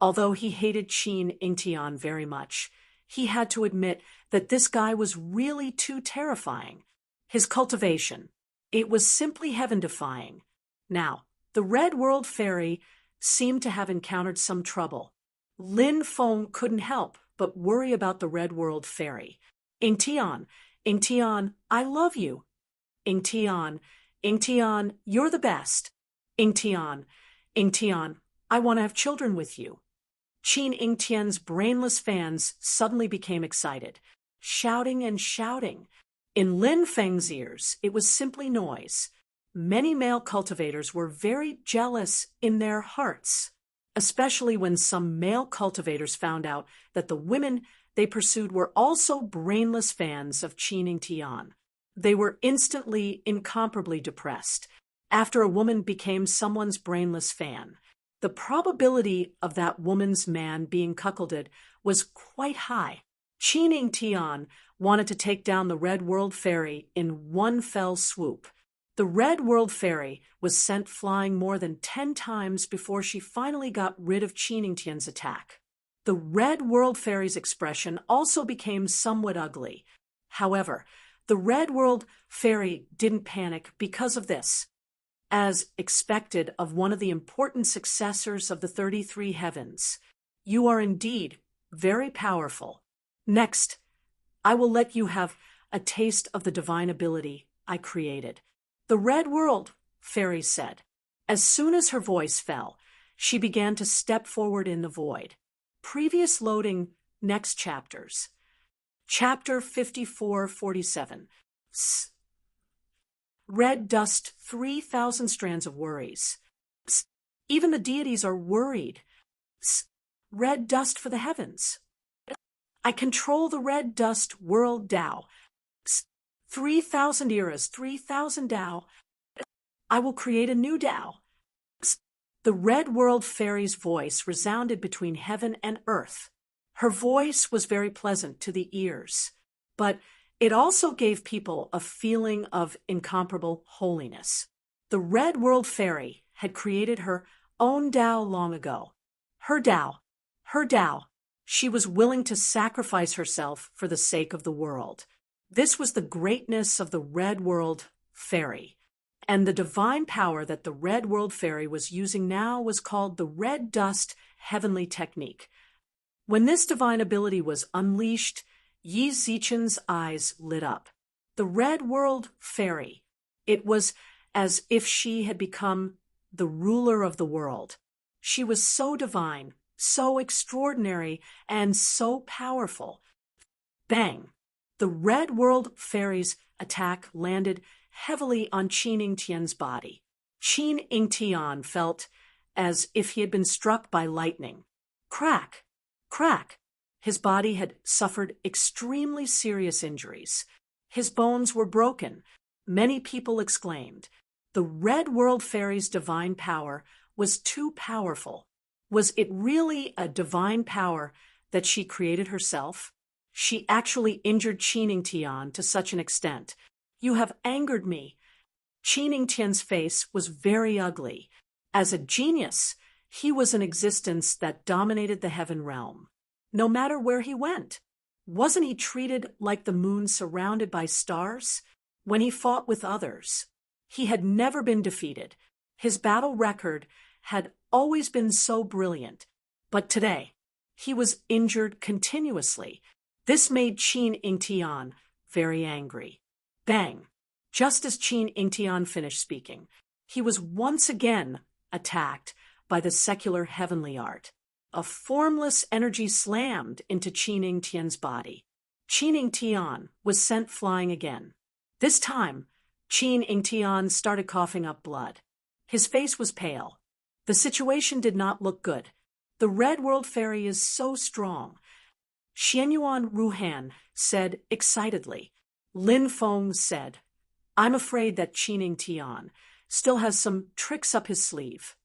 Although he hated Qin Yingtian very much, he had to admit that this guy was really too terrifying. His cultivation, it was simply heaven-defying. Now, the Red World Fairy seemed to have encountered some trouble. Lin Feng couldn't help but worry about the Red World Fairy. Yingtian, I love you. Yingtian, you're the best. Yingtian, I want to have children with you. Qin Yingtian's brainless fans suddenly became excited, shouting and shouting. In Lin Feng's ears, it was simply noise. Many male cultivators were very jealous in their hearts, especially when some male cultivators found out that the women they pursued were also brainless fans of Qin Tian. They were instantly, incomparably depressed after a woman became someone's brainless fan. The probability of that woman's man being cuckolded was quite high. Qin Tian wanted to take down the Red World Fairy in one fell swoop. The Red World Fairy was sent flying more than 10 times before she finally got rid of Qin Tian's attack. The Red World Fairy's expression also became somewhat ugly. However, the Red World Fairy didn't panic because of this. As expected of one of the important successors of the 33 heavens, you are indeed very powerful. Next, I will let you have a taste of the divine ability I created. The Red World Fairy said. As soon as her voice fell, she began to step forward in the void. Previous loading, next chapters. Chapter 54-47. Red dust 3,000 strands of worries. Even the deities are worried. Red dust for the heavens. I control the red dust world Tao. 3,000 eras, 3,000 Tao. I will create a new Tao. The Red World Fairy's voice resounded between heaven and earth. Her voice was very pleasant to the ears, but it also gave people a feeling of incomparable holiness. The Red World Fairy had created her own Tao long ago. Her Tao. She was willing to sacrifice herself for the sake of the world. This was the greatness of the Red World Fairy. And the divine power that the Red World Fairy was using now was called the Red Dust Heavenly Technique. When this divine ability was unleashed, Yi Zichen's eyes lit up. The Red World Fairy. It was as if she had become the ruler of the world. She was so divine, so extraordinary, and so powerful. Bang! The Red World Fairy's attack landed heavily on Qin Tian's body. Qin Tian felt as if he had been struck by lightning. Crack! Crack! His body had suffered extremely serious injuries. His bones were broken. Many people exclaimed. The Red World Fairy's divine power was too powerful. Was it really a divine power that she created herself? She actually injured Qin Tian to such an extent. You have angered me. Qin Tian's face was very ugly. As a genius, he was an existence that dominated the heaven realm. No matter where he went. Wasn't he treated like the moon surrounded by stars? When he fought with others, he had never been defeated. His battle record had always been so brilliant. But today, he was injured continuously. This made Qin Tian very angry. Bang! Just as Qin Tian finished speaking, he was once again attacked by the secular heavenly art. A formless energy slammed into Qin Tian's body. Qin Tian was sent flying again. This time, Qin Tian started coughing up blood. His face was pale. The situation did not look good. The Red World Fairy is so strong. Xianyuan Ruhan said excitedly. Lin Feng said, I'm afraid that Qin Tian still has some tricks up his sleeve.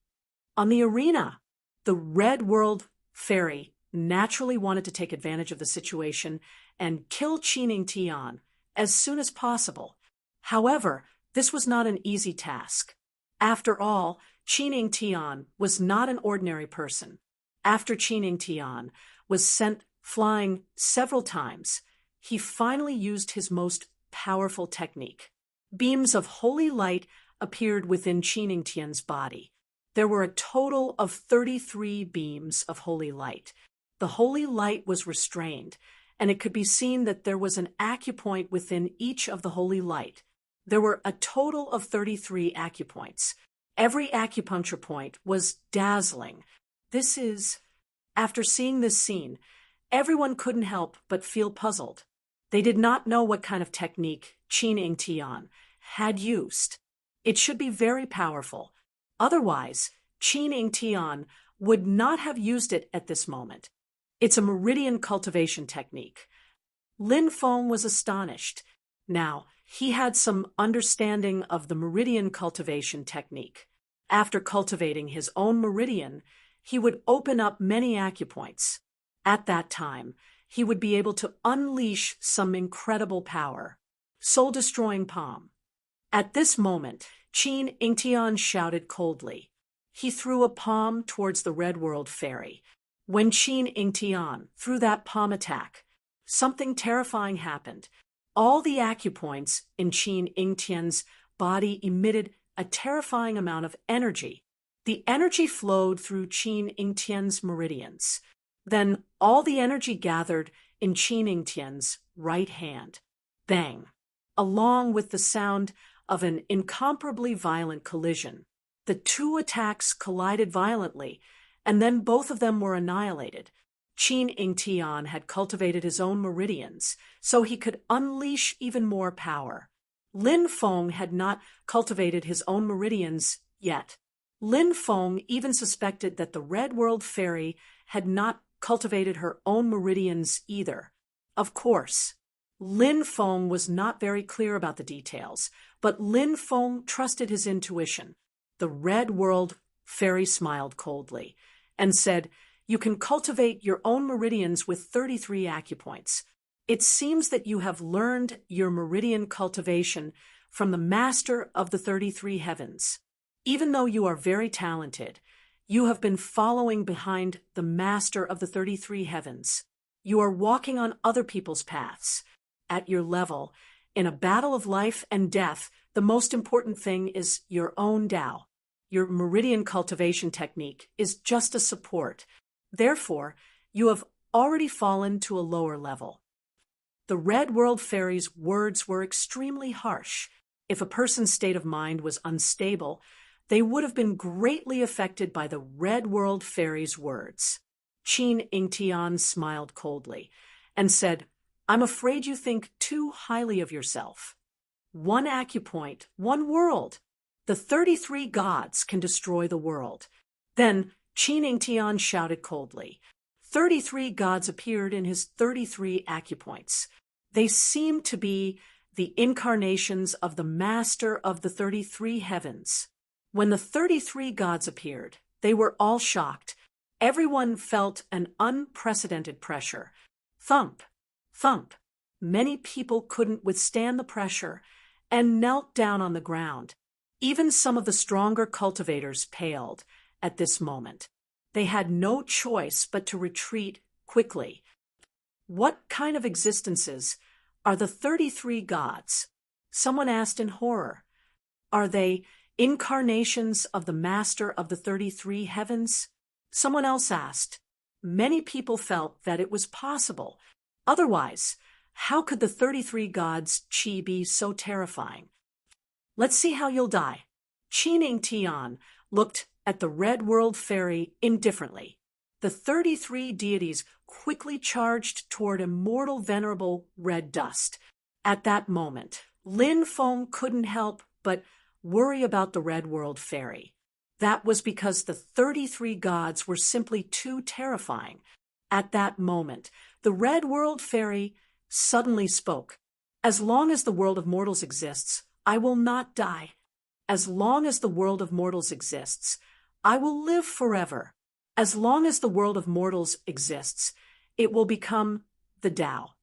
On the arena, the Red World Fairy naturally wanted to take advantage of the situation and kill Qin Tian as soon as possible. However, this was not an easy task. After all, Qin Tian was not an ordinary person. After Qin Tian was sent flying several times, he finally used his most powerful technique. Beams of holy light appeared within Qin Tian's body. There were a total of 33 beams of holy light. The holy light was restrained, and it could be seen that there was an acupoint within each of the holy light. There were a total of 33 acupoints. Every acupuncture point was dazzling. After seeing this scene, everyone couldn't help but feel puzzled. They did not know what kind of technique Qin Tian had used. It should be very powerful. Otherwise, Qin Ing Tian would not have used it at this moment. It's a meridian cultivation technique. Lin Feng was astonished. Now, he had some understanding of the meridian cultivation technique. After cultivating his own meridian, he would open up many acupoints. At that time, he would be able to unleash some incredible power. Soul-destroying palm. At this moment, Qin Ingtian shouted coldly. He threw a palm towards the Red World Fairy. When Qin Ingtian threw that palm attack, something terrifying happened. All the acupoints in Qin Ingtian's body emitted a terrifying amount of energy. The energy flowed through Qin Ingtian's meridians. Then all the energy gathered in Qin Ingtian's right hand. Bang! Along with the sound of an incomparably violent collision. The two attacks collided violently, and then both of them were annihilated. Qin Ingtian had cultivated his own meridians, so he could unleash even more power. Lin Feng had not cultivated his own meridians yet. Lin Feng even suspected that the Red World Fairy had not cultivated her own meridians either. Of course, Lin Feng was not very clear about the details, but Lin Feng trusted his intuition. The Red World Fairy smiled coldly and said, "You can cultivate your own meridians with 33 acupoints. It seems that you have learned your meridian cultivation from the master of the 33 heavens. Even though you are very talented, you have been following behind the master of the 33 heavens. You are walking on other people's paths. At your level, in a battle of life and death, the most important thing is your own Tao. Your meridian cultivation technique is just a support. Therefore, you have already fallen to a lower level." The Red World Fairy's words were extremely harsh. If a person's state of mind was unstable, they would have been greatly affected by the Red World Fairy's words. Qin Ingtian smiled coldly and said, "I'm afraid you think too highly of yourself. One acupoint, one world. The 33 gods can destroy the world." Then Qin Ingtian shouted coldly. 33 gods appeared in his 33 acupoints. They seemed to be the incarnations of the master of the 33 heavens. When the 33 gods appeared, they were all shocked. Everyone felt an unprecedented pressure. Thump, thump. Many people couldn't withstand the pressure and knelt down on the ground. Even some of the stronger cultivators paled at this moment. They had no choice but to retreat quickly. What kind of existences are the 33 gods? Someone asked in horror. Are they incarnations of the master of the 33 heavens? Someone else asked. Many people felt that it was possible. Otherwise, how could the 33 gods' chi be so terrifying? "Let's see how you'll die." Qin Ingtian looked at the Red World Fairy indifferently. The 33 deities quickly charged toward immortal venerable red dust. At that moment, Lin Feng couldn't help but worry about the Red World Fairy. That was because the 33 gods were simply too terrifying. At that moment, the Red World Fairy suddenly spoke. "As long as the world of mortals exists, I will not die. As long as the world of mortals exists, I will live forever. As long as the world of mortals exists, it will become the Tao.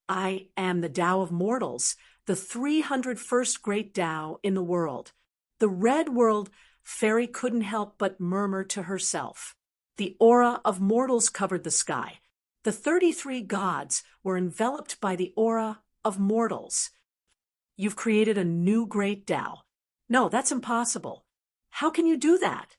I am the Tao of mortals, the 301st great Tao in the world." The Red World Fairy couldn't help but murmur to herself. The aura of mortals covered the sky. The 33 gods were enveloped by the aura of mortals. "You've created a new great Tao." "No, that's impossible." "How can you do that?"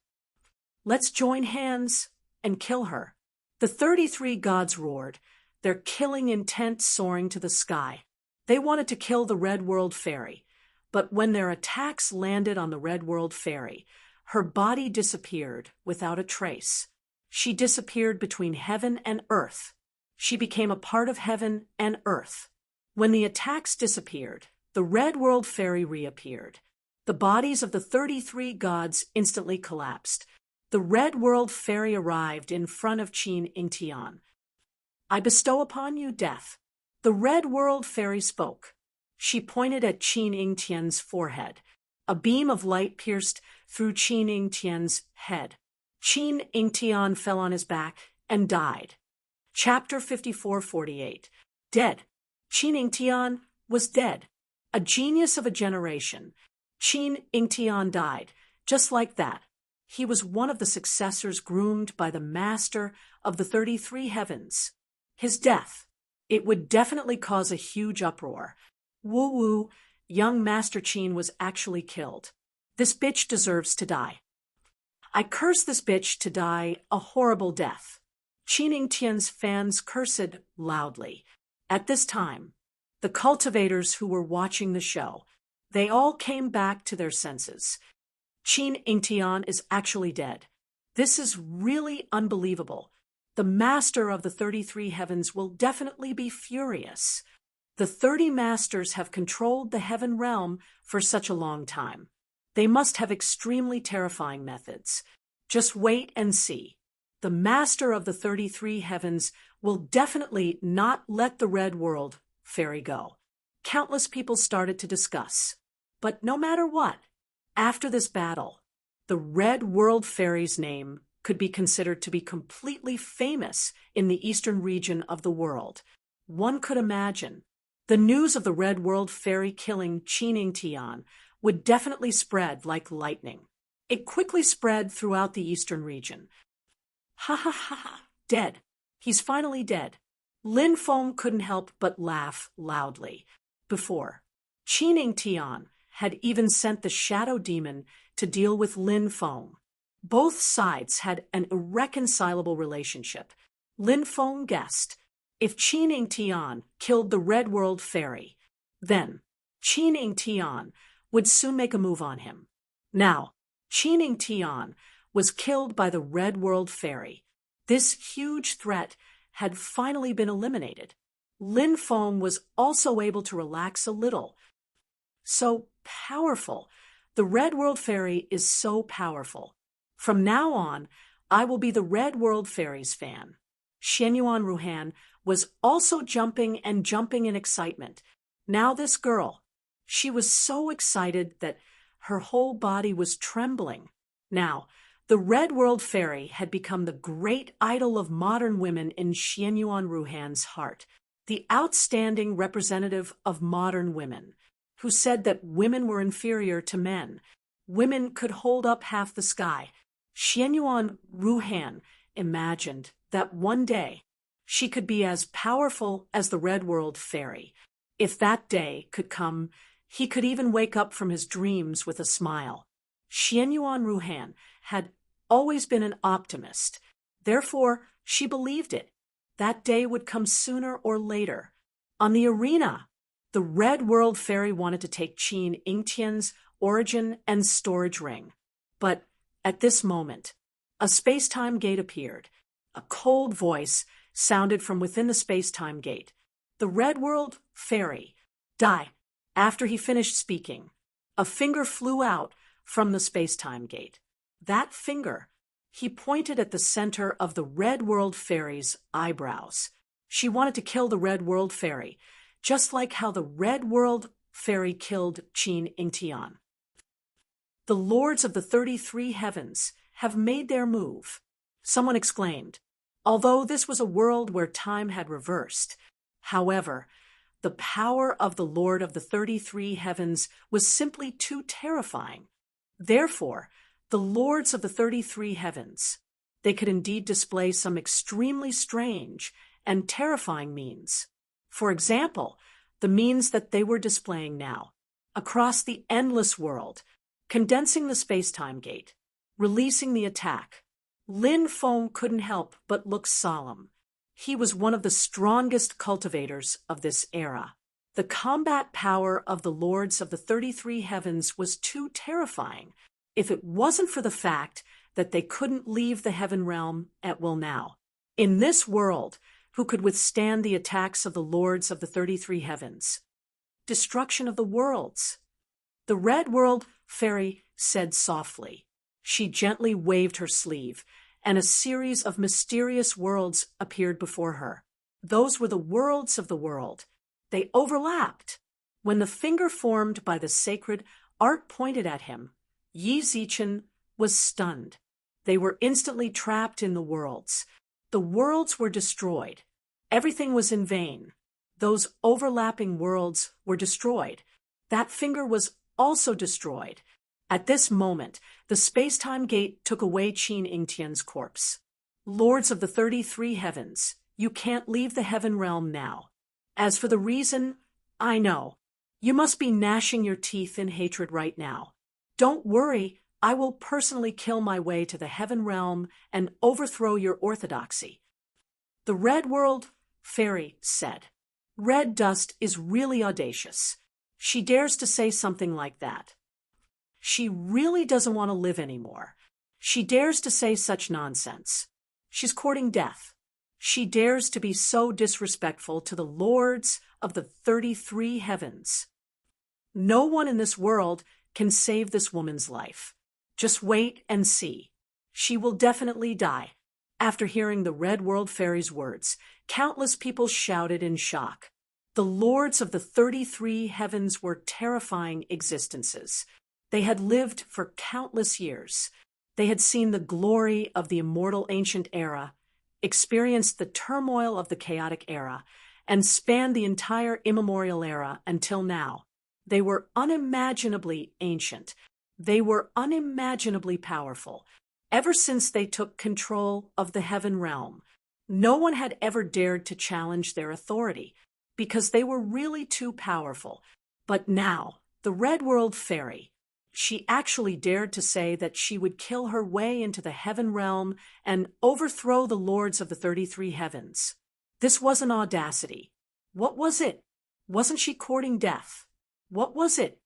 "Let's join hands and kill her." The 33 gods roared, their killing intent soaring to the sky. They wanted to kill the Red World Fairy, but when their attacks landed on the Red World Fairy, her body disappeared without a trace. She disappeared between heaven and earth. She became a part of heaven and earth. When the attacks disappeared, the Red World Fairy reappeared. The bodies of the 33 gods instantly collapsed. The Red World Fairy arrived in front of Qin Ingtian. I bestow upon you death. The Red World Fairy spoke. She pointed at Qin Ingtian's forehead. A beam of light pierced through Qin Ingtian's head. Qin Ingtian fell on his back and died. Chapter 54-48. Dead. Qin Ingtian was dead. A genius of a generation. Qin Ingtian died, just like that. He was one of the successors groomed by the master of the 33 heavens. His death. It would definitely cause a huge uproar. Woo-woo, young Master Qin was actually killed. This bitch deserves to die. I curse this bitch to die a horrible death. Qin Ingtian's fans cursed loudly. At this time, the cultivators who were watching the show, they all came back to their senses. Qin Ingtian is actually dead. This is really unbelievable. The master of the 33 heavens will definitely be furious. The 30 masters have controlled the heaven realm for such a long time. They must have extremely terrifying methods. Just wait and see. The master of the 33 heavens will definitely not let the Red World Fairy go. Countless people started to discuss. But no matter what, after this battle, the Red World Fairy's name could be considered to be completely famous in the eastern region of the world. One could imagine the news of the Red World Fairy killing Qin Ingtian would definitely spread like lightning. It quickly spread throughout the eastern region. Ha ha ha ha, dead. He's finally dead. Lin Feng couldn't help but laugh loudly. Before, Qin Ingtian had even sent the shadow demon to deal with Lin Feng. Both sides had an irreconcilable relationship. Lin Feng guessed, if Qin Ingtian killed the Red World Fairy, then Qin Ingtian would soon make a move on him. Now, Qin Ingtian was killed by the Red World Fairy. This huge threat had finally been eliminated. Lin Feng was also able to relax a little. So powerful. The Red World Fairy is so powerful. From now on, I will be the Red World Fairy's fan. Xianyuan Ruhan was also jumping and jumping in excitement. Now this girl, she was so excited that her whole body was trembling. Now, the Red World Fairy had become the great idol of modern women in Xianyuan Ruhan's heart, the outstanding representative of modern women, who said that women were inferior to men. Women could hold up half the sky. Xianyuan Ruhan imagined that one day she could be as powerful as the Red World Fairy. If that day could come, he could even wake up from his dreams with a smile. Xianyuan Ruhan had always been an optimist. Therefore, she believed it. That day would come sooner or later. On the arena, the Red World Fairy wanted to take Qin Ingtian's origin and storage ring. But at this moment, a space-time gate appeared. A cold voice sounded from within the space-time gate. The Red World Fairy, die. After he finished speaking, a finger flew out from the space-time gate. That finger, he pointed at the center of the Red World Fairy's eyebrows. She wanted to kill the Red World Fairy, just like how the Red World Fairy killed Qin Ingtian. The lords of the 33 heavens have made their move. Someone exclaimed, although this was a world where time had reversed. However, the power of the Lord of the 33 heavens was simply too terrifying. Therefore, the lords of the 33 heavens, they could indeed display some extremely strange and terrifying means. For example, the means that they were displaying now, across the endless world, condensing the space-time gate, releasing the attack. Lin Feng couldn't help but look solemn. He was one of the strongest cultivators of this era. The combat power of the lords of the 33 heavens was too terrifying if it wasn't for the fact that they couldn't leave the heaven realm at will now. In this world, who could withstand the attacks of the lords of the 33 heavens? Destruction of the worlds. The Red World Fairy said softly. She gently waved her sleeve, and a series of mysterious worlds appeared before her. Those were the worlds of the world. They overlapped. When the finger formed by the sacred art pointed at him, Yi Zichen was stunned. They were instantly trapped in the worlds. The worlds were destroyed. Everything was in vain. Those overlapping worlds were destroyed. That finger was also destroyed. At this moment, the space-time gate took away Qin Ingtian's corpse. Lords of the 33 heavens, you can't leave the heaven realm now. As for the reason, I know. You must be gnashing your teeth in hatred right now. Don't worry, I will personally kill my way to the heaven realm and overthrow your orthodoxy. The Red World Fairy said. Red Dust is really audacious. She dares to say something like that. She really doesn't want to live anymore. She dares to say such nonsense. She's courting death. She dares to be so disrespectful to the lords of the 33 heavens. No one in this world can save this woman's life. Just wait and see. She will definitely die. After hearing the Red World Fairy's words, countless people shouted in shock. The lords of the 33 heavens were terrifying existences. They had lived for countless years. They had seen the glory of the immortal ancient era, experienced the turmoil of the chaotic era, and spanned the entire immemorial era until now. They were unimaginably ancient. They were unimaginably powerful. Ever since they took control of the heaven realm, no one had ever dared to challenge their authority, because they were really too powerful. But now, the Red World Fairy, she actually dared to say that she would kill her way into the heaven realm and overthrow the lords of the 33 heavens. This wasn't audacity. What was it? Wasn't she courting death? What was it?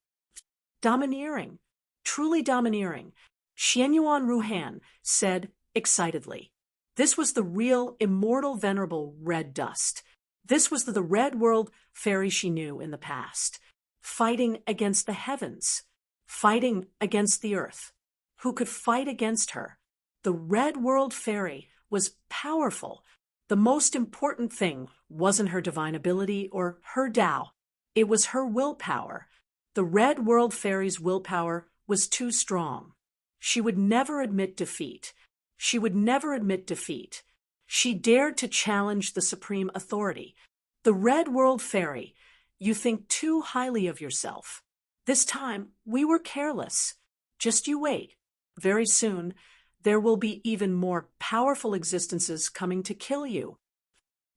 Domineering. Truly domineering. Xianyuan Ruhan said excitedly. This was the real, immortal, venerable Red Dust. This was the Red World Fairy she knew in the past. Fighting against the heavens. Fighting against the earth. Who could fight against her? The Red World Fairy was powerful. The most important thing wasn't her divine ability or her Tao. It was her willpower. The Red World Fairy's willpower was too strong. She would never admit defeat. She would never admit defeat. She dared to challenge the supreme authority. The Red World Fairy, you think too highly of yourself. This time, we were careless. Just you wait. Very soon, there will be even more powerful existences coming to kill you.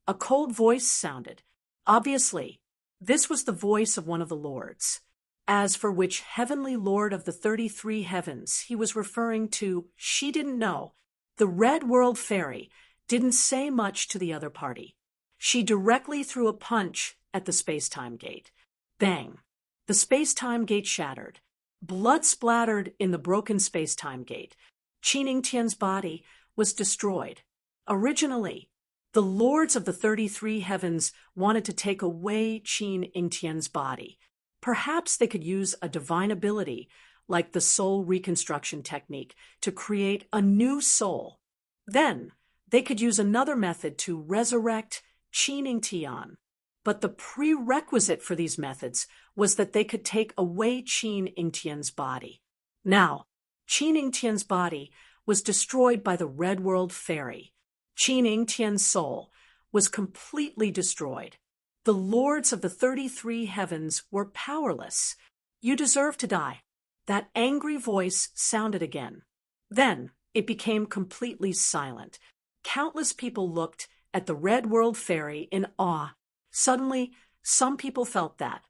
A cold voice sounded. Obviously, this was the voice of one of the lords. As for which heavenly lord of the 33 heavens he was referring to, she didn't know. The Red World Fairy didn't say much to the other party. She directly threw a punch at the space-time gate. Bang! The space-time gate shattered. Blood splattered in the broken space-time gate. Qin Ingtian's body was destroyed. Originally, the lords of the 33 heavens wanted to take away Qin Ingtian's body. Perhaps they could use a divine ability, like the soul reconstruction technique, to create a new soul. Then, they could use another method to resurrect Qin Ingtian. But the prerequisite for these methods was that they could take away Qin Ingtian's body. Now, Qin Ingtian's body was destroyed by the Red World Fairy. Qin Ingtian's soul was completely destroyed. The lords of the 33 heavens were powerless. You deserve to die. That angry voice sounded again. Then it became completely silent. Countless people looked at the Red World Fairy in awe. Suddenly, some people felt that,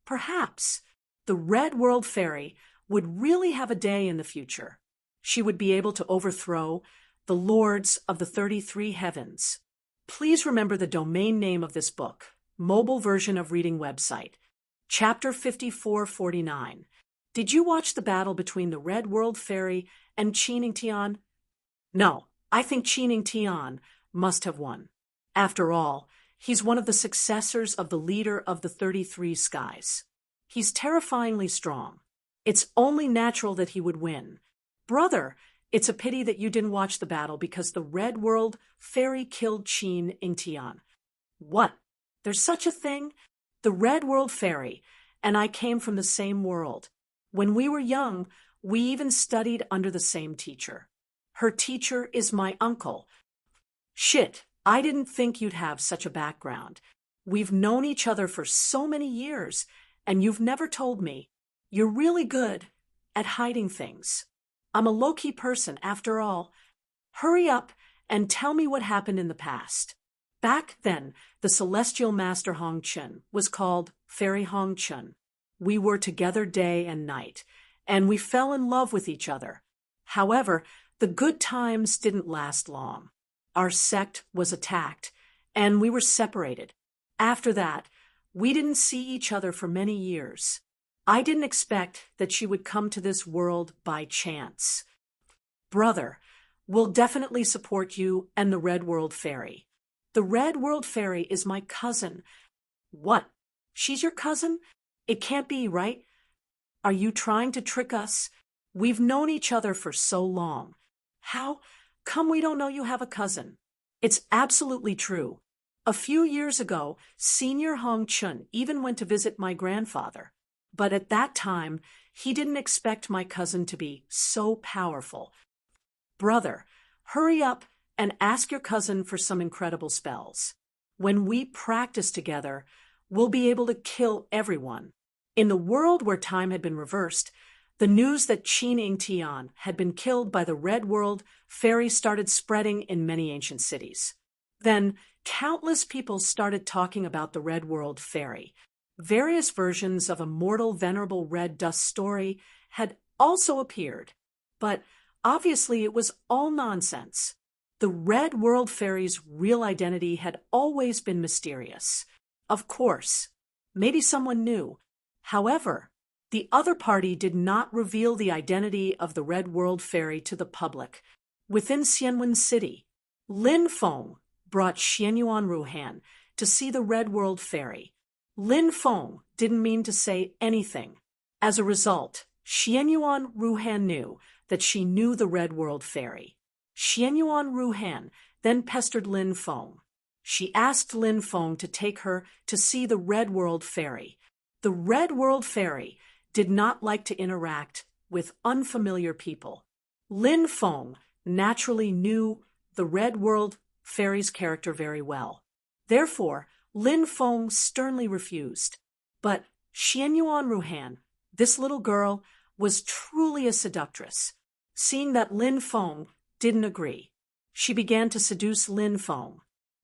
perhaps, the Red World Fairy would really have a day in the future. She would be able to overthrow the lords of the 33 heavens. Please remember the domain name of this book. Mobile version of reading website. Chapter 5449. Did you watch the battle between the Red World Fairy and Qin Ingtian? No, I think Qin Ingtian must have won. After all, he's one of the successors of the leader of the 33 skies. He's terrifyingly strong. It's only natural that he would win. Brother, it's a pity that you didn't watch the battle because the Red World Fairy killed Qin Ingtian. What? There's such a thing? The Red World Fairy and I came from the same world. When we were young, we even studied under the same teacher. Her teacher is my uncle. Shit, I didn't think you'd have such a background. We've known each other for so many years, and you've never told me. You're really good at hiding things. I'm a low-key person, after all. Hurry up and tell me what happened in the past. Back then, the celestial master Hong Chun was called Fairy Hong Chun. We were together day and night, and we fell in love with each other. However, the good times didn't last long. Our sect was attacked, and we were separated. After that, we didn't see each other for many years. I didn't expect that she would come to this world by chance. Brother, we'll definitely support you and the Red World Fairy. The Red World Fairy is my cousin. What? She's your cousin? It can't be, right? Are you trying to trick us? We've known each other for so long. How come we don't know you have a cousin? It's absolutely true. A few years ago, Senior Hong Chun even went to visit my grandfather. But at that time, he didn't expect my cousin to be so powerful. Brother, hurry up and ask your cousin for some incredible spells. When we practice together, we'll be able to kill everyone. In the world where time had been reversed, the news that Qin Ingtian had been killed by the Red World Fairy started spreading in many ancient cities. Then, countless people started talking about the Red World Fairy. Various versions of a mortal venerable red dust story had also appeared, but obviously it was all nonsense. The Red World Fairy's real identity had always been mysterious. Of course, maybe someone knew. However, the other party did not reveal the identity of the Red World Fairy to the public. Within Xianwen City, Lin Feng brought Xianyuan Ruhan to see the Red World Fairy. Lin Feng didn't mean to say anything. As a result, Xianyuan Ruhan knew that she knew the Red World Fairy. Xianyuan Ruhan then pestered Lin Feng. She asked Lin Feng to take her to see the Red World Fairy. The Red World Fairy did not like to interact with unfamiliar people. Lin Feng naturally knew the Red World Fairy's character very well. Therefore, Lin Feng sternly refused. But Xianyuan Ruhan, this little girl, was truly a seductress. Seeing that Lin Feng didn't agree, she began to seduce Lin Feng.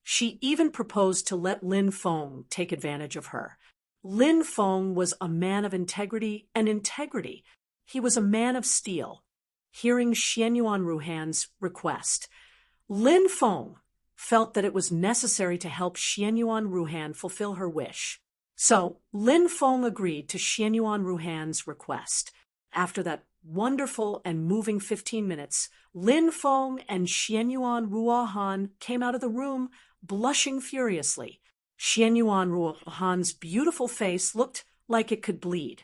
She even proposed to let Lin Feng take advantage of her. Lin Feng was a man of integrity and integrity. He was a man of steel. Hearing Xianyuan Ruhan's request, Lin Feng felt that it was necessary to help Xianyuan Ruhan fulfill her wish. So, Lin Feng agreed to Xianyuan Ruhan's request. After that wonderful and moving 15 minutes, Lin Feng and Xianyuan Ruhan came out of the room, blushing furiously. Xianyuan Ruhan's beautiful face looked like it could bleed.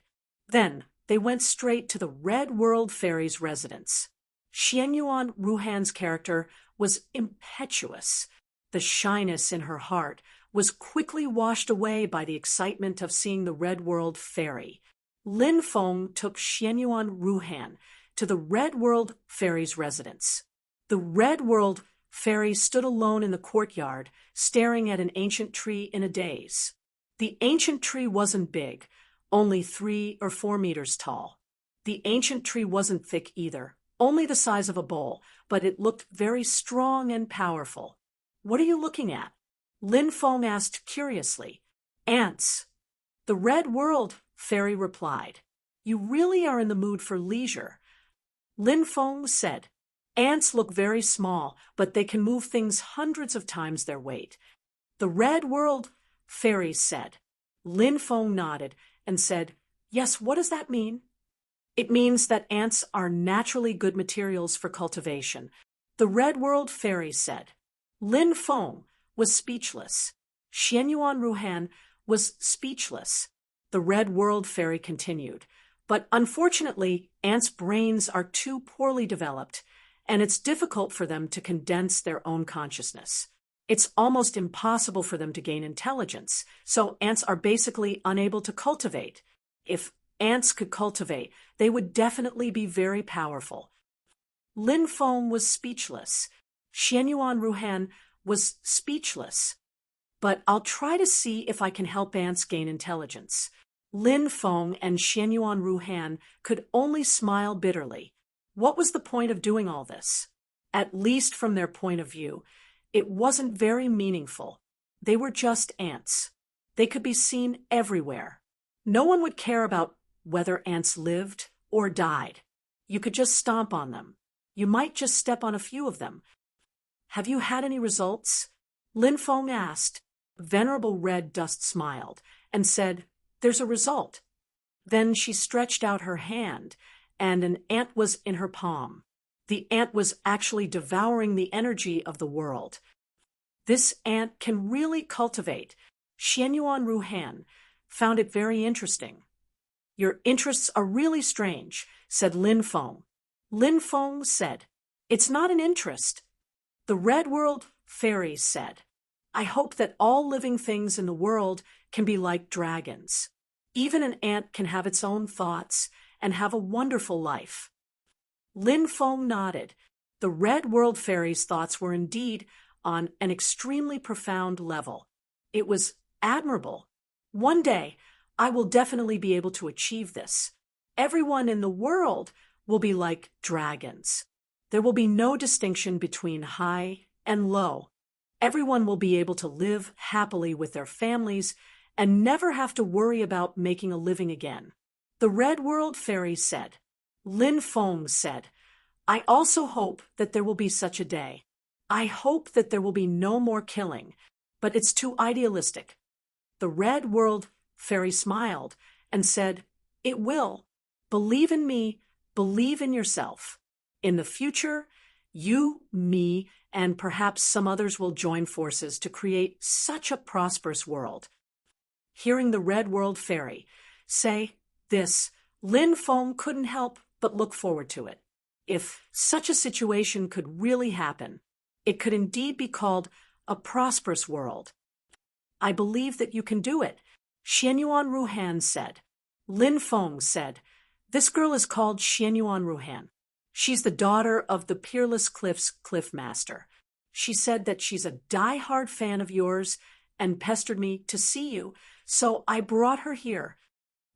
Then, they went straight to the Red World Fairy's residence. Xianyuan Ruhan's character was impetuous. The shyness in her heart was quickly washed away by the excitement of seeing the Red World Fairy. Lin Feng took Xianyuan Ruhan to the Red World Fairy's residence. The Red World Fairy stood alone in the courtyard, staring at an ancient tree in a daze. The ancient tree wasn't big, only 3 or 4 meters tall. The ancient tree wasn't thick either, only the size of a bowl, but it looked very strong and powerful. What are you looking at? Lin Feng asked curiously. Ants. The Red World Fairy replied. You really are in the mood for leisure. Lin Feng said, ants look very small, but they can move things hundreds of times their weight. The Red World Fairy said. Lin Feng nodded and said, yes, what does that mean? It means that ants are naturally good materials for cultivation. The Red World Fairy said. Lin Feng was speechless. Xianyuan Ruhan was speechless. The Red World Fairy continued. But unfortunately, ants' brains are too poorly developed, and it's difficult for them to condense their own consciousness. It's almost impossible for them to gain intelligence, so ants are basically unable to cultivate. If ants could cultivate, they would definitely be very powerful. Lin Feng was speechless. Xianyuan Ruhan was speechless. But I'll try to see if I can help ants gain intelligence. Lin Feng and Xianyuan Ruhan could only smile bitterly. What was the point of doing all this? At least from their point of view, it wasn't very meaningful. They were just ants. They could be seen everywhere. No one would care about whether ants lived or died. You could just stomp on them. You might just step on a few of them. Have you had any results? Lin Feng asked. Venerable Red Dust smiled and said, "There's a result." Then she stretched out her hand, and an ant was in her palm. The ant was actually devouring the energy of the world. This ant can really cultivate. Xianyuan Ruhan found it very interesting. "Your interests are really strange," said Lin Feng. Lin Feng said, "It's not an interest." The Red World Fairy said, "I hope that all living things in the world can be like dragons. Even an ant can have its own thoughts and have a wonderful life." Lin Feng nodded. The Red World Fairy's thoughts were indeed on an extremely profound level. It was admirable. One day, I will definitely be able to achieve this. Everyone in the world will be like dragons. There will be no distinction between high and low. Everyone will be able to live happily with their families and never have to worry about making a living again. The Red World Fairy said. Lin Feng said, "I also hope that there will be such a day. I hope that there will be no more killing, but it's too idealistic." The Red World Fairy smiled and said, "It will. Believe in me, believe in yourself. In the future, you, me, and perhaps some others will join forces to create such a prosperous world." Hearing the Red World Fairy say this, Lin Feng couldn't help but look forward to it. If such a situation could really happen, it could indeed be called a prosperous world. "I believe that you can do it," Xianyuan Ruhan said. Lin Feng said, "This girl is called Xianyuan Ruhan. She's the daughter of the Peerless Cliff's Cliff Master. She said that she's a die-hard fan of yours and pestered me to see you, so I brought her here."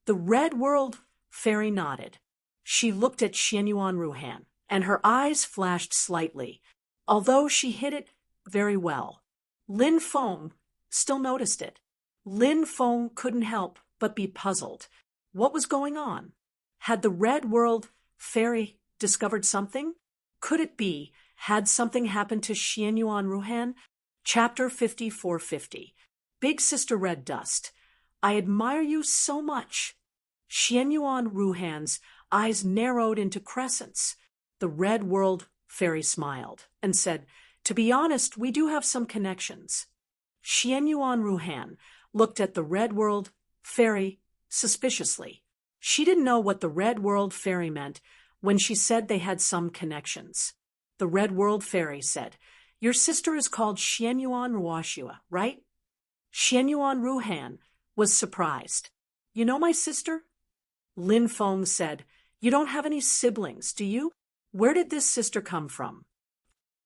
The Red World Fairy nodded. She looked at Xianyuan Ruhan, and her eyes flashed slightly, although she hid it very well. Lin Feng still noticed it. Lin Feng couldn't help but be puzzled. What was going on? Had the Red World Fairy discovered something? Could it be, had something happened to Xianyuan Ruhan? Chapter 5450. Big Sister Red Dust. I admire you so much. Xianyuan Ruhan's eyes narrowed into crescents. The Red World Fairy smiled and said, "To be honest, we do have some connections." Xianyuan Ruhan looked at the Red World Fairy suspiciously. She didn't know what the Red World Fairy meant when she said they had some connections. The Red World Fairy said, "Your sister is called Xianyuan Ruashua, right?" Xianyuan Ruhan was surprised. "You know my sister?" Lin Feng said, "You don't have any siblings, do you? Where did this sister come from?"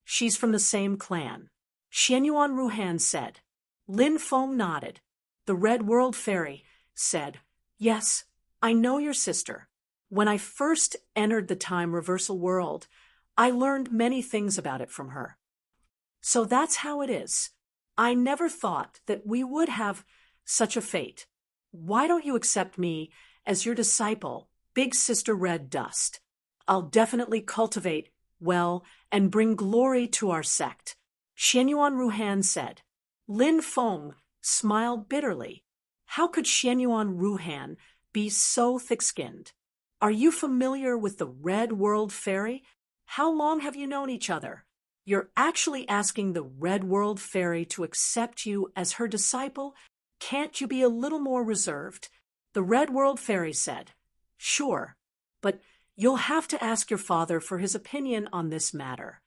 "She's from the same clan." Xianyuan Ruhan said. Lin Feng nodded. The Red World Fairy said, "Yes, I know your sister. When I first entered the time reversal world, I learned many things about it from her." "So that's how it is. I never thought that we would have such a fate. Why don't you accept me as your disciple, Big Sister Red Dust? I'll definitely cultivate well and bring glory to our sect." Xianyuan Ruhan said. Lin Feng smiled bitterly. How could Xianyuan Ruhan be so thick-skinned? "Are you familiar with the Red World Fairy? How long have you known each other? You're actually asking the Red World Fairy to accept you as her disciple? Can't you be a little more reserved?" The Red World Fairy said. Sure, but you'll have to ask your father for his opinion on this matter.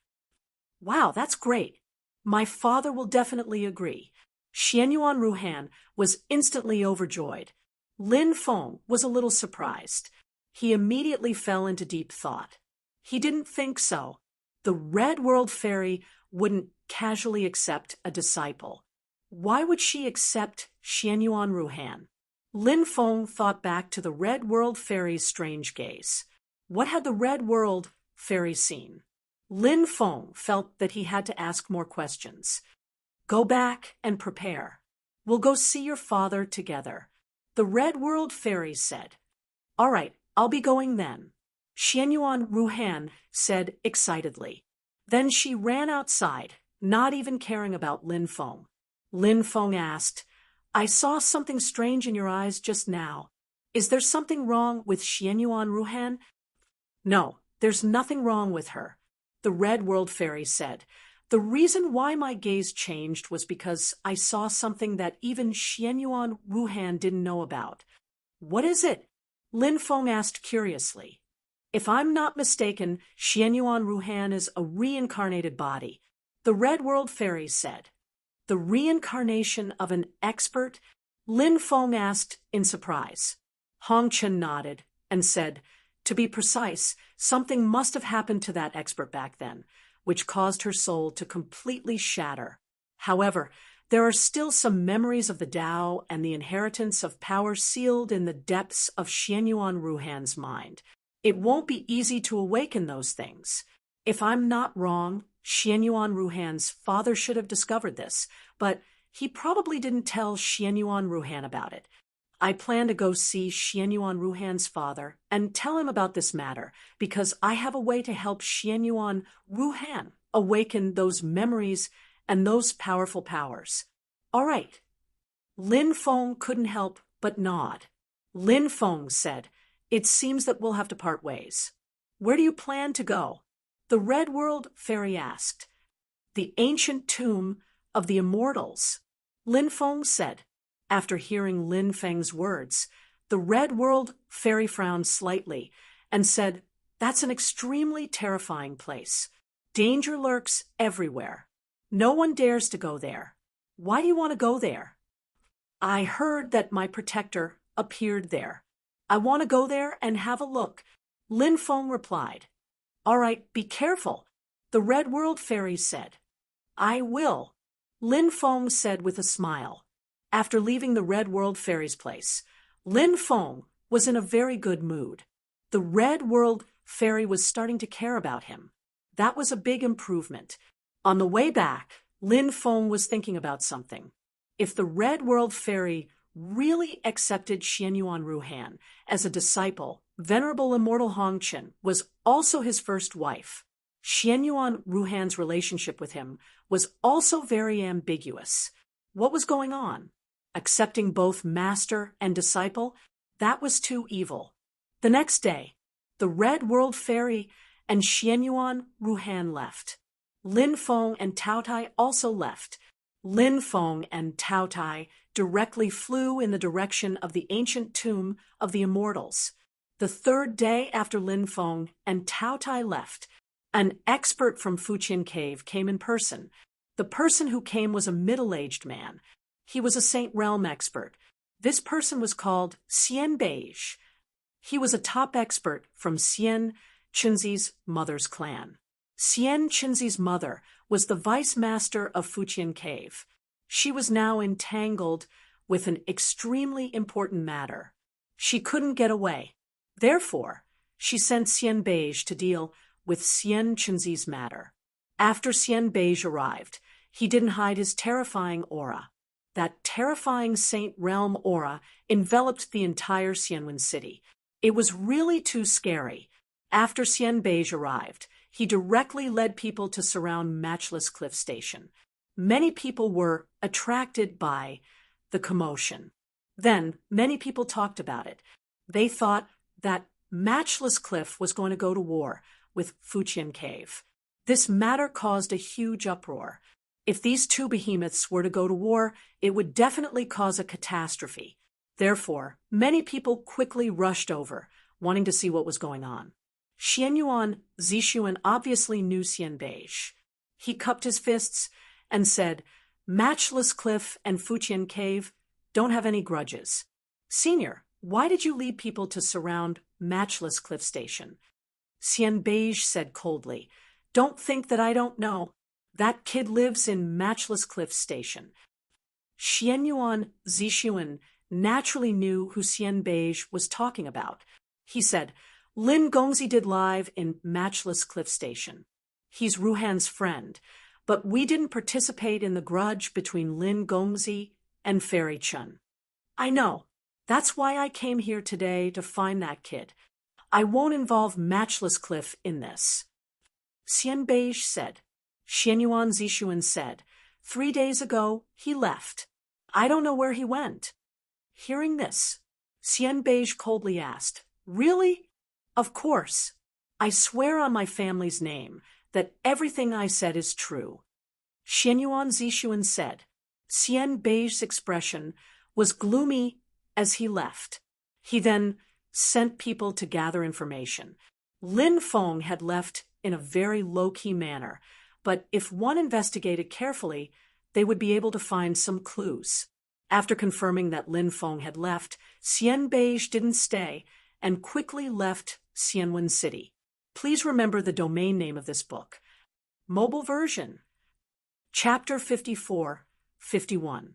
Wow, that's great. My father will definitely agree. Xianyuan Ruhan was instantly overjoyed. Lin Feng was a little surprised. He immediately fell into deep thought. He didn't think so. The Red World Fairy wouldn't casually accept a disciple. Why would she accept Xianyuan Ruhan? Lin Feng thought back to the Red World Fairy's strange gaze. What had the Red World Fairy seen? Lin Feng felt that he had to ask more questions. Go back and prepare. We'll go see your father together. The Red World Fairy said. All right, I'll be going then. Xianyuan Ruhan said excitedly. Then she ran outside, not even caring about Lin Feng. Lin Feng asked, I saw something strange in your eyes just now. Is there something wrong with Xianyuan Ruhan? No, there's nothing wrong with her. The Red World Fairy said. The reason why my gaze changed was because I saw something that even Xianyuan Ruhan didn't know about. What is it? Lin Feng asked curiously. If I'm not mistaken, Xianyuan Ruhan is a reincarnated body, the Red World Fairy said. The reincarnation of an expert? Lin Feng asked in surprise. Hong Chen nodded and said, to be precise, something must have happened to that expert back then, which caused her soul to completely shatter. However, there are still some memories of the Tao and the inheritance of power sealed in the depths of Xianyuan Ruhan's mind. It won't be easy to awaken those things. If I'm not wrong, Xianyuan Ruhan's father should have discovered this, but he probably didn't tell Xianyuan Ruhan about it. I plan to go see Xianyuan Ruhan's father and tell him about this matter because I have a way to help Xianyuan Ruhan awaken those memories and those powerful powers. All right. Lin Feng couldn't help but nod. Lin Feng said, it seems that we'll have to part ways. Where do you plan to go? The Red World Fairy asked. The ancient tomb of the immortals, Lin Feng said. After hearing Lin Feng's words, the Red World Fairy frowned slightly and said, that's an extremely terrifying place. Danger lurks everywhere. No one dares to go there. Why do you want to go there? I heard that my protector appeared there. I want to go there and have a look, Lin Feng replied. All right, be careful, the Red World Fairy said. I will, Lin Feng said with a smile. After leaving the Red World Fairy's place, Lin Feng was in a very good mood. The Red World Fairy was starting to care about him. That was a big improvement. On the way back, Lin Feng was thinking about something. If the Red World Fairy really accepted Xianyuan Ruhan as a disciple, Venerable Immortal Hongchen was also his first wife. Xianyuan Ruhan's relationship with him was also very ambiguous. What was going on? Accepting both master and disciple? That was too evil. The next day, the Red World Fairy and Xianyuan Ruhan left. Lin Feng and Tao Tai also left. Lin Feng and Tao Tai directly flew in the direction of the ancient tomb of the immortals. The third day after Lin Feng and Tao Tai left, an expert from Fuqian Cave came in person. The person who came was a middle-aged man. He was a Saint Realm expert. This person was called Xian Beige. He was a top expert from Xian Chenzi's mother's clan. Xian Chenzi's mother was the vice master of Fuqian Cave. She was now entangled with an extremely important matter. She couldn't get away. Therefore, she sent Xian Beige to deal with Xian Chenzi's matter. After Xian Beige arrived, he didn't hide his terrifying aura. That terrifying Saint Realm aura enveloped the entire Xianwen city. It was really too scary. After Xian Beige arrived, he directly led people to surround Matchless Cliff Station. Many people were attracted by the commotion. Then, many people talked about it. They thought that Matchless Cliff was going to go to war with Fuqian Cave. This matter caused a huge uproar. If these two behemoths were to go to war, it would definitely cause a catastrophe. Therefore, many people quickly rushed over, wanting to see what was going on. Xianyuan Zixuan obviously knew Xianbei. He cupped his fists and said, Matchless Cliff and Fujian Cave don't have any grudges. Senior, why did you lead people to surround Matchless Cliff Station? Xianbei said coldly, Don't think that I don't know. That kid lives in Matchless Cliff Station. Xianyuan Zixuan naturally knew who Xianbei was talking about. He said, Lin Gongzi did live in Matchless Cliff Station. He's Ruhan's friend, but we didn't participate in the grudge between Lin Gongzi and Fairy Chun. I know. That's why I came here today to find that kid. I won't involve Matchless Cliff in this. Xianbei said. Xianyuan Zixuan said, 3 days ago, he left. I don't know where he went. Hearing this, Xianbei coldly asked, Really? Of course. I swear on my family's name that everything I said is true. Xianyuan Zixuan said. Xianbei's expression was gloomy as he left. He then sent people to gather information. Lin Feng had left in a very low-key manner, but if one investigated carefully, they would be able to find some clues. After confirming that Lin Feng had left, Xianbei didn't stay and quickly left Xianwen City. Please remember the domain name of this book. Mobile version. Chapter 54-51.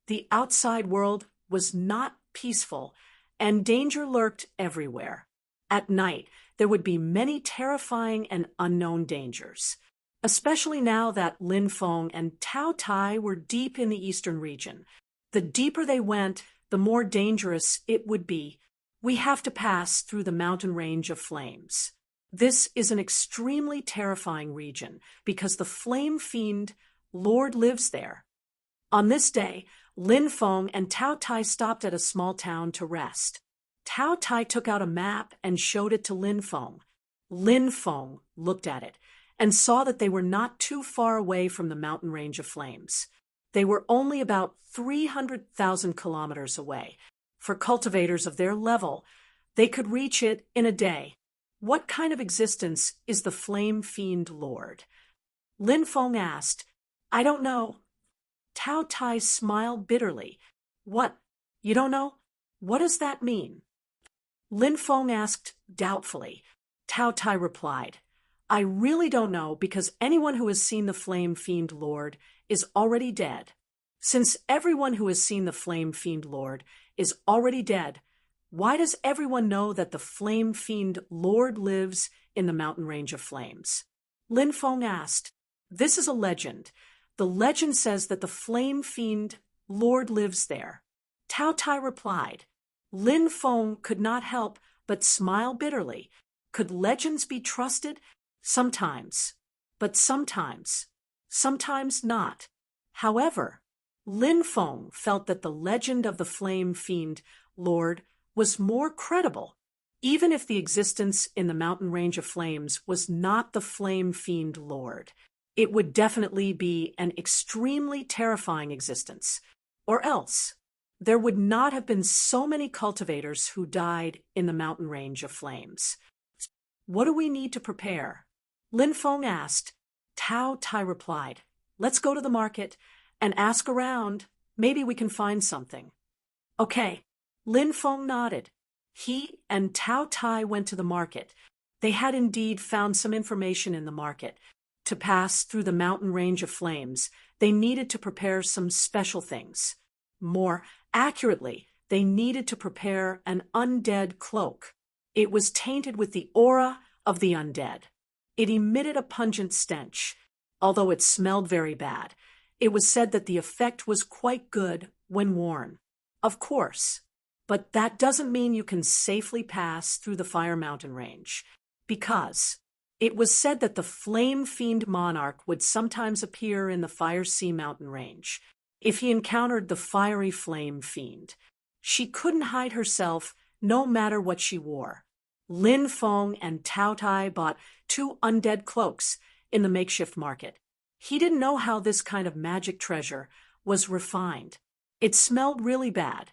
The outside world was not peaceful, and danger lurked everywhere. At night, there would be many terrifying and unknown dangers, especially now that Lin Feng and Tao Tai were deep in the eastern region. The deeper they went, the more dangerous it would be. We have to pass through the mountain range of flames. This is an extremely terrifying region because the flame fiend Lord lives there. On this day, Lin Feng and Tao Tai stopped at a small town to rest. Tao Tai took out a map and showed it to Lin Feng. Lin Feng looked at it and saw that they were not too far away from the mountain range of flames. They were only about 300,000 kilometers away. For cultivators of their level, they could reach it in a day. What kind of existence is the Flame Fiend Lord? Lin Feng asked. I don't know. Tao Tai smiled bitterly. What? You don't know? What does that mean? Lin Feng asked doubtfully. Tao Tai replied, I really don't know because anyone who has seen the Flame Fiend Lord is already dead. Since everyone who has seen the Flame Fiend Lord is already dead, why does everyone know that the Flame Fiend Lord lives in the mountain range of flames? Lin Feng asked. This is a legend. The legend says that the Flame Fiend Lord lives there. Tao Tai replied. Lin Feng could not help but smile bitterly. Could legends be trusted? Sometimes. But sometimes. Sometimes not. However, Lin Feng felt that the legend of the Flame Fiend Lord was more credible, even if the existence in the mountain range of flames was not the Flame Fiend Lord. It would definitely be an extremely terrifying existence. Or else, there would not have been so many cultivators who died in the mountain range of flames. What do we need to prepare? Lin Feng asked. Tao Tai replied, Let's go to the market and ask around. Maybe we can find something. Okay. Lin Feng nodded. He and Tao Tai went to the market. They had indeed found some information in the market. To pass through the mountain range of flames, they needed to prepare some special things. More accurately, they needed to prepare an undead cloak. It was tainted with the aura of the undead. It emitted a pungent stench. Although it smelled very bad, it was said that the effect was quite good when worn. Of course, but that doesn't mean you can safely pass through the Fire Mountain Range, because it was said that the Flame Fiend Monarch would sometimes appear in the Fire Sea Mountain Range. If he encountered the fiery Flame Fiend, she couldn't hide herself no matter what she wore. Lin Feng and Tao Tai bought 2 undead cloaks in the makeshift market. He didn't know how this kind of magic treasure was refined. It smelled really bad.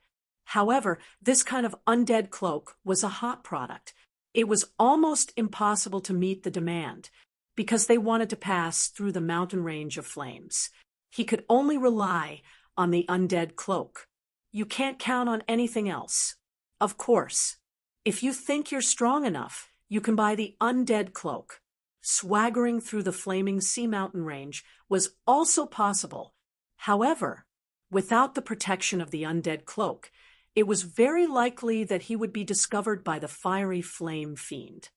However, this kind of undead cloak was a hot product. It was almost impossible to meet the demand, because they wanted to pass through the mountain range of flames. He could only rely on the undead cloak. You can't count on anything else. Of course, if you think you're strong enough, you can buy the undead cloak. Swaggering through the flaming sea mountain range was also possible. However, without the protection of the undead cloak, it was very likely that he would be discovered by the fiery flame fiend.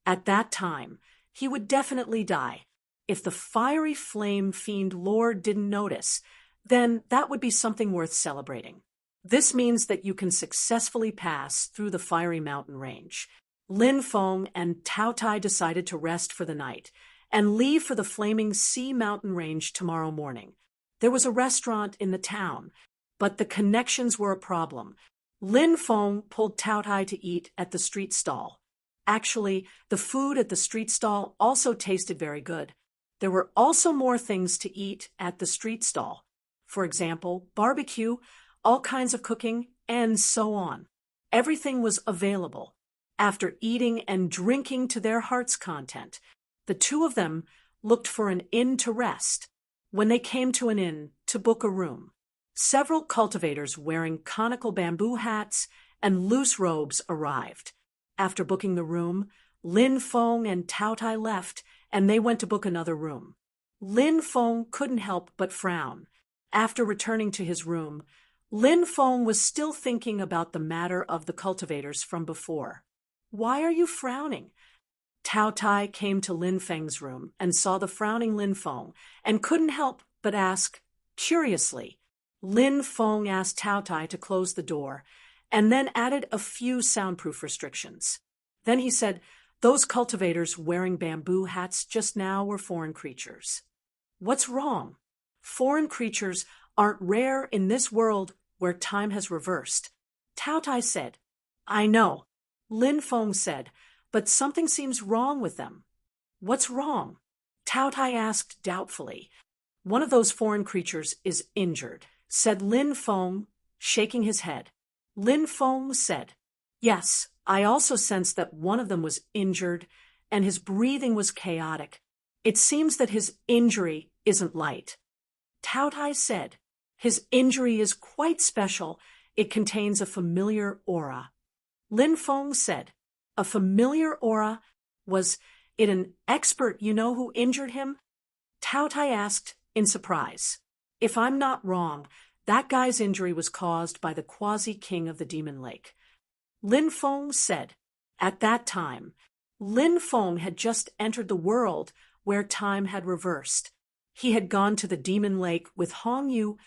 At that time, he would definitely die. If the fiery flame fiend lord didn't notice, then that would be something worth celebrating. This means that you can successfully pass through the fiery mountain range. Lin Feng and Tao Tai decided to rest for the night and leave for the flaming sea mountain range tomorrow morning. There was a restaurant in the town, but the connections were a problem. Lin Feng pulled Tao Tai to eat at the street stall. Actually, the food at the street stall also tasted very good. There were also more things to eat at the street stall. For example, barbecue, all kinds of cooking, and so on. Everything was available. After eating and drinking to their heart's content, the two of them looked for an inn to rest. When they came to an inn to book a room, several cultivators wearing conical bamboo hats and loose robes arrived. After booking the room, Lin Feng and Tao Tai left, and they went to book another room. Lin Feng couldn't help but frown. After returning to his room, Lin Feng was still thinking about the matter of the cultivators from before. "Why are you frowning?" Tao Tai came to Lin Feng's room and saw the frowning Lin Feng and couldn't help but ask, curiously. Lin Feng asked Tao Tai to close the door and then added a few soundproof restrictions. Then he said, "Those cultivators wearing bamboo hats just now were foreign creatures." "What's wrong? Foreign creatures aren't rare in this world where time has reversed." Tao Tai said. "I know," Lin Feng said, "but something seems wrong with them." "What's wrong?" Tao Tai asked doubtfully. "One of those foreign creatures is injured," said Lin Feng, shaking his head. Lin Feng said, "Yes, I also sensed that one of them was injured, and his breathing was chaotic. It seems that his injury isn't light." Tao Tai said, "His injury is quite special. It contains a familiar aura." Lin Feng said, "A familiar aura? Was it an expert you know who injured him?" Tao Tai asked in surprise. "If I'm not wrong, that guy's injury was caused by the quasi-king of the Demon Lake." Lin Feng said, at that time, Lin Feng had just entered the world where time had reversed. He had gone to the Demon Lake with Hong Yu,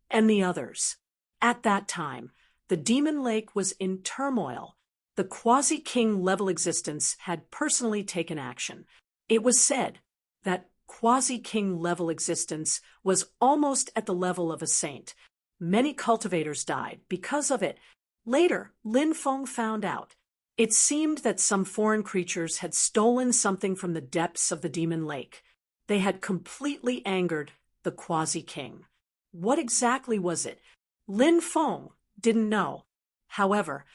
and the others. At that time, the Demon Lake was in turmoil. The quasi-king level existence had personally taken action. It was said that quasi-king level existence was almost at the level of a saint. Many cultivators died because of it. Later, Lin Feng found out. It seemed that some foreign creatures had stolen something from the depths of the Demon Lake. They had completely angered the quasi-king. What exactly was it? Lin Feng didn't know. However,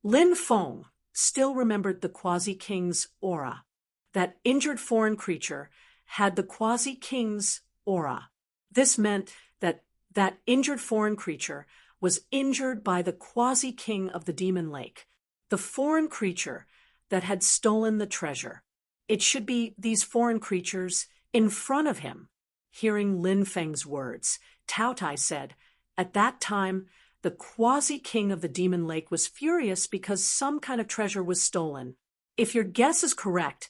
Lin Feng still remembered the quasi-king's aura. That injured foreign creature had the quasi-king's aura. This meant that that injured foreign creature was injured by the quasi-king of the Demon Lake, the foreign creature that had stolen the treasure. It should be these foreign creatures in front of him. Hearing Lin Feng's words, Tao Tai said, at that time, the quasi-king of the Demon Lake was furious because some kind of treasure was stolen. If your guess is correct,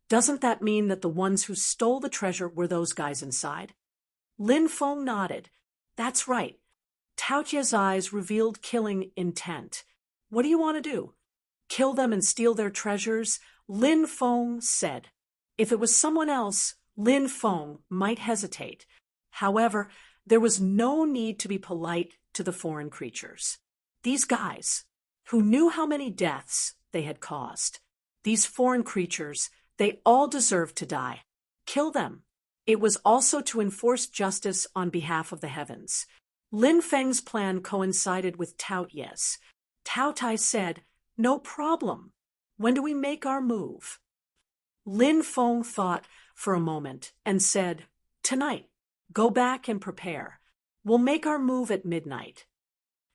doesn't that mean that the ones who stole the treasure were those guys inside? Lin Feng nodded. That's right. Tao Tie's eyes revealed killing intent. What do you want to do? Kill them and steal their treasures? Lin Feng said. If it was someone else, Lin Feng might hesitate. However, there was no need to be polite to the foreign creatures. These guys, who knew how many deaths they had caused, these foreign creatures, they all deserved to die. Kill them. It was also to enforce justice on behalf of the heavens. Lin Feng's plan coincided with Tao Ye's. Tao Tai said, "No problem. When do we make our move?" Lin Feng thought for a moment and said, "Tonight. Go back and prepare. We'll make our move at midnight."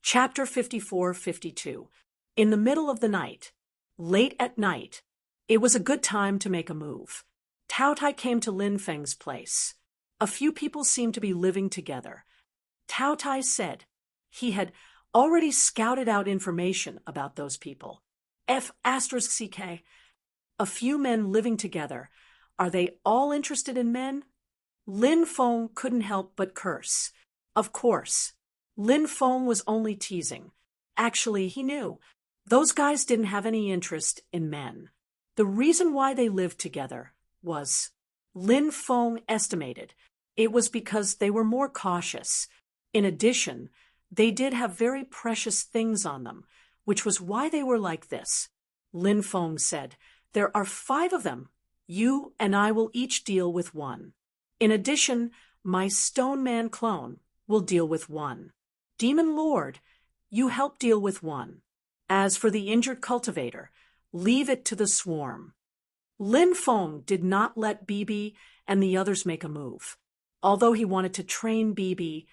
Chapter 54-52. In the middle of the night, late at night, it was a good time to make a move. Tao Tai came to Lin Feng's place. A few people seemed to be living together. Tao Tai said he had already scouted out information about those people. F***CK. A few men living together. Are they all interested in men? Lin Feng couldn't help but curse. Of course. Lin Feng was only teasing. Actually, he knew. Those guys didn't have any interest in men. The reason why they lived together was, Lin Feng estimated, it was because they were more cautious. In addition, they did have very precious things on them, which was why they were like this. Lin Feng said, "There are 5 of them. You and I will each deal with 1. In addition, my Stone Man clone will deal with 1. Demon Lord, you help deal with 1. As for the injured cultivator, leave it to the swarm." Lin Feng did not let Bibi and the others make a move, although he wanted to train Bibi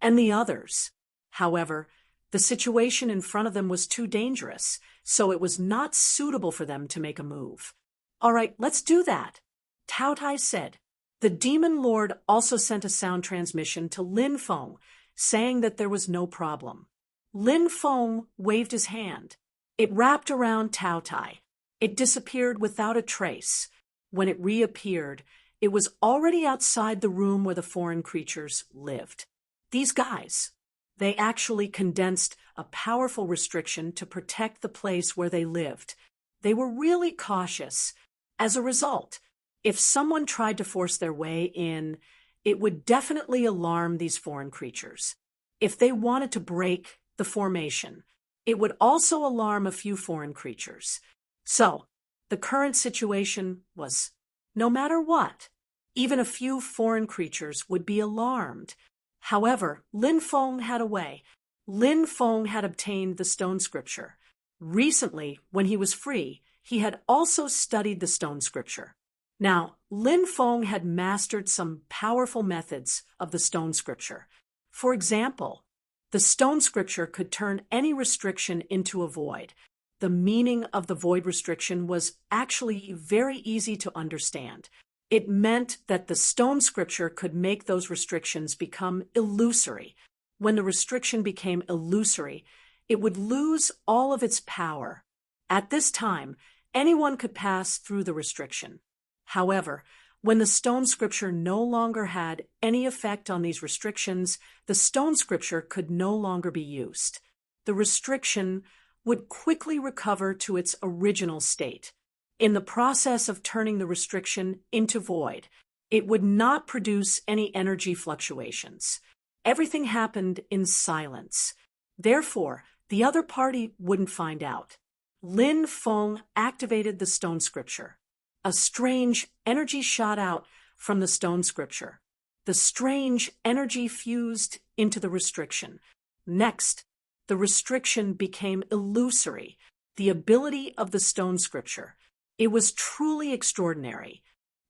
and the others. However, the situation in front of them was too dangerous, so it was not suitable for them to make a move. "All right, let's do that," Tao Tai said. The Demon Lord also sent a sound transmission to Lin Feng, saying that there was no problem. Lin Feng waved his hand. It wrapped around Tao Tai. It disappeared without a trace. When it reappeared, it was already outside the room where the foreign creatures lived. These guys, they actually condensed a powerful restriction to protect the place where they lived. They were really cautious. As a result, if someone tried to force their way in, it would definitely alarm these foreign creatures. If they wanted to break the formation, it would also alarm a few foreign creatures. So, the current situation was, no matter what, even a few foreign creatures would be alarmed. However, Lin Feng had a way. Lin Feng had obtained the stone scripture. Recently, when he was free, he had also studied the stone scripture. Now, Lin Feng had mastered some powerful methods of the stone scripture. For example, the stone scripture could turn any restriction into a void. The meaning of the void restriction was actually very easy to understand. It meant that the stone scripture could make those restrictions become illusory. When the restriction became illusory, it would lose all of its power. At this time, anyone could pass through the restriction. However, when the stone scripture no longer had any effect on these restrictions, the stone scripture could no longer be used. The restriction would quickly recover to its original state. In the process of turning the restriction into void, it would not produce any energy fluctuations. Everything happened in silence. Therefore, the other party wouldn't find out. Lin Feng activated the stone scripture. A strange energy shot out from the stone scripture. The strange energy fused into the restriction. Next, the restriction became illusory. The ability of the stone scripture. It was truly extraordinary.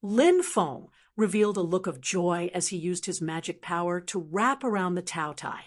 Lin Feng revealed a look of joy as he used his magic power to wrap around the Tao Tai.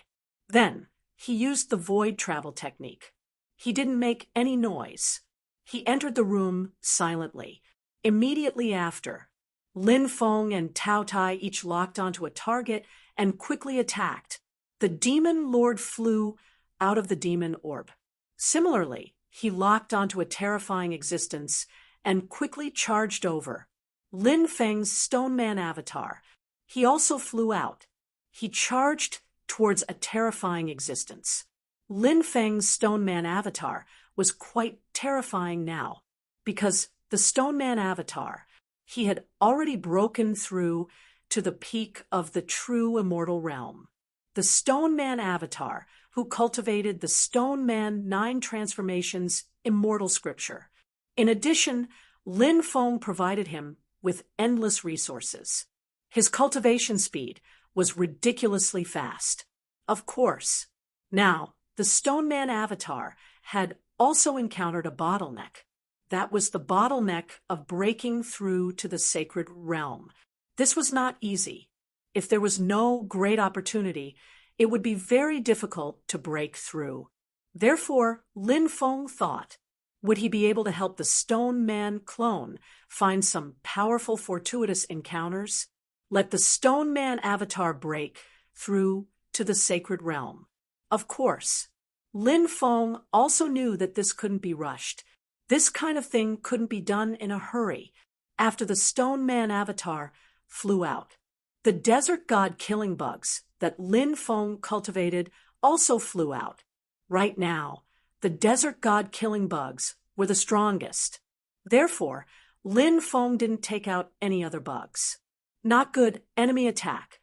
Then, he used the void travel technique. He didn't make any noise. He entered the room silently. Immediately after, Lin Feng and Tao Tai each locked onto a target and quickly attacked. The Demon Lord flew out of the demon orb. Similarly, he locked onto a terrifying existence and quickly charged over. Lin Feng's Stone Man avatar. He also flew out. He charged towards a terrifying existence. Lin Feng's Stone Man avatar was quite terrifying now, because the Stone Man avatar, he had already broken through to the peak of the true immortal realm. The Stone Man avatar, who cultivated the Stone Man 9 Transformations immortal scripture. In addition, Lin Feng provided him with endless resources. His cultivation speed was ridiculously fast. Of course. Now, the Stone Man avatar had also encountered a bottleneck. That was the bottleneck of breaking through to the sacred realm. This was not easy. If there was no great opportunity, it would be very difficult to break through. Therefore, Lin Feng thought, would he be able to help the Stone Man clone find some powerful fortuitous encounters? Let the Stone Man avatar break through to the sacred realm. Of course, Lin Feng also knew that this couldn't be rushed. This kind of thing couldn't be done in a hurry. After the Stone Man avatar flew out, the desert god killing bugs that Lin Feng cultivated also flew out. Right now, the desert god killing bugs were the strongest. Therefore, Lin Feng didn't take out any other bugs. Not good, enemy attack.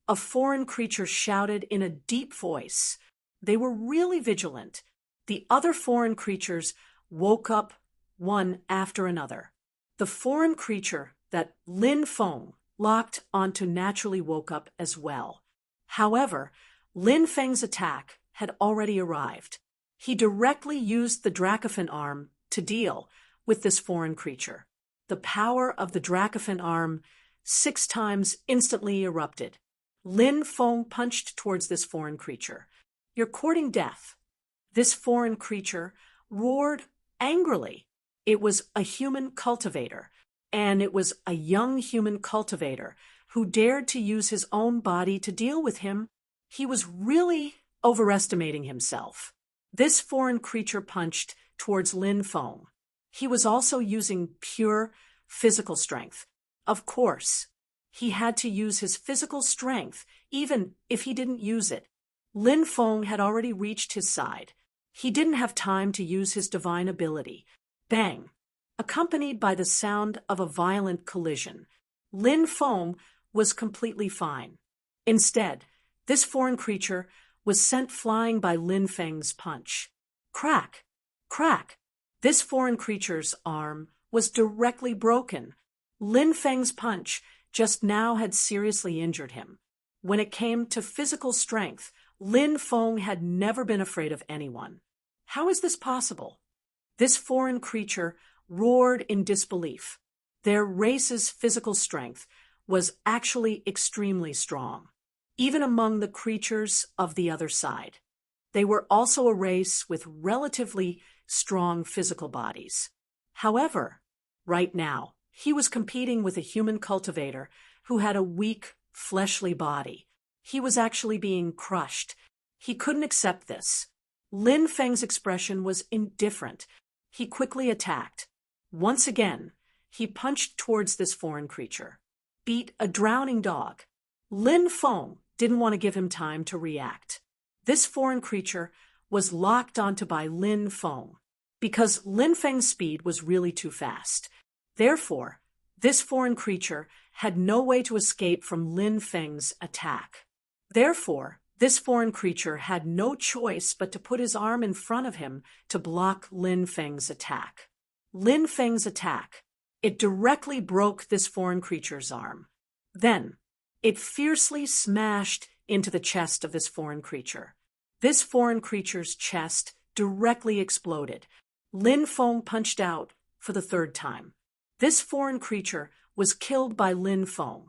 A foreign creature shouted in a deep voice. They were really vigilant. The other foreign creatures woke up one after another. The foreign creature that Lin Feng locked onto naturally woke up as well. However, Lin Feng's attack had already arrived. He directly used the Dracophon arm to deal with this foreign creature. The power of the Dracophon arm 6 times instantly erupted. Lin Feng punched towards this foreign creature. You're courting death. This foreign creature roared angrily. It was a human cultivator, and it was a young human cultivator who dared to use his own body to deal with him. He was really overestimating himself. This foreign creature punched towards Lin Feng. He was also using pure physical strength. Of course, he had to use his physical strength, even if he didn't use it. Lin Feng had already reached his side. He didn't have time to use his divine ability. Bang! Accompanied by the sound of a violent collision. Lin Feng was completely fine. Instead, this foreign creature was sent flying by Lin Feng's punch. Crack! Crack! This foreign creature's arm was directly broken. Lin Feng's punch just now had seriously injured him. When it came to physical strength, Lin Feng had never been afraid of anyone. How is this possible? This foreign creature roared in disbelief. Their race's physical strength was actually extremely strong, even among the creatures of the other side. They were also a race with relatively strong physical bodies. However, right now, he was competing with a human cultivator who had a weak, fleshly body. He was actually being crushed. He couldn't accept this. Lin Feng's expression was indifferent. He quickly attacked. Once again, he punched towards this foreign creature. Beat a drowning dog. Lin Feng didn't want to give him time to react. This foreign creature was locked onto by Lin Feng because Lin Feng's speed was really too fast. Therefore, this foreign creature had no way to escape from Lin Feng's attack. Therefore, this foreign creature had no choice but to put his arm in front of him to block Lin Feng's attack. Lin Feng's attack. It directly broke this foreign creature's arm. Then, it fiercely smashed into the chest of this foreign creature. This foreign creature's chest directly exploded. Lin Feng punched out for the 3rd time. This foreign creature was killed by Lin Feng.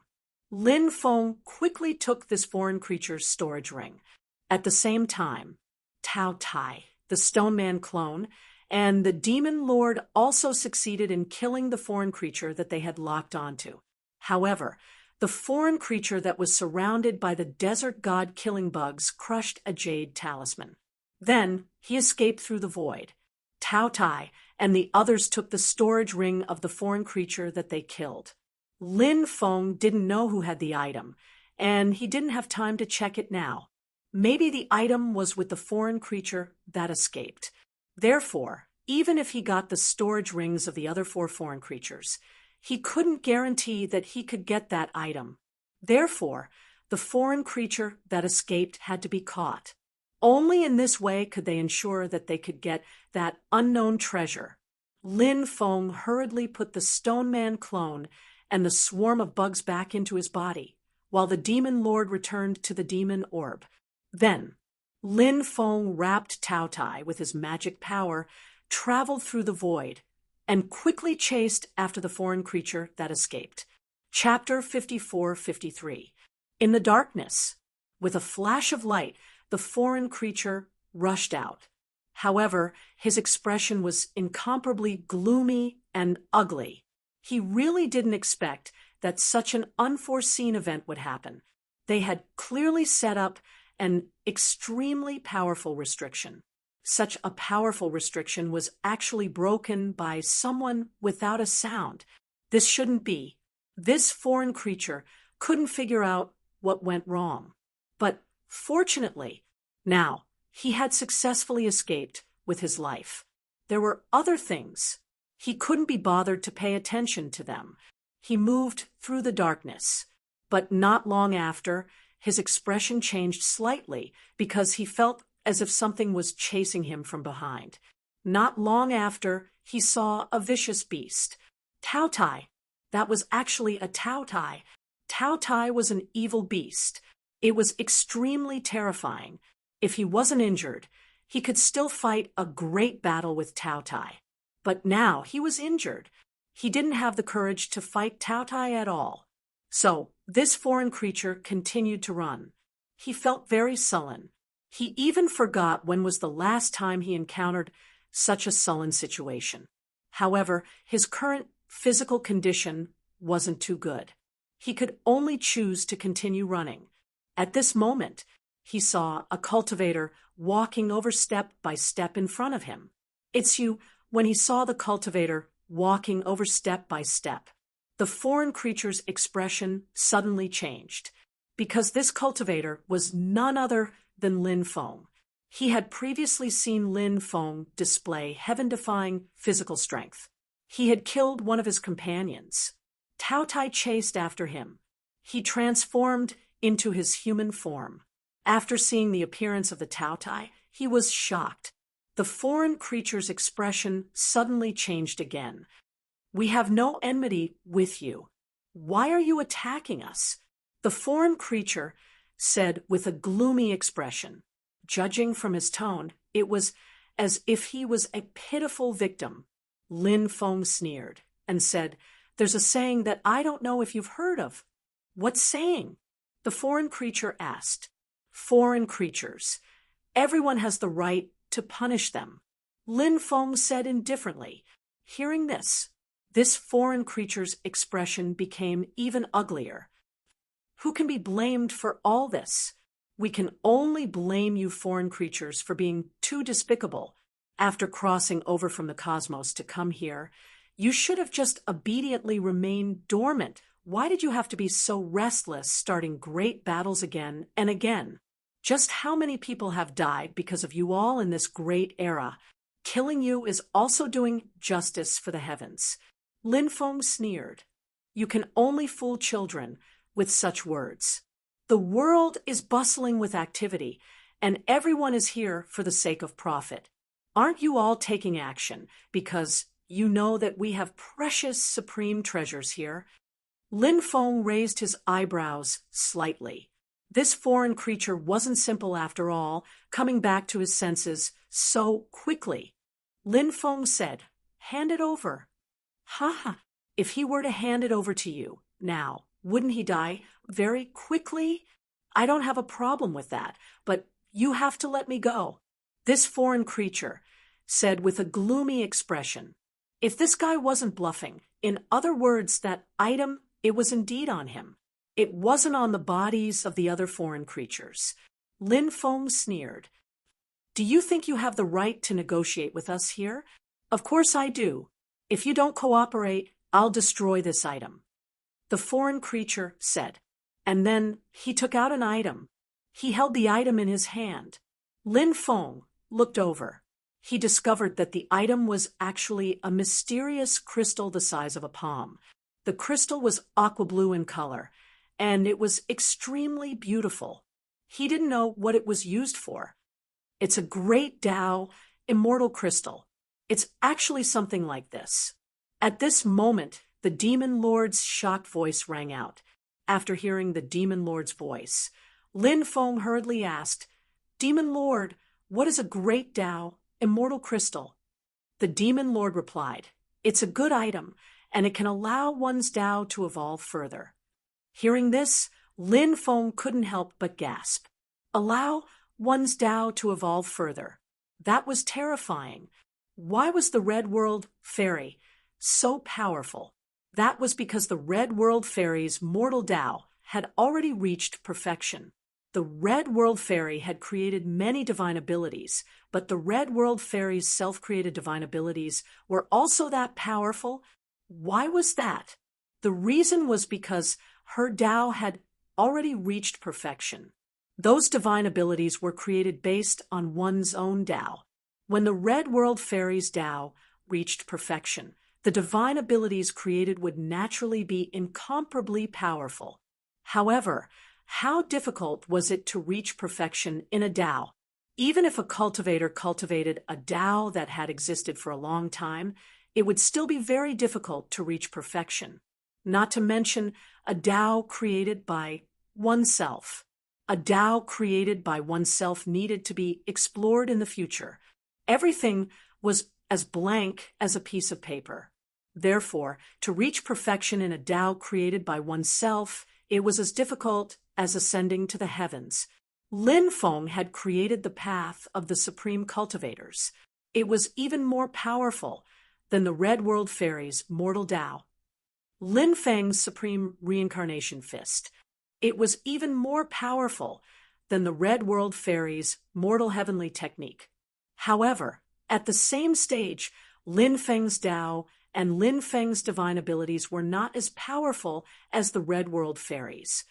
Lin Feng quickly took this foreign creature's storage ring. At the same time, Tao Tai, the Stone Man clone, and the Demon Lord also succeeded in killing the foreign creature that they had locked onto. However, the foreign creature that was surrounded by the desert god killing bugs crushed a jade talisman. Then he escaped through the void. Tao Tai and the others took the storage ring of the foreign creature that they killed. Lin Feng didn't know who had the item, and he didn't have time to check it now. Maybe the item was with the foreign creature that escaped. Therefore, even if he got the storage rings of the other 4 foreign creatures, he couldn't guarantee that he could get that item. Therefore, the foreign creature that escaped had to be caught. Only in this way could they ensure that they could get that unknown treasure. Lin Feng hurriedly put the Stone Man clone and the swarm of bugs back into his body, while the Demon Lord returned to the demon orb. Then, Lin Feng wrapped Tao Tai with his magic power, traveled through the void, and quickly chased after the foreign creature that escaped. Chapter 54-53. In the darkness, with a flash of light, the foreign creature rushed out. However, his expression was incomparably gloomy and ugly. He really didn't expect that such an unforeseen event would happen. They had clearly set up an extremely powerful restriction. Such a powerful restriction was actually broken by someone without a sound. This shouldn't be. This foreign creature couldn't figure out what went wrong. But fortunately, now he had successfully escaped with his life. There were other things. He couldn't be bothered to pay attention to them. He moved through the darkness. But not long after, his expression changed slightly because he felt as if something was chasing him from behind. Not long after, he saw a vicious beast. Tao Tai. That was actually a Tao Tai. Tao Tai was an evil beast. It was extremely terrifying. If he wasn't injured, he could still fight a great battle with Tao Tai. But now he was injured. He didn't have the courage to fight Tao Tai at all. So this foreign creature continued to run. He felt very sullen. He even forgot when was the last time he encountered such a sullen situation. However, his current physical condition wasn't too good. He could only choose to continue running. At this moment, he saw a cultivator walking over step by step in front of him. It's you when he saw the cultivator walking over step by step. The foreign creature's expression suddenly changed, because this cultivator was none other than Lin Feng. He had previously seen Lin Feng display heaven-defying physical strength. He had killed one of his companions. Tao Tai chased after him. He transformed into his human form. After seeing the appearance of the Tao Tai, he was shocked. The foreign creature's expression suddenly changed again. "We have no enmity with you. Why are you attacking us?" The foreign creature said with a gloomy expression. Judging from his tone, it was as if he was a pitiful victim. Lin Feng sneered and said, "There's a saying that I don't know if you've heard of." "What saying?" the foreign creature asked. "Foreign creatures. Everyone has the right to punish them," Lin Feng said indifferently. Hearing this foreign creature's expression became even uglier. "Who can be blamed for all this? We can only blame you foreign creatures for being too despicable. After crossing over from the cosmos to come here, you should have just obediently remained dormant. Why did you have to be so restless, starting great battles again and again? Just how many people have died because of you all in this great era? Killing you is also doing justice for the heavens." Lin Feng sneered. "You can only fool children with such words. The world is bustling with activity, and everyone is here for the sake of profit. Aren't you all taking action because you know that we have precious supreme treasures here?" Lin Feng raised his eyebrows slightly. This foreign creature wasn't simple after all, coming back to his senses so quickly. Lin Feng said, "Hand it over." "Ha! If he were to hand it over to you now, wouldn't he die very quickly?" "I don't have a problem with that, but you have to let me go," this foreign creature said with a gloomy expression. If this guy wasn't bluffing, in other words, that item, it was indeed on him. It wasn't on the bodies of the other foreign creatures. Lin Feng sneered. "Do you think you have the right to negotiate with us here?" "Of course I do. If you don't cooperate, I'll destroy this item," the foreign creature said. And then he took out an item. He held the item in his hand. Lin Feng looked over. He discovered that the item was actually a mysterious crystal the size of a palm. The crystal was aqua blue in color, and it was extremely beautiful. He didn't know what it was used for. "It's a great Tao, immortal crystal. It's actually something like this." At this moment, the demon lord's shocked voice rang out. After hearing the demon lord's voice, Lin Feng hurriedly asked, Demon Lord, what is a great Tao, immortal crystal? The Demon Lord replied, it's a good item, and it can allow one's Tao to evolve further. Hearing this, Lin Feng couldn't help but gasp. Allow one's Tao to evolve further. That was terrifying. Why was the Red World Fairy so powerful? That was because the Red World Fairy's mortal Tao had already reached perfection. The Red World Fairy had created many divine abilities, but the Red World Fairy's self-created divine abilities were also that powerful. Why was that? The reason was because her Tao had already reached perfection. Those divine abilities were created based on one's own Tao. When the Red World Fairy's Tao reached perfection, the divine abilities created would naturally be incomparably powerful. However, how difficult was it to reach perfection in a Tao? Even if a cultivator cultivated a Tao that had existed for a long time, it would still be very difficult to reach perfection. Not to mention a Tao created by oneself. A Tao created by oneself needed to be explored in the future. Everything was as blank as a piece of paper. Therefore, to reach perfection in a Tao created by oneself, it was as difficult as ascending to the heavens. Lin Feng had created the path of the supreme cultivators. It was even more powerful than the Red World Fairy's mortal Tao. Lin Feng's supreme reincarnation fist. It was even more powerful than the Red World Fairy's mortal heavenly technique. However, at the same stage, Lin Feng's Tao and Lin Feng's divine abilities were not as powerful as the Red World Fairies.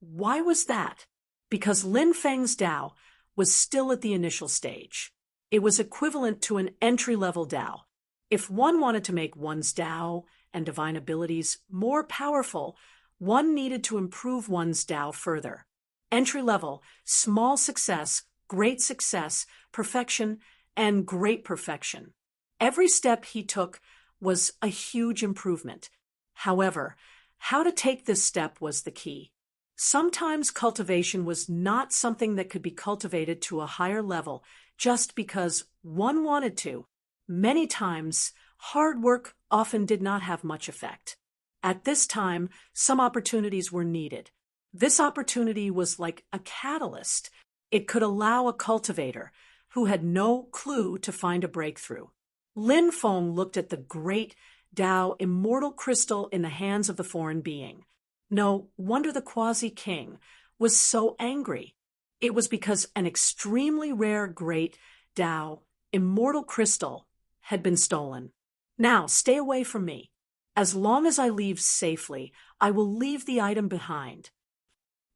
Why was that? Because Lin Feng's Tao was still at the initial stage. It was equivalent to an entry-level Tao. If one wanted to make one's Tao and divine abilities more powerful, one needed to improve one's Tao further. Entry-level, small success, great success, perfection, and great perfection. Every step he took was a huge improvement. However, how to take this step was the key. Sometimes cultivation was not something that could be cultivated to a higher level just because one wanted to. Many times, hard work often did not have much effect. At this time, some opportunities were needed. This opportunity was like a catalyst. It could allow a cultivator who had no clue to find a breakthrough. Lin Feng looked at the great Tao immortal crystal in the hands of the foreign being. No wonder the quasi-king was so angry. It was because an extremely rare great Tao immortal crystal had been stolen. Now, stay away from me. As long as I leave safely, I will leave the item behind.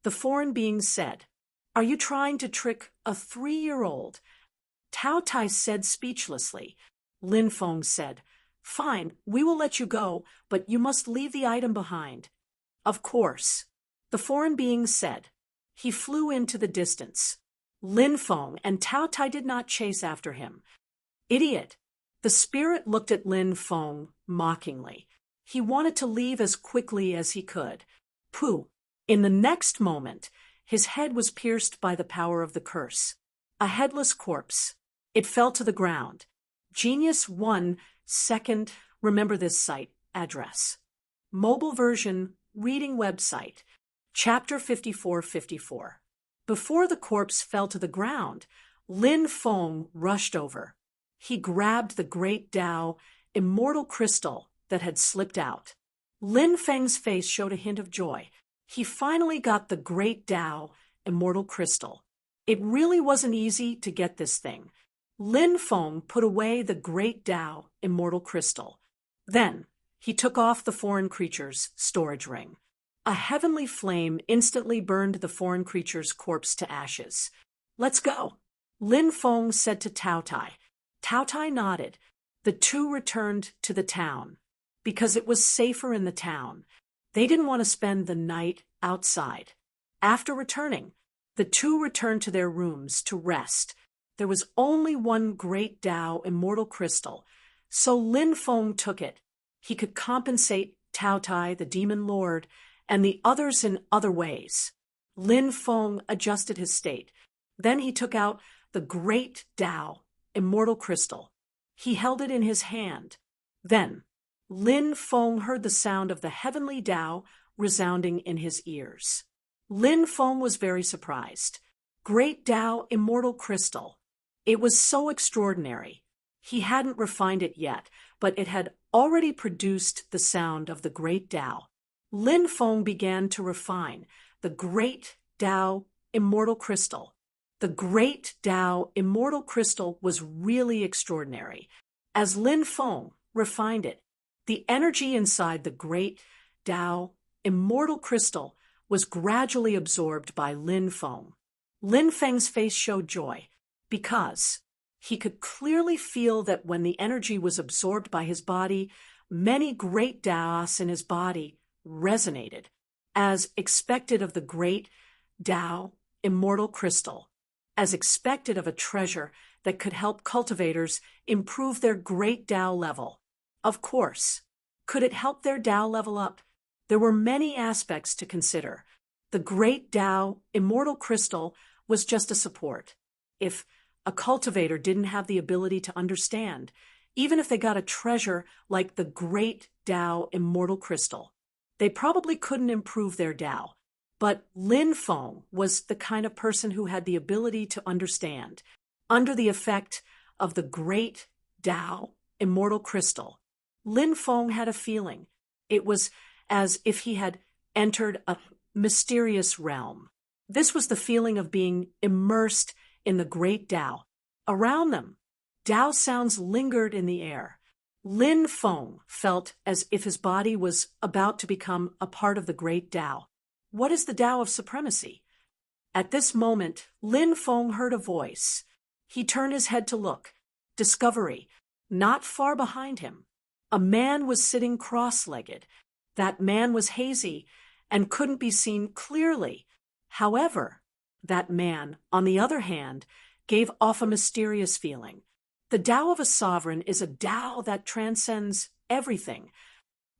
The foreign being said, Are you trying to trick a 3-year-old? Tao Tai said speechlessly. Lin Feng said, Fine, we will let you go, but you must leave the item behind. Of course. The foreign being said. He flew into the distance. Lin Feng and Tao Tai did not chase after him. Idiot. The spirit looked at Lin Feng mockingly. He wanted to leave as quickly as he could. Pooh. In the next moment, his head was pierced by the power of the curse. A headless corpse. It fell to the ground. Genius 1 second. Remember this site address. Mobile version reading website. Chapter 5454. Before the corpse fell to the ground, Lin Feng rushed over. He grabbed the great Tao immortal crystal that had slipped out. Lin Feng's face showed a hint of joy. He finally got the great Tao immortal crystal. It really wasn't easy to get this thing. Lin Feng put away the great Tao immortal crystal. Then he took off the foreign creature's storage ring. A heavenly flame instantly burned the foreign creature's corpse to ashes. Let's go, Lin Feng said to Tao Tai. Tao Tai nodded. The two returned to the town. Because it was safer in the town. They didn't want to spend the night outside. After returning, the two returned to their rooms to rest. There was only one great Tao immortal crystal, so Lin Feng took it. He could compensate Tao Tai, the demon lord, and the others in other ways. Lin Feng adjusted his state. Then he took out the great Tao, immortal crystal. He held it in his hand. Then Lin Feng heard the sound of the heavenly Tao resounding in his ears. Lin Feng was very surprised. Great Tao, immortal crystal. It was so extraordinary. He hadn't refined it yet, but it had already produced the sound of the great Tao. Lin Feng began to refine the great Tao, immortal crystal. The great Tao, immortal crystal was really extraordinary. As Lin Feng refined it, the energy inside the great Tao, immortal crystal was gradually absorbed by Lin Feng. Lin Feng's face showed joy because he could clearly feel that when the energy was absorbed by his body, many great Taos in his body resonated, as expected of the great Tao, immortal crystal, as expected of a treasure that could help cultivators improve their great Tao level. Of course, could it help their Tao level up? There were many aspects to consider. The great Tao, immortal crystal, was just a support. If a cultivator didn't have the ability to understand, even if they got a treasure like the great Tao, immortal crystal, they probably couldn't improve their Tao. But Lin Feng was the kind of person who had the ability to understand. Under the effect of the great Tao, immortal crystal, Lin Feng had a feeling. It was as if he had entered a mysterious realm. This was the feeling of being immersed in the great Tao. Around them, Tao sounds lingered in the air. Lin Feng felt as if his body was about to become a part of the great Tao. What is the Tao of supremacy? At this moment, Lin Feng heard a voice. He turned his head to look. Discovery, not far behind him. A man was sitting cross-legged. That man was hazy and couldn't be seen clearly. However, that man, on the other hand, gave off a mysterious feeling. The Tao of a sovereign is a Tao that transcends everything.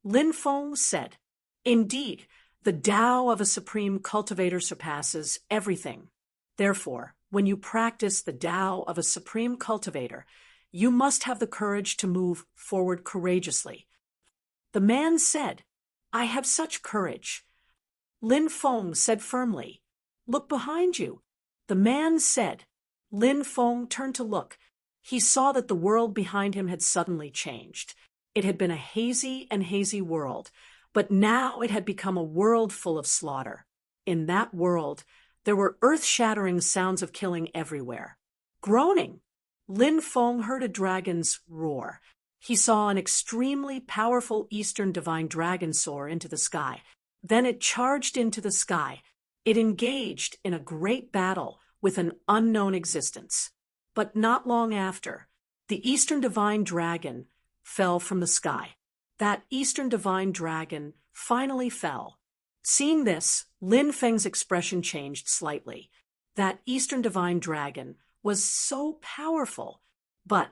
Lin Feng said, "Indeed, the Tao of a supreme cultivator surpasses everything. Therefore, when you practice the Tao of a supreme cultivator, you must have the courage to move forward courageously." The man said, "I have such courage." Lin Feng said firmly, "Look behind you." The man said. Lin Feng turned to look. He saw that the world behind him had suddenly changed. It had been a hazy world, but now it had become a world full of slaughter. In that world, there were earth-shattering sounds of killing everywhere. Groaning, Lin Feng heard a dragon's roar. He saw an extremely powerful Eastern divine dragon soar into the sky. Then it charged into the sky. It engaged in a great battle with an unknown existence. But not long after, the Eastern divine dragon fell from the sky. That Eastern divine dragon finally fell. Seeing this, Lin Feng's expression changed slightly. That Eastern divine dragon was so powerful, but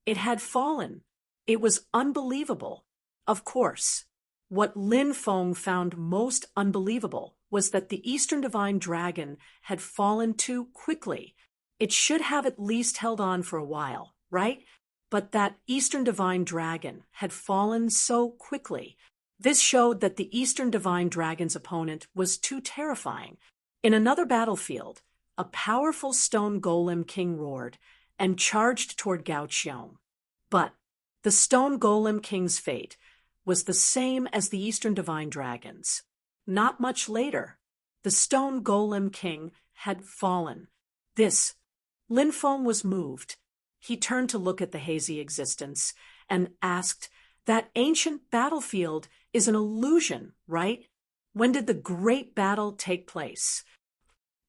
it had fallen. It was unbelievable. Of course, what Lin Feng found most unbelievable was that the Eastern divine dragon had fallen too quickly. It should have at least held on for a while, right? But that Eastern divine dragon had fallen so quickly. This showed that the Eastern divine dragon's opponent was too terrifying. In another battlefield, a powerful stone golem king roared and charged toward Gao Qiong. But the stone golem king's fate was the same as the Eastern divine dragon's. Not much later, the stone golem king had fallen. Lin Feng was moved. He turned to look at the hazy existence and asked, "That ancient battlefield is an illusion, right? When did the great battle take place?"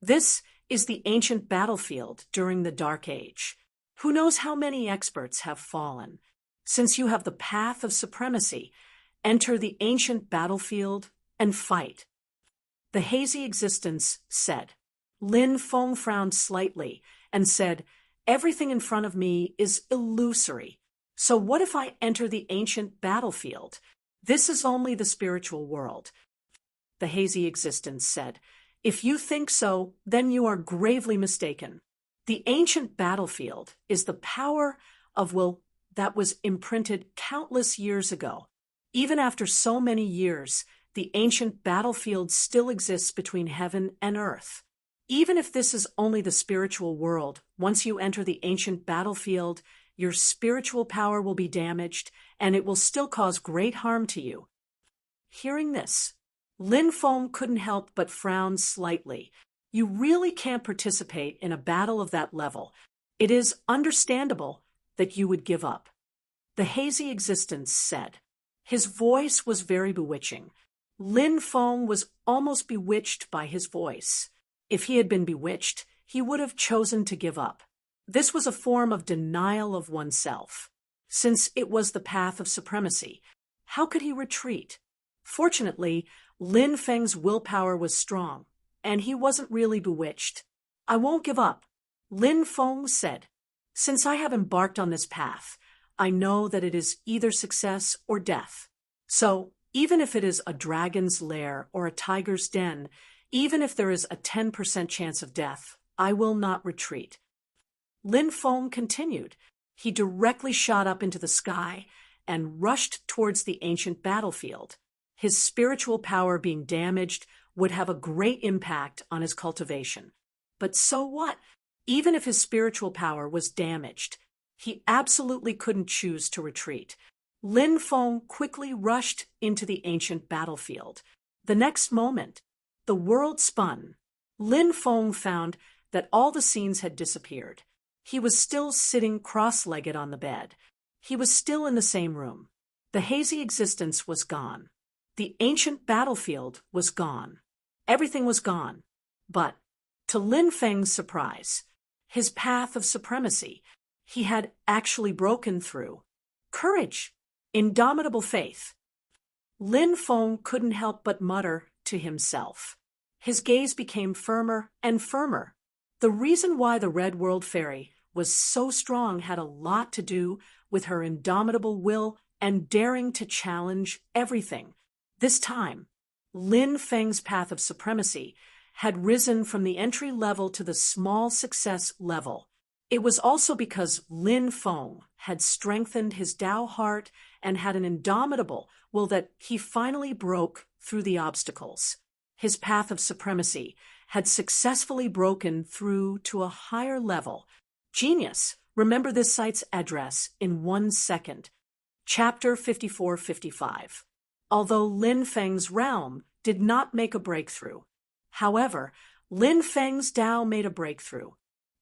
"This is the ancient battlefield during the Dark Age. Who knows how many experts have fallen? Since you have the path of supremacy, enter the ancient battlefield and fight." The hazy existence said. Lin Feng frowned slightly and said, "Everything in front of me is illusory. So what if I enter the ancient battlefield? This is only the spiritual world." The hazy existence said, If you think so, then you are gravely mistaken. The ancient battlefield is the power of will that was imprinted countless years ago. Even after so many years, the ancient battlefield still exists between heaven and earth. Even if this is only the spiritual world, once you enter the ancient battlefield, your spiritual power will be damaged, and it will still cause great harm to you. Hearing this, Lin Feng couldn't help but frown slightly. You really can't participate in a battle of that level. It is understandable that you would give up. The hazy existence said. His voice was very bewitching. Lin Feng was almost bewitched by his voice. If he had been bewitched, he would have chosen to give up. This was a form of denial of oneself. Since it was the path of supremacy, how could he retreat? Fortunately, Lin Feng's willpower was strong, and he wasn't really bewitched. I won't give up, Lin Feng said. Since I have embarked on this path, I know that it is either success or death. So, even if it is a dragon's lair or a tiger's den, even if there is a 10% chance of death, I will not retreat. Lin Feng continued. He directly shot up into the sky and rushed towards the ancient battlefield. His spiritual power being damaged would have a great impact on his cultivation. But so what? Even if his spiritual power was damaged, he absolutely couldn't choose to retreat. Lin Feng quickly rushed into the ancient battlefield. The next moment, the world spun. Lin Feng found that all the scenes had disappeared. He was still sitting cross-legged on the bed. He was still in the same room. The hazy existence was gone. The ancient battlefield was gone. Everything was gone. But, to Lin Feng's surprise, his path of supremacy, he had actually broken through. Courage! Indomitable faith! Lin Feng couldn't help but mutter to himself. His gaze became firmer and firmer. The reason why the Red World Fairy was so strong had a lot to do with her indomitable will and daring to challenge everything. This time, Lin Feng's path of supremacy had risen from the entry level to the small success level. It was also because Lin Feng had strengthened his Tao heart and had an indomitable will that he finally broke through the obstacles. His path of supremacy had successfully broken through to a higher level. Genius! Remember this site's address in 1 second. Chapter 5455. Although Lin Feng's realm did not make a breakthrough. However, Lin Feng's Tao made a breakthrough.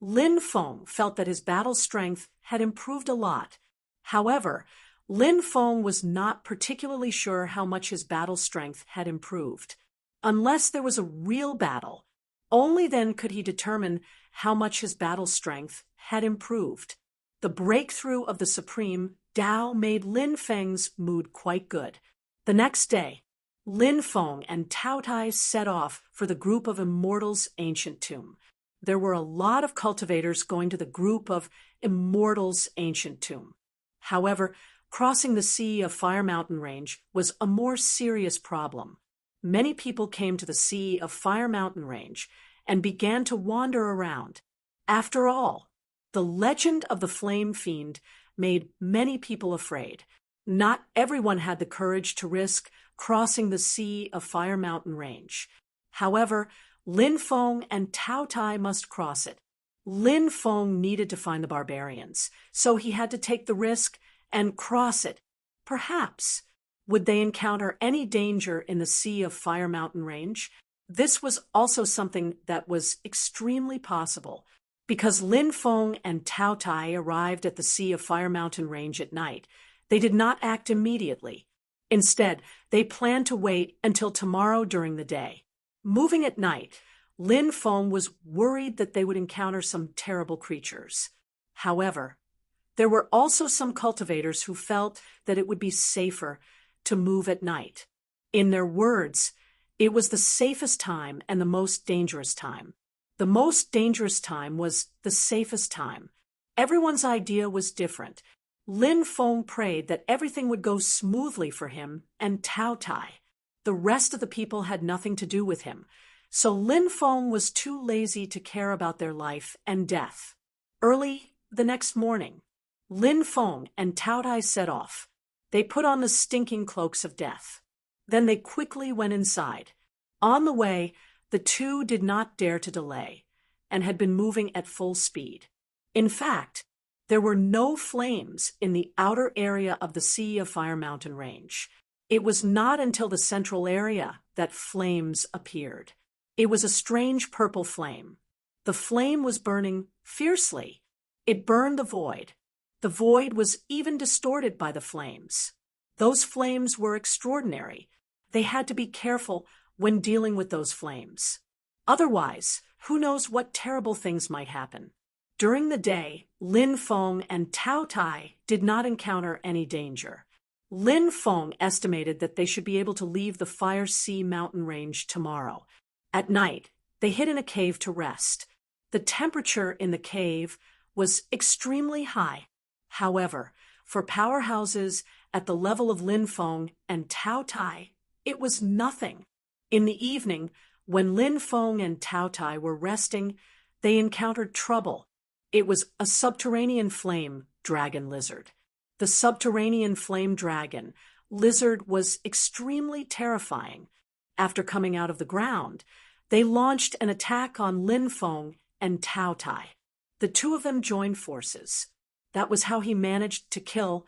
Lin Feng felt that his battle strength had improved a lot. However, Lin Feng was not particularly sure how much his battle strength had improved. Unless there was a real battle, only then could he determine how much his battle strength had improved. The breakthrough of the supreme Tao made Lin Feng's mood quite good. The next day, Lin Feng and Tao Tai set off for the group of Immortals' ancient tomb. There were a lot of cultivators going to the group of Immortals' ancient tomb. However, crossing the Sea of Fire Mountain Range was a more serious problem. Many people came to the Sea of Fire Mountain Range and began to wander around. After all, the legend of the Flame Fiend made many people afraid. Not everyone had the courage to risk crossing the Sea of Fire Mountain Range. However, Lin Feng and Tao Tai must cross it. Lin Feng needed to find the barbarians, so he had to take the risk and cross it. Perhaps, would they encounter any danger in the Sea of Fire Mountain Range? This was also something that was extremely possible. Because Lin Feng and Tao Tai arrived at the Sea of Fire Mountain Range at night, they did not act immediately. Instead, they planned to wait until tomorrow during the day. Moving at night, Lin Feng was worried that they would encounter some terrible creatures. However, there were also some cultivators who felt that it would be safer to move at night. In their words, it was the safest time and the most dangerous time. The most dangerous time was the safest time. Everyone's idea was different. Lin Feng prayed that everything would go smoothly for him and Tao Tai. The rest of the people had nothing to do with him. so Lin Feng was too lazy to care about their life and death. Early the next morning, Lin Feng and Tao Tai set off. They put on the stinking cloaks of death. Then they quickly went inside. On the way, the two did not dare to delay, and had been moving at full speed. In fact, there were no flames in the outer area of the Sea of Fire mountain range. It was not until the central area that flames appeared. It was a strange purple flame. The flame was burning fiercely. It burned the void. The void was even distorted by the flames. Those flames were extraordinary. They had to be careful when dealing with those flames. Otherwise, who knows what terrible things might happen. During the day, Lin Feng and Tao Tai did not encounter any danger. Lin Feng estimated that they should be able to leave the Fire Sea mountain range tomorrow. At night, they hid in a cave to rest. The temperature in the cave was extremely high. However, for powerhouses at the level of Lin Feng and Tao Tai, it was nothing. In the evening, when Lin Feng and Tao Tai were resting, they encountered trouble. It was a subterranean flame dragon lizard. The subterranean flame dragon lizard was extremely terrifying. After coming out of the ground, they launched an attack on Lin Feng and Tao Tai. The two of them joined forces. That was how he managed to kill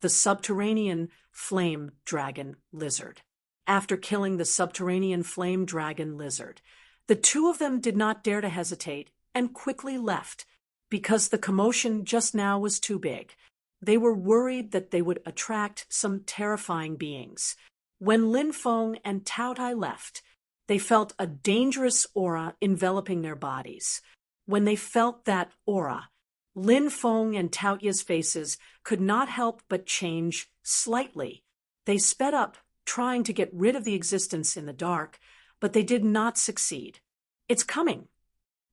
the subterranean flame dragon lizard. After killing the subterranean flame dragon lizard, the two of them did not dare to hesitate and quickly left because the commotion just now was too big. They were worried that they would attract some terrifying beings. When Lin Feng and Tao Tai left, they felt a dangerous aura enveloping their bodies. When they felt that aura, Lin Feng and Tao Tai's faces could not help but change slightly. They sped up, trying to get rid of the existence in the dark, but they did not succeed. "It's coming."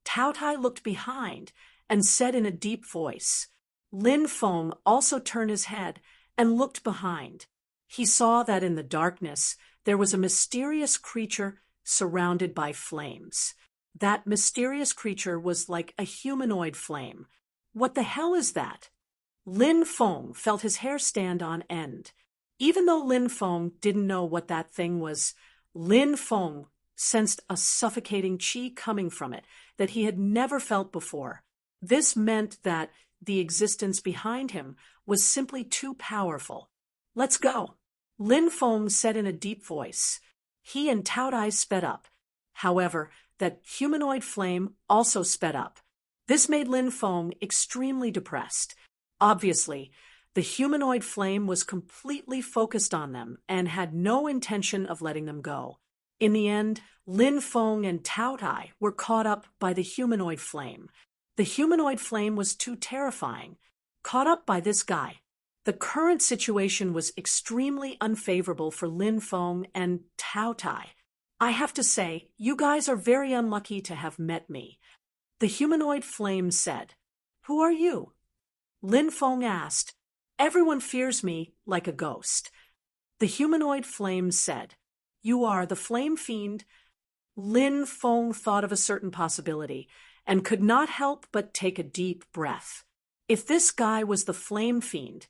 Tao Tai looked behind and said in a deep voice. Lin Feng also turned his head and looked behind. He saw that in the darkness there was a mysterious creature surrounded by flames. That mysterious creature was like a humanoid flame. What the hell is that? Lin Feng felt his hair stand on end. Even though Lin Feng didn't know what that thing was, Lin Feng sensed a suffocating qi coming from it that he had never felt before. This meant that the existence behind him was simply too powerful. "Let's go," Lin Feng said in a deep voice. He and Tao Tai sped up. However, that humanoid flame also sped up. This made Lin Feng extremely depressed. Obviously, the humanoid flame was completely focused on them and had no intention of letting them go. In the end, Lin Feng and Tao Tai were caught up by the humanoid flame. The humanoid flame was too terrifying. Caught up by this guy. The current situation was extremely unfavorable for Lin Feng and Tao Tai. "I have to say, you guys are very unlucky to have met me," the humanoid flame said. "Who are you?" Lin Feng asked. "Everyone fears me like a ghost." The humanoid flame said. "You are the flame fiend." Lin Feng thought of a certain possibility and could not help but take a deep breath. If this guy was the flame fiend,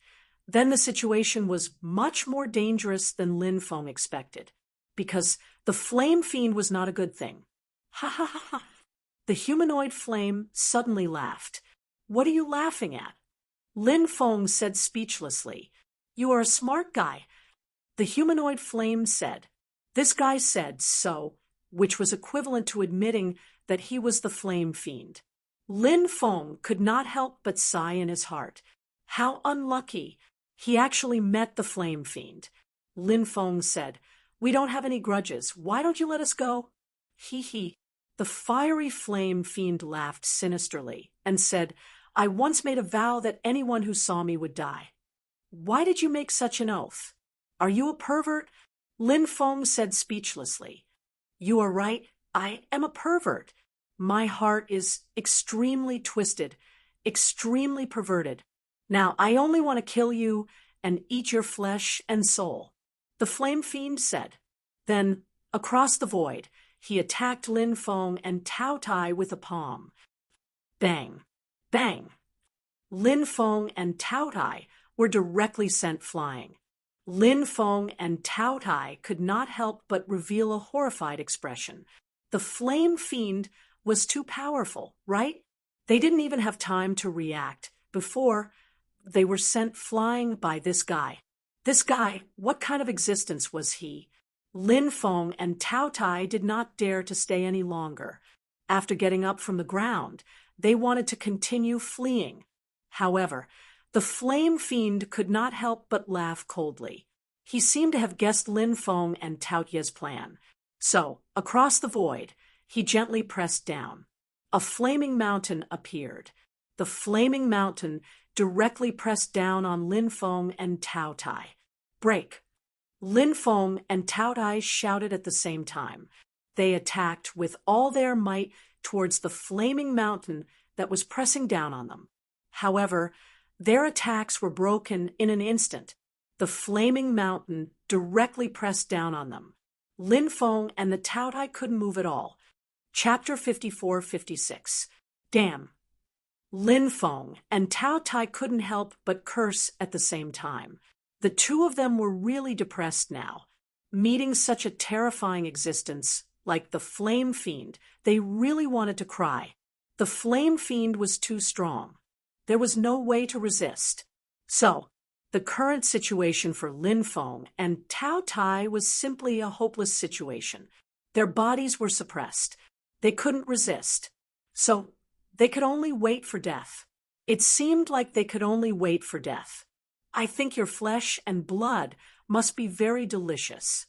then the situation was much more dangerous than Lin Feng expected, because the flame fiend was not a good thing. "Ha ha ha ha." The humanoid flame suddenly laughed. "What are you laughing at?" Lin Feng said speechlessly. "You are a smart guy." The humanoid flame said. This guy said so, which was equivalent to admitting that he was the flame fiend. Lin Feng could not help but sigh in his heart. How unlucky. He actually met the flame fiend. Lin Feng said, "We don't have any grudges. Why don't you let us go?" Hee hee. The fiery flame fiend laughed sinisterly and said, "I once made a vow that anyone who saw me would die." "Why did you make such an oath? Are you a pervert?" Lin Feng said speechlessly. "You are right. I am a pervert. My heart is extremely twisted, extremely perverted. Now I only want to kill you and eat your flesh and soul," the flame fiend said. Then, across the void, he attacked Lin Feng and Tao Tai with a palm. Bang! Bang! Lin Feng and Tao Tai were directly sent flying. Lin Feng and Tao Tai could not help but reveal a horrified expression. The flame fiend was too powerful, right? They didn't even have time to react before they were sent flying by this guy. This guy, what kind of existence was he? Lin Feng and Tao Tai did not dare to stay any longer. After getting up from the ground, they wanted to continue fleeing. However, the flame fiend could not help but laugh coldly. He seemed to have guessed Lin Feng and Tao Tai's plan. So, across the void, he gently pressed down. A flaming mountain appeared. The flaming mountain directly pressed down on Lin Feng and Tao Tai. Break! Lin Feng and Tao Tai shouted at the same time. They attacked with all their might towards the flaming mountain that was pressing down on them. However, their attacks were broken in an instant. The flaming mountain directly pressed down on them. Lin Feng and the Tao Tai couldn't move at all. Chapter 54-56. Damn! Lin Feng and Tao Tai couldn't help but curse at the same time. The two of them were really depressed now. Meeting such a terrifying existence, like the Flame Fiend, they really wanted to cry. The Flame Fiend was too strong. There was no way to resist. So, the current situation for Lin Feng and Tao Tai was simply a hopeless situation. Their bodies were suppressed. They couldn't resist. So, they could only wait for death. It seemed like they could only wait for death. I think your flesh and blood must be very delicious.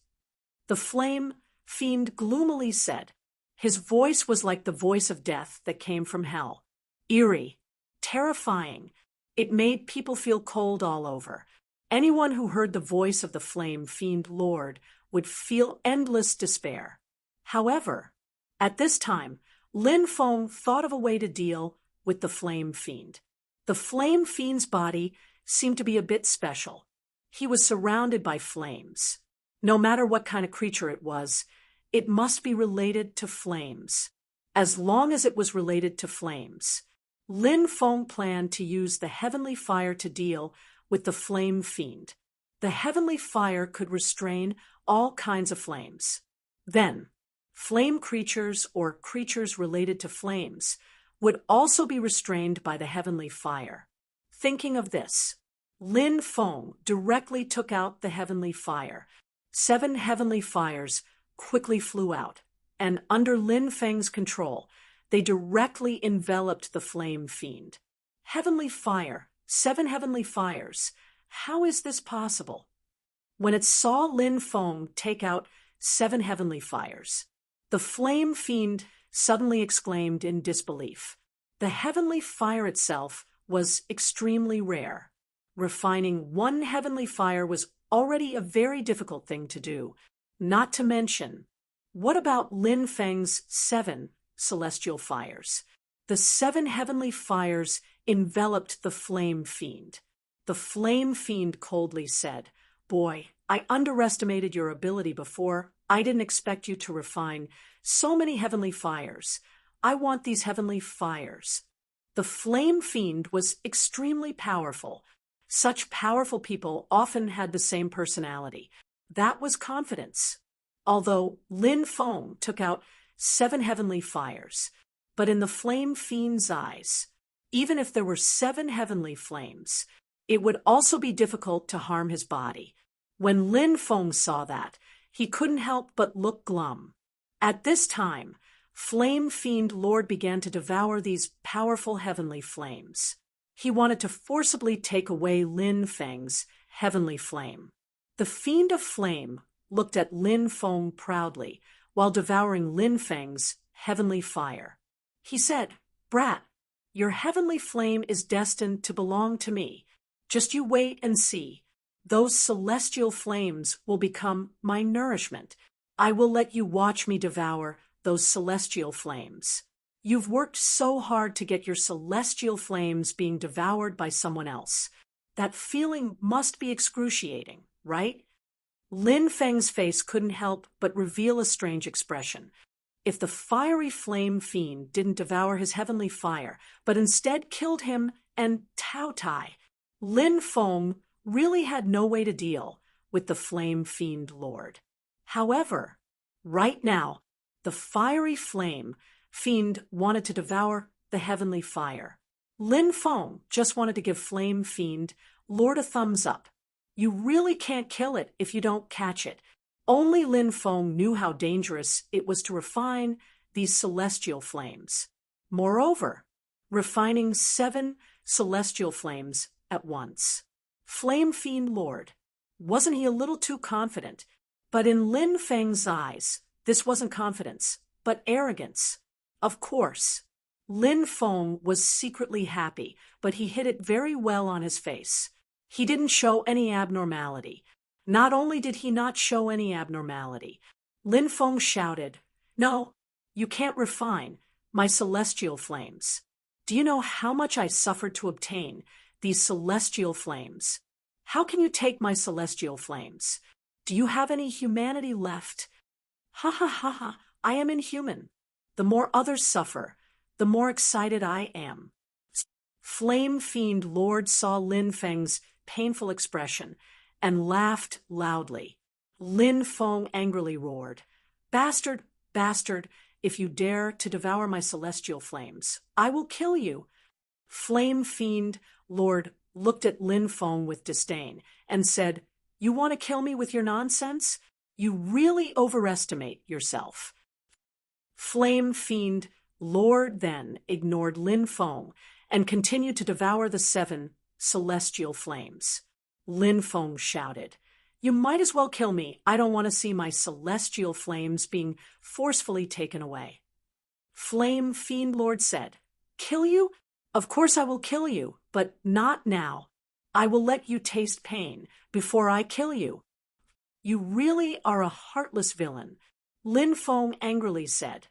The Flame Fiend gloomily said. His voice was like the voice of death that came from hell. Eerie, terrifying. It made people feel cold all over. Anyone who heard the voice of the Flame Fiend Lord would feel endless despair. However, at this time, Lin Feng thought of a way to deal with the Flame Fiend. The Flame Fiend's body seemed to be a bit special. He was surrounded by flames. No matter what kind of creature it was, it must be related to flames. As long as it was related to flames, Lin Feng planned to use the heavenly fire to deal with the Flame Fiend. The heavenly fire could restrain all kinds of flames. Then, flame creatures or creatures related to flames would also be restrained by the heavenly fire. Thinking of this, Lin Feng directly took out the heavenly fire. 7 heavenly fires quickly flew out, and under Lin Feng's control, they directly enveloped the Flame Fiend. Heavenly fire, 7 heavenly fires. How is this possible? When it saw Lin Feng take out 7 heavenly fires, the Flame Fiend suddenly exclaimed in disbelief. The heavenly fire itself was extremely rare. Refining 1 heavenly fire was already a very difficult thing to do. Not to mention, what about Lin Feng's 7 celestial fires? The 7 heavenly fires enveloped the Flame Fiend. The Flame Fiend coldly said, "Boy, I underestimated your ability before. I didn't expect you to refine so many heavenly fires. I want these heavenly fires." The Flame Fiend was extremely powerful. Such powerful people often had the same personality. That was confidence. Although Lin Feng took out 7 heavenly fires, but in the Flame Fiend's eyes, even if there were 7 heavenly flames, it would also be difficult to harm his body. When Lin Feng saw that, he couldn't help but look glum. At this time, Flame Fiend Lord began to devour these powerful heavenly flames. He wanted to forcibly take away Lin Feng's heavenly flame. The Fiend of Flame looked at Lin Feng proudly while devouring Lin Feng's heavenly fire. He said, "Brat, your heavenly flame is destined to belong to me. Just you wait and see. Those celestial flames will become my nourishment. I will let you watch me devour those celestial flames. You've worked so hard to get your celestial flames being devoured by someone else. That feeling must be excruciating, right?" Lin Feng's face couldn't help but reveal a strange expression. if the fiery flame fiend didn't devour his heavenly fire, but instead killed him and Tao Tai. Lin Feng really had no way to deal with the flame fiend lord. However, right now, the fiery flame fiend wanted to devour the heavenly fire. Lin Feng just wanted to give flame fiend lord a thumbs up. You really can't kill it if you don't catch it. Only Lin Feng knew how dangerous it was to refine these celestial flames. Moreover, refining 7 celestial flames at once. Flame Fiend Lord. Wasn't he a little too confident? But in Lin Feng's eyes, this wasn't confidence, but arrogance. Of course, Lin Feng was secretly happy, but he hid it very well on his face. He didn't show any abnormality. Not only did he not show any abnormality, Lin Feng shouted, "No, you can't refine my celestial flames. Do you know how much I suffered to obtain these celestial flames? How can you take my celestial flames? Do you have any humanity left? Ha ha ha ha, I am inhuman. The more others suffer, the more excited I am." Flame Fiend Lord saw Lin Feng's painful expression and laughed loudly. Lin Feng angrily roared, "Bastard, bastard, if you dare to devour my celestial flames, I will kill you." Flame Fiend Lord looked at Lin Feng with disdain and said, "You want to kill me with your nonsense? You really overestimate yourself." Flame Fiend Lord then ignored Lin Feng and continued to devour the 7 celestial flames. Lin Feng shouted, "You might as well kill me. I don't want to see my celestial flames being forcefully taken away." Flame Fiend Lord said, "Kill you? Of course I will kill you, but not now. I will let you taste pain before I kill you." "You really are a heartless villain," Lin Feng angrily said.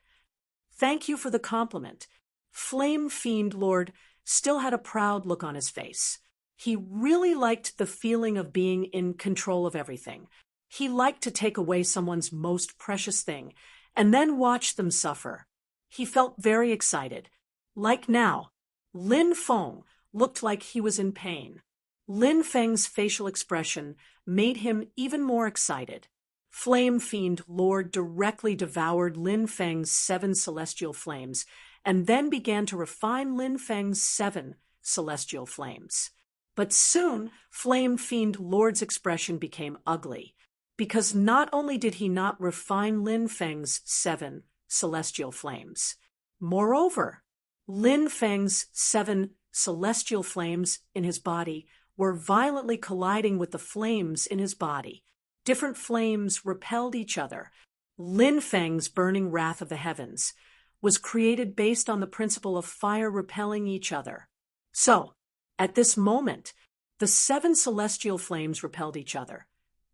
"Thank you for the compliment." Flame Fiend Lord still had a proud look on his face. He really liked the feeling of being in control of everything. He liked to take away someone's most precious thing and then watch them suffer. He felt very excited. Like now, Lin Feng looked like he was in pain. Lin Feng's facial expression made him even more excited. Flame Fiend Lord directly devoured Lin Feng's 7 celestial flames and then began to refine Lin Feng's 7 celestial flames. But soon, Flame Fiend Lord's expression became ugly, because not only did he not refine Lin Feng's 7 celestial flames, moreover, Lin Feng's 7 celestial flames in his body were violently colliding with the flames in his body. Different flames repelled each other. Lin Feng's burning wrath of the heavens was created based on the principle of fire repelling each other. So, at this moment, the 7 celestial flames repelled each other,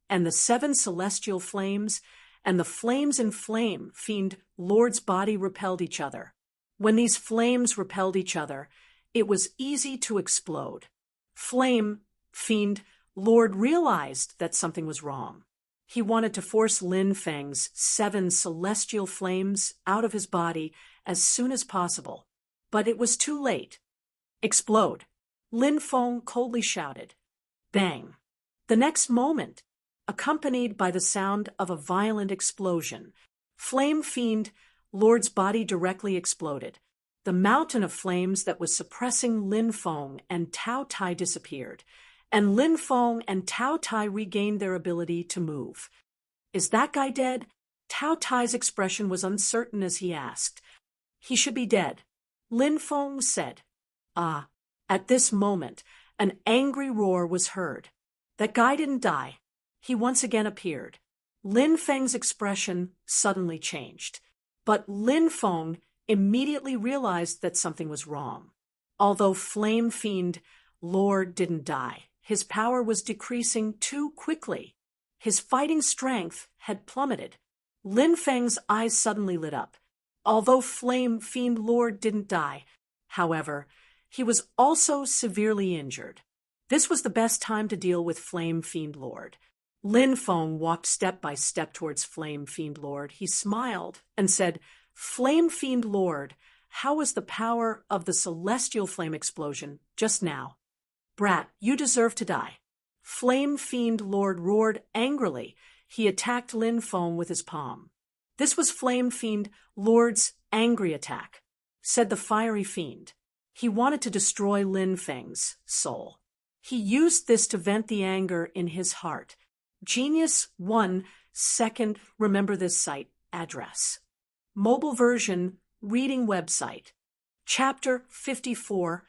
and the 7 celestial flames and the flames in Flame Fiend Lord's body repelled each other. When these flames repelled each other, it was easy to explode. Flame Fiend Lord realized that something was wrong. He wanted to force Lin Feng's 7 celestial flames out of his body as soon as possible, but it was too late. "Explode!" Lin Feng coldly shouted. Bang! The next moment, accompanied by the sound of a violent explosion, Flame Fiend Lord's body directly exploded. The mountain of flames that was suppressing Lin Feng and Tao Tai disappeared, and Lin Feng and Tao Tai regained their ability to move. "Is that guy dead?" Tao Tai's expression was uncertain as he asked. "He should be dead," Lin Feng said. "Ah." At this moment, an angry roar was heard. That guy didn't die. He once again appeared. Lin Feng's expression suddenly changed. But Lin Feng immediately realized that something was wrong. Although Flame Fiend Lord didn't die, his power was decreasing too quickly. His fighting strength had plummeted. Lin Feng's eyes suddenly lit up. Although Flame Fiend Lord didn't die, however, he was also severely injured. This was the best time to deal with Flame Fiend Lord. Lin Feng walked step by step towards Flame Fiend Lord. He smiled and said, Flame Fiend Lord, how was the power of the celestial flame explosion just now? Brat, you deserve to die. Flame Fiend Lord roared angrily. He attacked Lin Feng with his palm. This was Flame Fiend Lord's angry attack, said the fiery fiend. He wanted to destroy Lin Feng's soul. He used this to vent the anger in his heart. Genius 1 second. Remember this site address. Mobile version reading website. Chapter 54-57.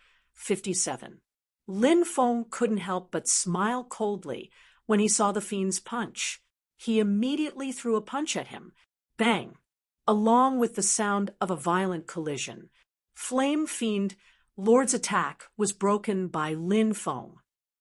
Lin Feng couldn't help but smile coldly when he saw the fiend's punch. He immediately threw a punch at him. Bang! Along with the sound of a violent collision. Flame Fiend Lord's attack was broken by Lin Feng.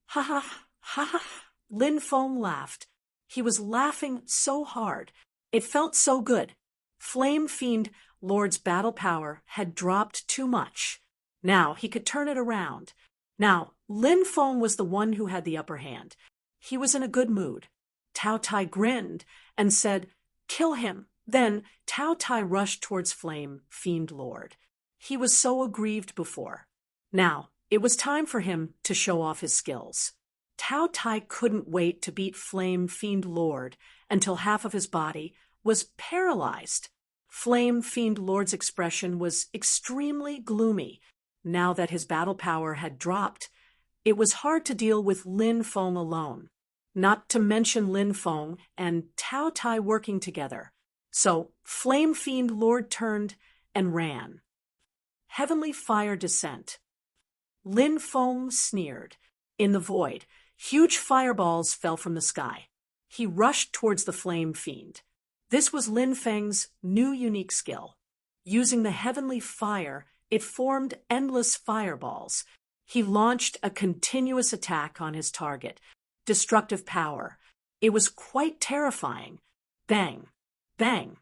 Ha ha ha ha! Lin Feng laughed. He was laughing so hard. It felt so good. Flame Fiend Lord's battle power had dropped too much. Now he could turn it around. Now, Lin Feng was the one who had the upper hand. He was in a good mood. Tao Tai grinned and said, "Kill him." Then Tao Tai rushed towards Flame Fiend Lord. He was so aggrieved before. Now, it was time for him to show off his skills. Tao Tai couldn't wait to beat Flame Fiend Lord until half of his body was paralyzed. Flame Fiend Lord's expression was extremely gloomy. Now that his battle power had dropped, it was hard to deal with Lin Feng alone, not to mention Lin Feng and Tao Tai working together. So Flame Fiend Lord turned and ran. Heavenly Fire Descent. Lin Feng sneered. In the void, huge fireballs fell from the sky. He rushed towards the Flame Fiend. This was Lin Feng's new unique skill. Using the heavenly fire, it formed endless fireballs. He launched a continuous attack on his target. Destructive power. It was quite terrifying. Bang, bang,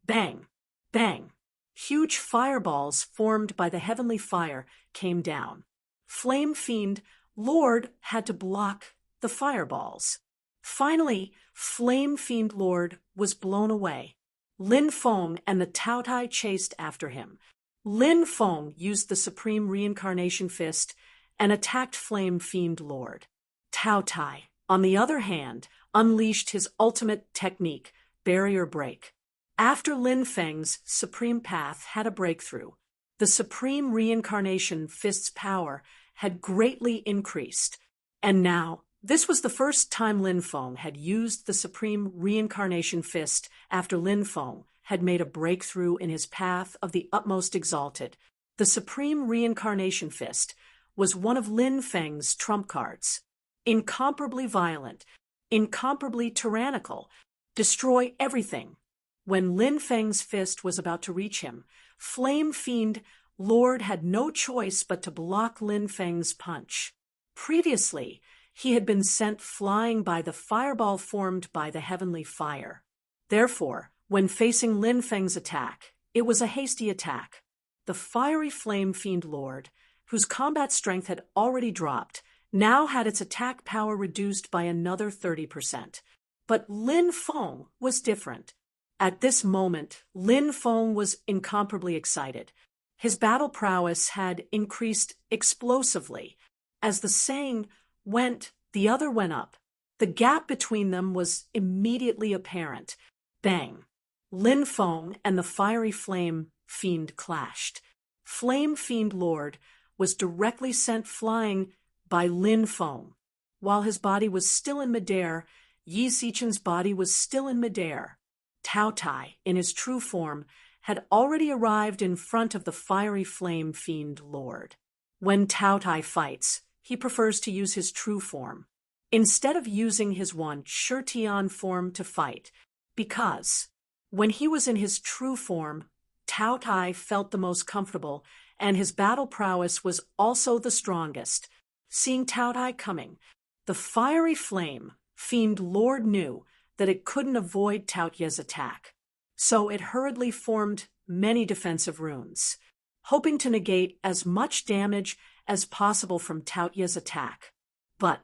bang, bang. Huge fireballs formed by the heavenly fire came down. Flame Fiend Lord had to block the fireballs. Finally, Flame Fiend Lord was blown away. Lin Feng and the Tao Tai chased after him. Lin Feng used the Supreme Reincarnation Fist and attacked Flame Fiend Lord. Tao Tai, on the other hand, unleashed his ultimate technique, Barrier Break. After Lin Feng's Supreme Path had a breakthrough, the Supreme Reincarnation Fist's power had greatly increased, and now this was the first time Lin Feng had used the Supreme Reincarnation Fist after Lin Feng had made a breakthrough in his path of the utmost exalted. The Supreme Reincarnation Fist was one of Lin Feng's trump cards. Incomparably violent, incomparably tyrannical, destroy everything. When Lin Feng's fist was about to reach him, Flame Fiend Lord had no choice but to block Lin Feng's punch. Previously, he had been sent flying by the fireball formed by the heavenly fire. Therefore, when facing Lin Feng's attack, it was a hasty attack. The fiery Flame Fiend Lord, whose combat strength had already dropped, now had its attack power reduced by another 30%. But Lin Feng was different. At this moment, Lin Feng was incomparably excited. His battle prowess had increased explosively. As the saying went, the other went up. The gap between them was immediately apparent. Bang! Lin Feng and the fiery Flame Fiend clashed. Flame Fiend Lord was directly sent flying by Lin Feng. While his body was still in midair, Yi Xichen's body was still in midair. Tao Tai, in his true form, had already arrived in front of the fiery Flame Fiend Lord. When Tao Tai fights, he prefers to use his true form, instead of using his one Shirtian form to fight, because when he was in his true form, Tao Tai felt the most comfortable, and his battle prowess was also the strongest. Seeing Tao Tai coming, the fiery Flame Fiend Lord knew that it couldn't avoid Tao Tai's attack, so it hurriedly formed many defensive runes, hoping to negate as much damage as possible from Tao Tai's attack. But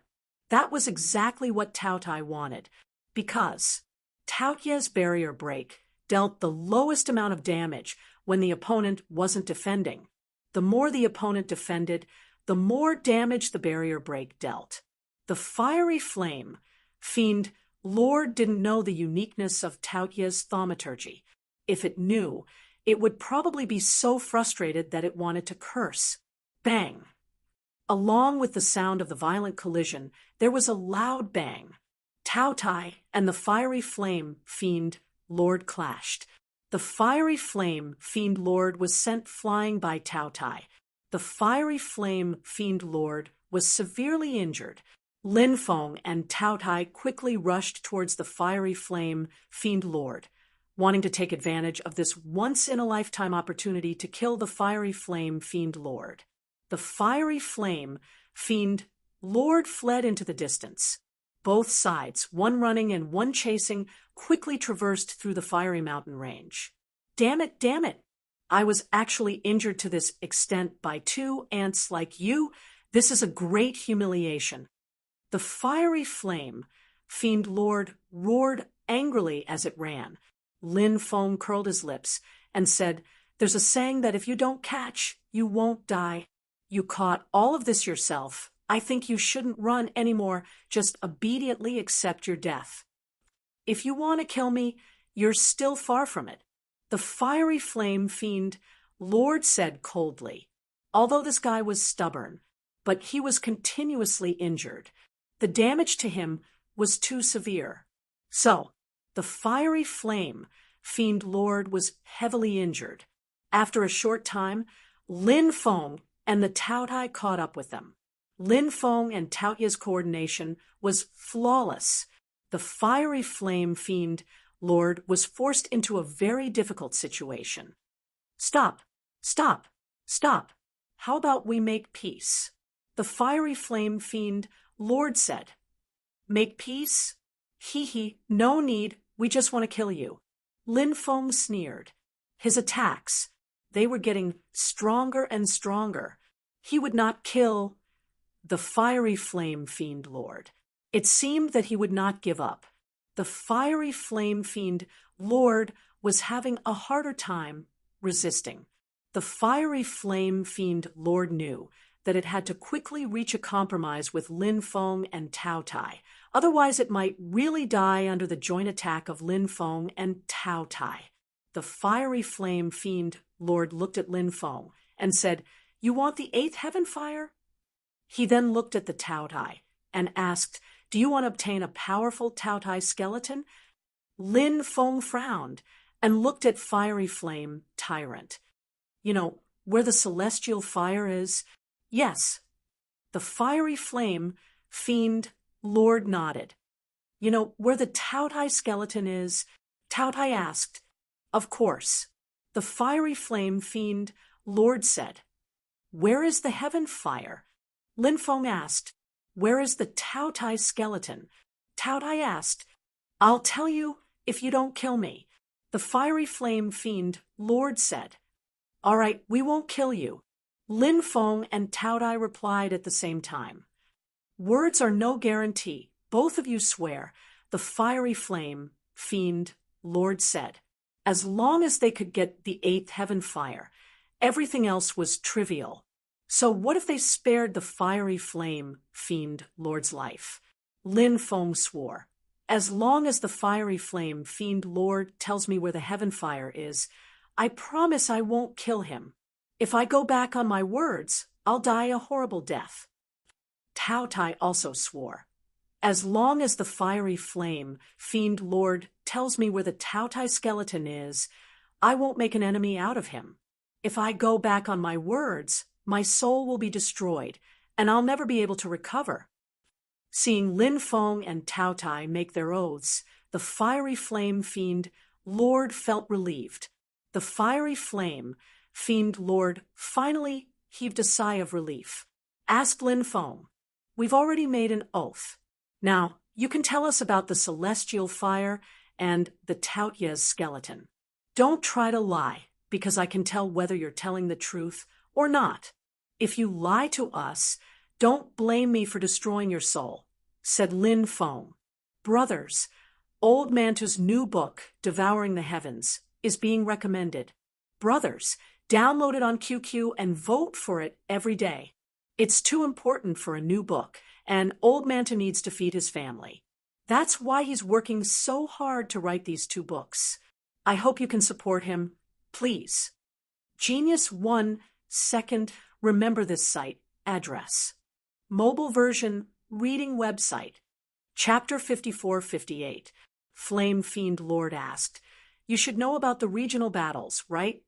that was exactly what Tao Tai wanted, because Tao Tai's barrier break dealt the lowest amount of damage when the opponent wasn't defending. The more the opponent defended, the more damage the barrier break dealt. The fiery flame fiend Lord didn't know the uniqueness of Taotia's thaumaturgy. If it knew, it would probably be so frustrated that it wanted to curse. Bang! Along with the sound of the violent collision, there was a loud bang. Tao Tai and the fiery flame fiend Lord clashed. The fiery flame fiend Lord was sent flying by Tao Tai. The fiery flame fiend Lord was severely injured. Lin Feng and Tao Tai quickly rushed towards the fiery flame fiend Lord, wanting to take advantage of this once-in-a-lifetime opportunity to kill the fiery flame fiend Lord. The fiery flame fiend Lord fled into the distance. Both sides, one running and one chasing, quickly traversed through the fiery mountain range. Damn it, damn it! I was actually injured to this extent by two ants like you. This is a great humiliation. The fiery flame fiend Lord roared angrily as it ran. Lin Feng curled his lips and said, "There's a saying that if you don't catch, you won't die. You caught all of this yourself. I think you shouldn't run anymore. Just obediently accept your death. If you want to kill me, you're still far from it." The fiery flame fiend Lord said coldly, although this guy was stubborn, but he was continuously injured. The damage to him was too severe. So, the fiery flame fiend Lord was heavily injured. After a short time, Lin Feng and the Tao Tai caught up with them. Lin Feng and Taotia's coordination was flawless. The fiery flame fiend Lord was forced into a very difficult situation. "Stop, stop, stop. How about we make peace?" The fiery flame fiend Lord said. "Make peace? Hee, no need, we just want to kill you." Lin Feng sneered. His attacks, they were getting stronger and stronger. He would not kill the fiery flame fiend Lord. It seemed that he would not give up. The fiery flame fiend Lord was having a harder time resisting. The fiery flame fiend Lord knew that it had to quickly reach a compromise with Lin Feng and Tao Tai. Otherwise, it might really die under the joint attack of Lin Feng and Tao Tai. The fiery flame fiend Lord looked at Lin Feng and said, "You want the 8th heaven fire?" He then looked at the Tao Tai and asked, "Do you want to obtain a powerful Tao Tai skeleton?" Lin Feng frowned and looked at fiery flame tyrant. "You know, where the celestial fire is?" "Yes." The fiery flame fiend Lord nodded. "You know, where the Tao Tai skeleton is?" Tao Tai asked. "Of course." The fiery flame fiend Lord said. "Where is the heaven fire?" Lin Feng asked. "Where is the Tao Tai skeleton?" Tao Tai asked. "I'll tell you if you don't kill me." The fiery flame fiend Lord said. "All right, we won't kill you." Lin Feng and Tao Tai replied at the same time. "Words are no guarantee. Both of you swear," the fiery flame fiend Lord said. As long as they could get the 8th heaven fire, everything else was trivial. So what if they spared the fiery flame fiend Lord's life? Lin Feng swore. "As long as the fiery flame fiend Lord tells me where the heaven fire is, I promise I won't kill him. If I go back on my words, I'll die a horrible death." Tao Tai also swore. "As long as the fiery flame fiend Lord tells me where the Tao Tai skeleton is, I won't make an enemy out of him. If I go back on my words, my soul will be destroyed, and I'll never be able to recover." Seeing Lin Feng and Tao Tai make their oaths, the fiery flame fiend Lord felt relieved. The fiery flame fiend Lord finally heaved a sigh of relief. Asked Lin Feng, "We've already made an oath. Now, you can tell us about the celestial fire and the Taotia's skeleton. Don't try to lie, because I can tell whether you're telling the truth or not. If you lie to us, don't blame me for destroying your soul," said Lin Feng. "Brothers, Old Mantu's new book, Devouring the Heavens, is being recommended. Brothers, download it on QQ and vote for it every day. It's too important for a new book, and Old Mantu needs to feed his family. That's why he's working so hard to write these 2 books. I hope you can support him. Please. Genius 1 second, remember this site, address. Mobile version, reading website. Chapter 54-58. Flame Fiend Lord asked, "You should know about the regional battles, right?"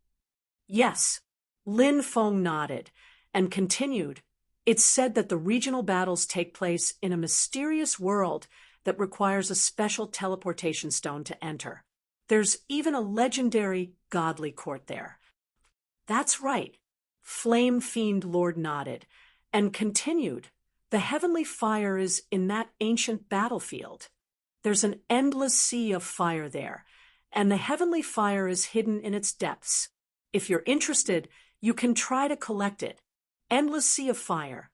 "Yes." Lin Feng nodded and continued, "It's said that the regional battles take place in a mysterious world that requires a special teleportation stone to enter. There's even a legendary godly court there." "That's right." Flame Fiend Lord nodded and continued, "The heavenly fire is in that ancient battlefield. There's an endless sea of fire there, and the heavenly fire is hidden in its depths. If you're interested, you can try to collect it. Endless sea of fire."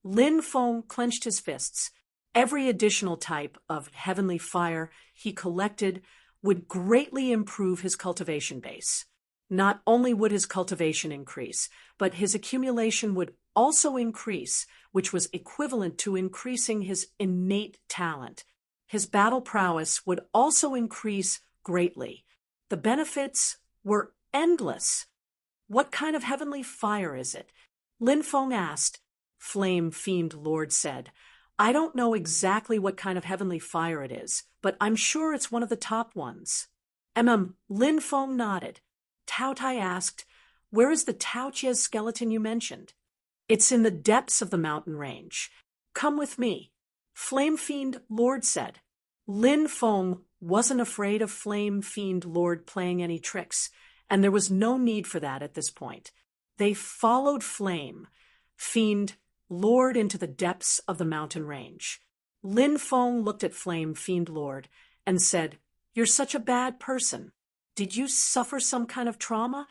Lin Feng clenched his fists. Every additional type of heavenly fire he collected would greatly improve his cultivation base. Not only would his cultivation increase, but his accumulation would also increase, which was equivalent to increasing his innate talent. His battle prowess would also increase greatly. The benefits were endless. "What kind of heavenly fire is it?" Lin Feng asked. Flame Fiend Lord said, "I don't know exactly what kind of heavenly fire it is, but I'm sure it's one of the top ones." Lin Feng nodded. Tao Tai asked, "Where is the Tao Chia's skeleton you mentioned?" "It's in the depths of the mountain range. Come with me." Flame Fiend Lord said. Lin Feng wasn't afraid of Flame Fiend Lord playing any tricks, and there was no need for that at this point. They followed Flame Fiend Lord into the depths of the mountain range. Lin Feng looked at Flame Fiend Lord and said, "You're such a bad person. Did you suffer some kind of trauma?"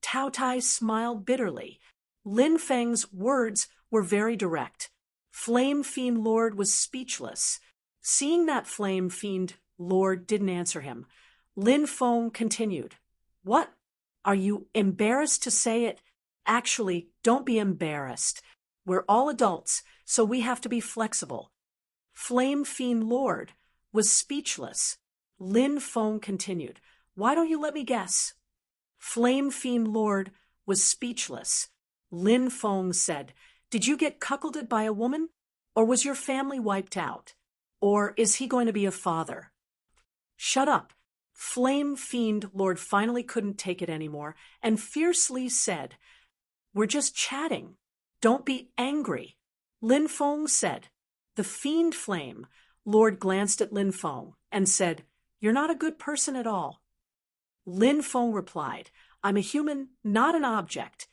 Tao Tai smiled bitterly. Lin Feng's words were very direct. Flame Fiend Lord was speechless. Seeing that Flame Fiend Lord didn't answer him, Lin Feng continued, "What? Are you embarrassed to say it?" "Actually, don't be embarrassed. We're all adults, so we have to be flexible." Flame Fiend Lord was speechless. Lin Feng continued, "Why don't you let me guess?" Flame Fiend Lord was speechless. Lin Feng said, "Did you get cuckolded by a woman? Or was your family wiped out? Or is he going to be a father?" "Shut up." Flame Fiend Lord finally couldn't take it anymore and fiercely said, "We're just chatting. Don't be angry." Lin Feng said. The Fiend Flame Lord glanced at Lin Feng and said, "You're not a good person at all." Lin Feng replied, "I'm a human, not an object."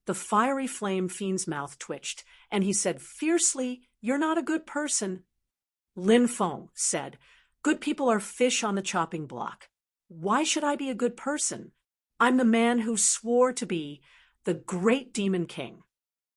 The fiery Flame Fiend's mouth twitched, and he said fiercely, "You're not a good person." Lin Feng said, "Good people are fish on the chopping block. Why should I be a good person? I'm the man who swore to be the great Demon King."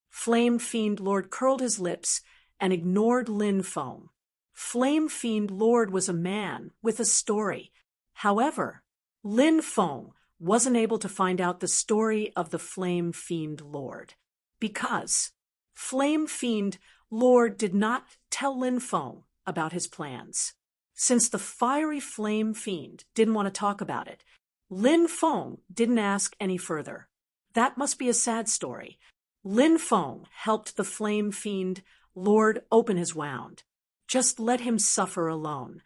Flame Fiend Lord curled his lips and ignored Lin Feng. Flame Fiend Lord was a man with a story. However, Lin Feng wasn't able to find out the story of the Flame Fiend Lord because Flame Fiend Lord did not tell Lin Feng about his plans. Since the fiery Flame Fiend didn't want to talk about it, Lin Feng didn't ask any further. That must be a sad story. Lin Feng helped the Flame Fiend Lord open his wound. Just let him suffer alone.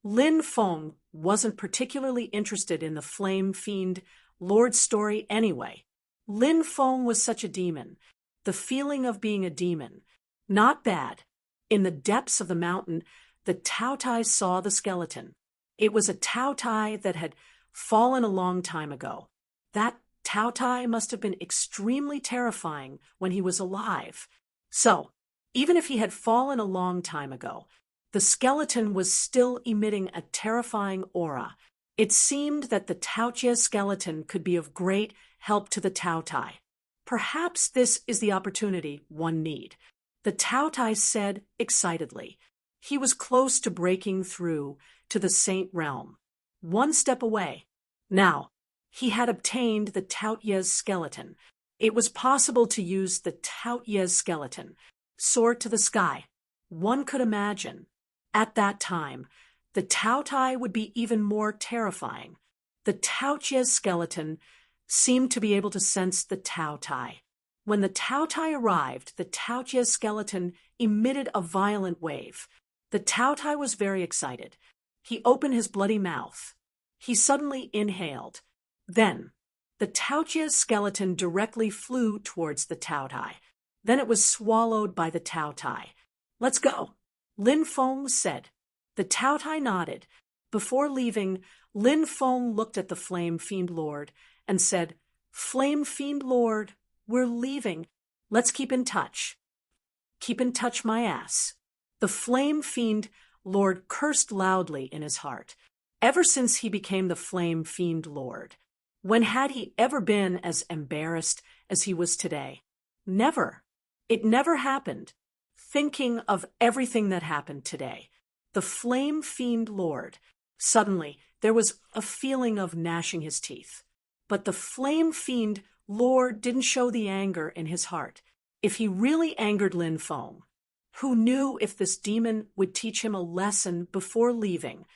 Lin Feng wasn't particularly interested in the Flame Fiend Lord's story anyway. Lin Feng was such a demon. The feeling of being a demon. Not bad. In the depths of the mountain, the Tao Tai saw the skeleton. It was a Tao Tai that had fallen a long time ago. That Tao Tai must have been extremely terrifying when he was alive. So, even if he had fallen a long time ago, the skeleton was still emitting a terrifying aura. It seemed that the Tao Chia skeleton could be of great help to the Tao Tai. Perhaps this is the opportunity one need. The Tao Tai said excitedly, He was close to breaking through to the saint realm. One step away. Now, he had obtained the Taotiez skeleton. It was possible to use the Taotiez skeleton, soar to the sky. One could imagine, at that time, the Taotai would be even more terrifying. The Taotiez skeleton seemed to be able to sense the Taotai. When the Taotai arrived, the Taotiez skeleton emitted a violent wave. The Taotai was very excited. He opened his bloody mouth. He suddenly inhaled. Then, the Taotiez skeleton directly flew towards the Taotai. Then it was swallowed by the Taotai. "Let's go," Lin Feng said. The Taotai nodded. Before leaving, Lin Feng looked at the Flame Fiend Lord and said, "Flame Fiend Lord, we're leaving. Let's keep in touch." "Keep in touch my ass." The Flame Fiend Lord cursed loudly in his heart. Ever since he became the Flame Fiend Lord, when had he ever been as embarrassed as he was today? Never. It never happened. Thinking of everything that happened today, the Flame Fiend Lord, suddenly there was a feeling of gnashing his teeth. But the Flame Fiend Lord didn't show the anger in his heart. If he really angered Lin Feng, who knew if this demon would teach him a lesson before leaving?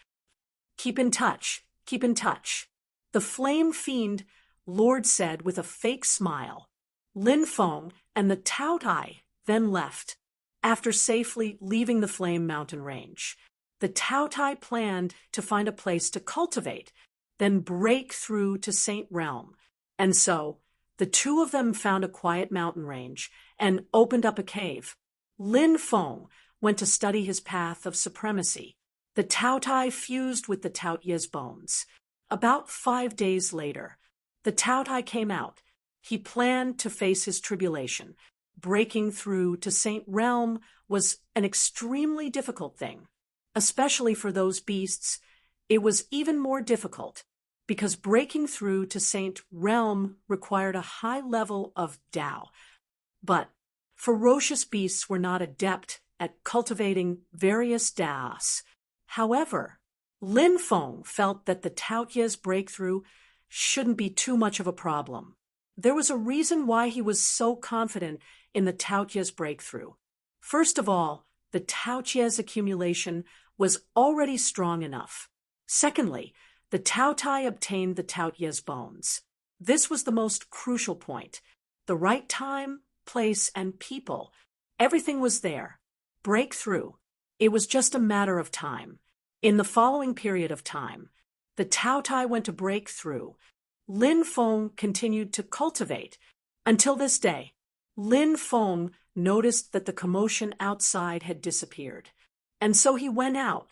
"Keep in touch, keep in touch," the Flame Fiend Lord said with a fake smile. Lin Feng and the Taotai then left. After safely leaving the Flame Mountain Range, the Taotai planned to find a place to cultivate, then break through to Saint Realm. And so, the two of them found a quiet mountain range and opened up a cave. Lin Feng went to study his path of supremacy. The Taotai fused with the Taotiez bones. About 5 days later, the Taotai came out. He planned to face his tribulation. Breaking through to Saint Realm was an extremely difficult thing. Especially for those beasts, it was even more difficult because breaking through to Saint Realm required a high level of Tao. But ferocious beasts were not adept at cultivating various Taos. However, Lin Feng felt that the Taotiez breakthrough shouldn't be too much of a problem. There was a reason why he was so confident in the Taotiez breakthrough. First of all, the Taotiez accumulation was already strong enough. Secondly, the Taotai obtained the Taotiez bones. This was the most crucial point. The right time, place, and people. Everything was there. Breakthrough. It was just a matter of time. In the following period of time, the Taotai went to break through. Lin Feng continued to cultivate. Until this day, Lin Feng noticed that the commotion outside had disappeared. And so he went out.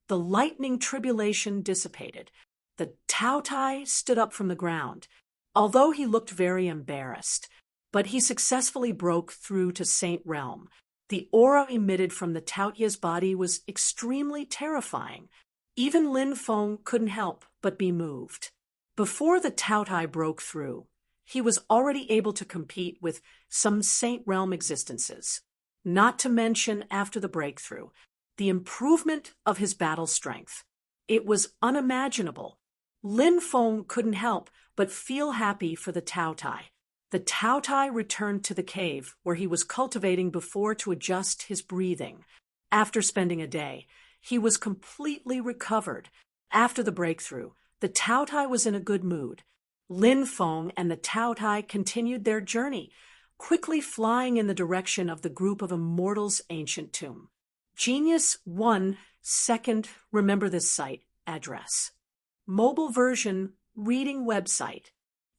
The lightning tribulation dissipated. The Taotai stood up from the ground, although he looked very embarrassed. But he successfully broke through to Saint Realm. The aura emitted from the Taotiez body was extremely terrifying. Even Lin Feng couldn't help but be moved. Before the Taotai broke through, he was already able to compete with some Saint Realm existences. Not to mention, after the breakthrough, the improvement of his battle strength. It was unimaginable. Lin Feng couldn't help but feel happy for the Taotai. The Taotai returned to the cave where he was cultivating before to adjust his breathing. After spending a day, he was completely recovered. After the breakthrough, the Taotai was in a good mood. Lin Feng and the Taotai continued their journey, quickly flying in the direction of the group of immortals' ancient tomb. Genius 1 second, remember this site, address. Mobile version, reading website.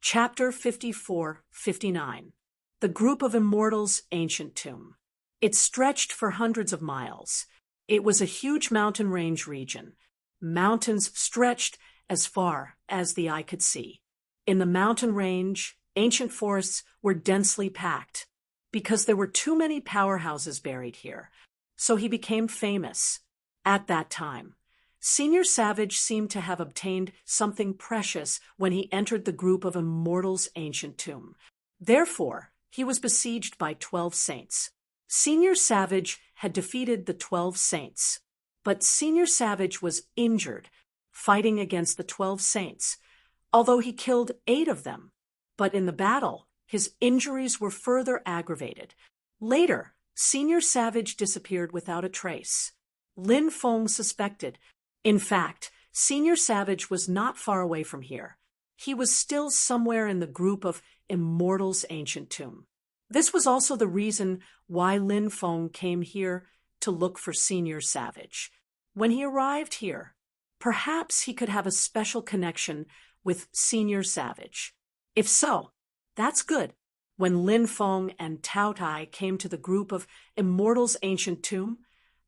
Chapter 54-59. The group of immortals' ancient tomb. It stretched for hundreds of miles. It was a huge mountain range region. Mountains stretched as far as the eye could see. In the mountain range, ancient forests were densely packed because there were too many powerhouses buried here. So he became famous. At that time, Senior Savage seemed to have obtained something precious when he entered the group of immortals' ancient tomb. Therefore, he was besieged by 12 saints. Senior Savage had defeated the 12 Saints, but Senior Savage was injured fighting against the 12 Saints, although he killed 8 of them. But in the battle, his injuries were further aggravated. Later, Senior Savage disappeared without a trace. Lin Feng suspected. In fact, Senior Savage was not far away from here. He was still somewhere in the group of Immortals' ancient tomb. This was also the reason why Lin Feng came here to look for Senior Savage. When he arrived here, perhaps he could have a special connection with Senior Savage. If so, that's good. When Lin Feng and Tao Tai came to the group of Immortals' ancient tomb,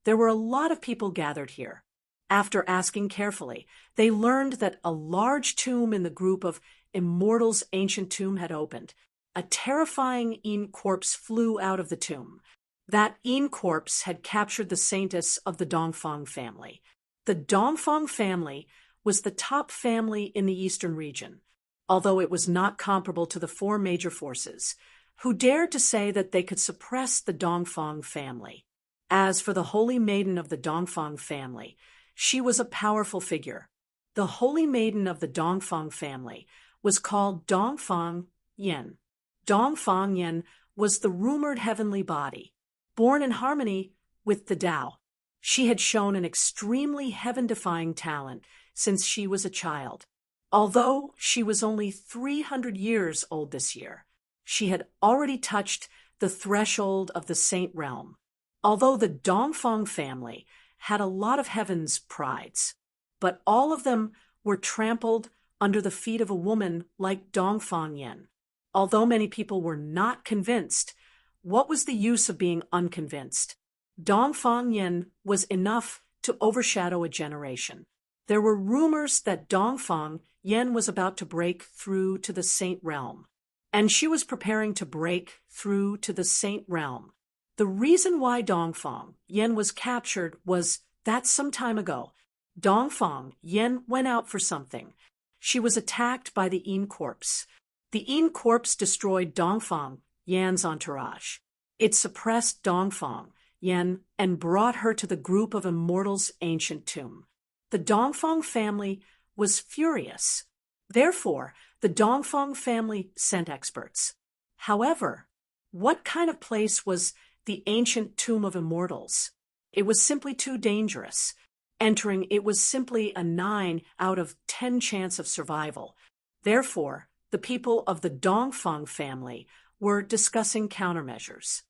there were a lot of people gathered here. After asking carefully, they learned that a large tomb in the group of Immortals' ancient tomb had opened. A terrifying Yin corpse flew out of the tomb. That Yin corpse had captured the saintess of the Dongfang family. The Dongfang family was the top family in the eastern region, although it was not comparable to the 4 major forces, who dared to say that they could suppress the Dongfang family. As for the Holy Maiden of the Dongfang family, she was a powerful figure. The Holy Maiden of the Dongfang family was called Dongfang Yen. Dongfang Yen was the rumored heavenly body, born in harmony with the Tao. She had shown an extremely heaven-defying talent since she was a child. Although she was only 300 years old this year, she had already touched the threshold of the saint realm. Although the Dongfang family had a lot of heaven's prides, but all of them were trampled under the feet of a woman like Dongfang Yen. Although many people were not convinced, what was the use of being unconvinced? Dongfang Yen was enough to overshadow a generation. There were rumors that Dongfang Yen was about to break through to the saint realm, and she was preparing to break through to the saint realm. The reason why Dongfang Yen was captured was that some time ago, Dongfang Yen went out for something. She was attacked by the Yin corpse. The Yin corpse destroyed Dongfang Yan's entourage. It suppressed Dongfang Yan and brought her to the group of Immortals' ancient tomb. The Dongfang family was furious. Therefore, the Dongfang family sent experts. However, what kind of place was the ancient tomb of Immortals? It was simply too dangerous. Entering it was simply a 9 out of 10 chance of survival. Therefore, the people of the Dongfang family were discussing countermeasures.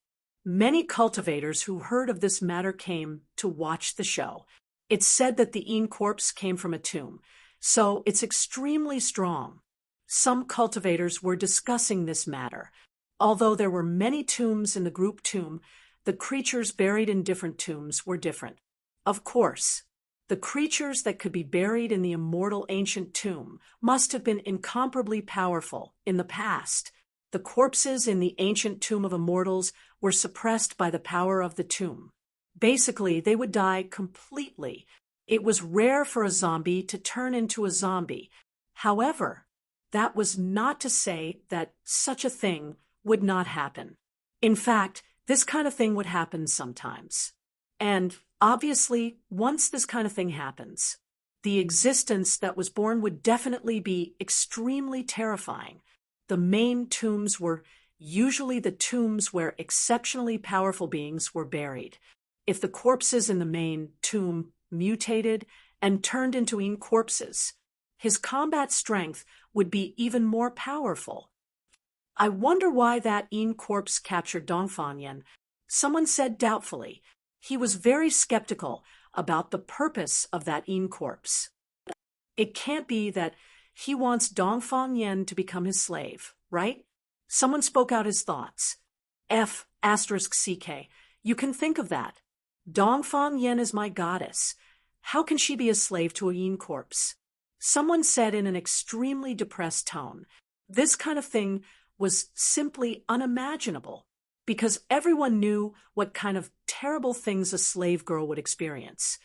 Many cultivators who heard of this matter came to watch the show. It's said that the Yin corpse came from a tomb, so it's extremely strong. Some cultivators were discussing this matter. Although there were many tombs in the group tomb, the creatures buried in different tombs were different. Of course, the creatures that could be buried in the immortal ancient tomb must have been incomparably powerful in the past. The corpses in the ancient tomb of immortals were suppressed by the power of the tomb. Basically, they would die completely. It was rare for a zombie to turn into a zombie. However, that was not to say that such a thing would not happen. In fact, this kind of thing would happen sometimes. And obviously, once this kind of thing happens, the existence that was born would definitely be extremely terrifying. The main tombs were usually the tombs where exceptionally powerful beings were buried. If the corpses in the main tomb mutated and turned into Yin corpses, his combat strength would be even more powerful. I wonder why that Yin corpse captured Dongfang Yen. Someone said doubtfully. He was very skeptical about the purpose of that Yin corpse. It can't be that he wants Dongfang Yen to become his slave, right? Someone spoke out his thoughts. F***CK. You can think of that. Dongfang Yen is my goddess. How can she be a slave to a Yin corpse? Someone said in an extremely depressed tone. This kind of thing was simply unimaginable, because everyone knew what kind of terrible things a slave girl would experience.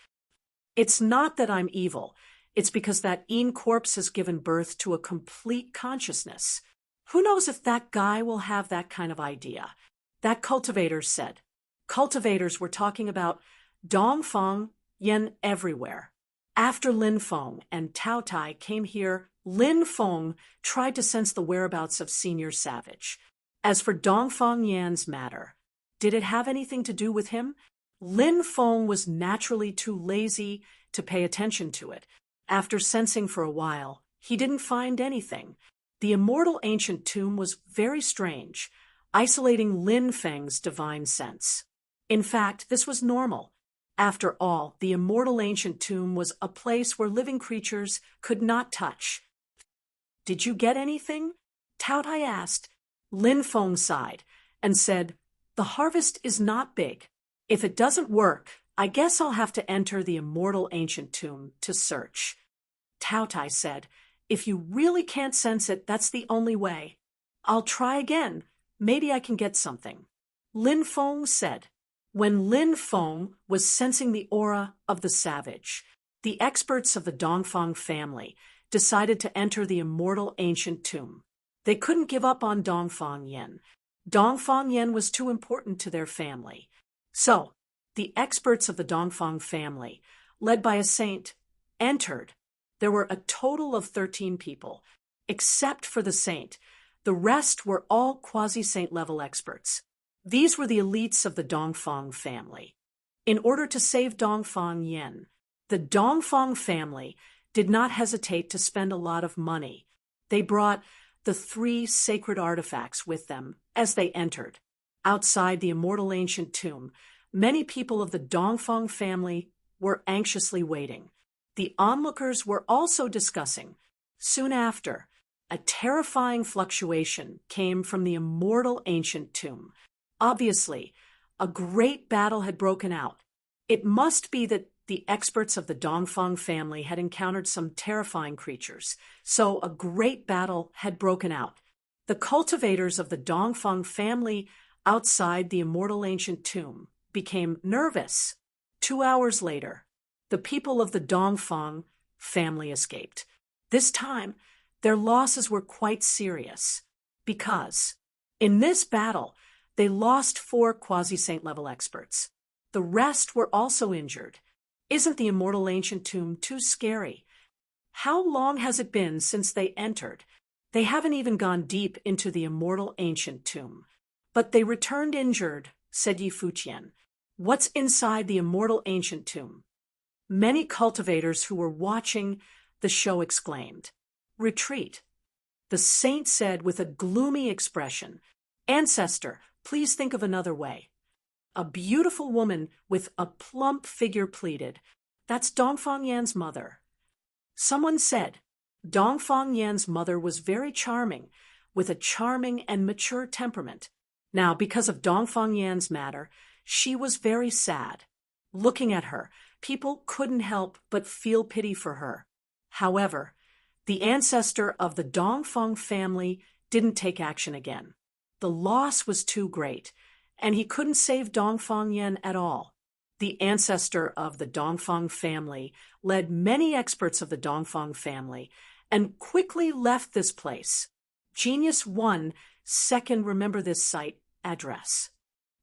It's not that I'm evil. It's because that Yin corpse has given birth to a complete consciousness. Who knows if that guy will have that kind of idea? That cultivator said. Cultivators were talking about Dongfang Yen everywhere. After Lin Feng and Tao Tai came here, Lin Feng tried to sense the whereabouts of Senior Savage. As for Dongfang Yan's matter, did it have anything to do with him? Lin Feng was naturally too lazy to pay attention to it. After sensing for a while, he didn't find anything. The immortal ancient tomb was very strange, isolating Lin Feng's divine sense. In fact, this was normal. After all, the immortal ancient tomb was a place where living creatures could not touch. "Did you get anything?" Tao Tai asked. Lin Feng sighed and said, "The harvest is not big. If it doesn't work, I guess I'll have to enter the immortal ancient tomb to search." Tao Tai said, "If you really can't sense it, that's the only way. I'll try again. Maybe I can get something." Lin Feng said. When Lin Feng was sensing the aura of the savage, the experts of the Dongfang family decided to enter the immortal ancient tomb. They couldn't give up on Dongfang Yen. Dongfang Yen was too important to their family. So, the experts of the Dongfang family, led by a saint, entered. There were a total of 13 people, except for the saint. The rest were all quasi-saint level experts. These were the elites of the Dongfang family. In order to save Dongfang Yen, the Dongfang family did not hesitate to spend a lot of money. They brought the 3 sacred artifacts with them as they entered. Outside the immortal ancient tomb, many people of the Dongfang family were anxiously waiting. The onlookers were also discussing. Soon after, a terrifying fluctuation came from the immortal ancient tomb. Obviously, a great battle had broken out. It must be that the experts of the Dongfang family had encountered some terrifying creatures, so a great battle had broken out. The cultivators of the Dongfang family outside the immortal ancient tomb became nervous. 2 hours later, the people of the Dongfang family escaped. This time, their losses were quite serious, because in this battle, they lost 4 quasi-saint level experts. The rest were also injured. Isn't the immortal ancient tomb too scary? How long has it been since they entered? They haven't even gone deep into the immortal ancient tomb. But they returned injured, said Yi Fuqian. What's inside the immortal ancient tomb? Many cultivators who were watching the show exclaimed, "Retreat." The saint said with a gloomy expression, "Ancestor, please think of another way." A beautiful woman with a plump figure pleaded, "That's Dongfang Yan's mother." Someone said, Dongfang Yan's mother was very charming, with a charming and mature temperament. Now, because of Dongfang Yan's matter, she was very sad. Looking at her, people couldn't help but feel pity for her. However, the ancestor of the Dongfang family didn't take action again. The loss was too great, and he couldn't save Dongfang Yen at all. The ancestor of the Dongfang family led many experts of the Dongfang family and quickly left this place. Genius 1, second remember this site address.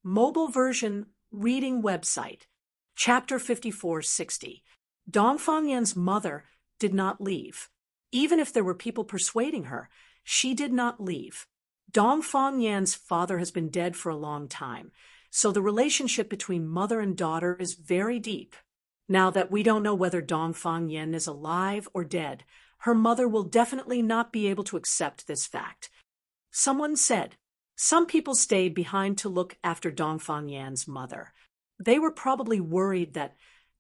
Mobile version reading website. Chapter 5460. Dongfang Yan's mother did not leave. Even if there were people persuading her, she did not leave. Dongfang Yan's father has been dead for a long time, so the relationship between mother and daughter is very deep. Now that we don't know whether Dongfang Yan is alive or dead, her mother will definitely not be able to accept this fact. Someone said, some people stayed behind to look after Dongfang Yan's mother. They were probably worried that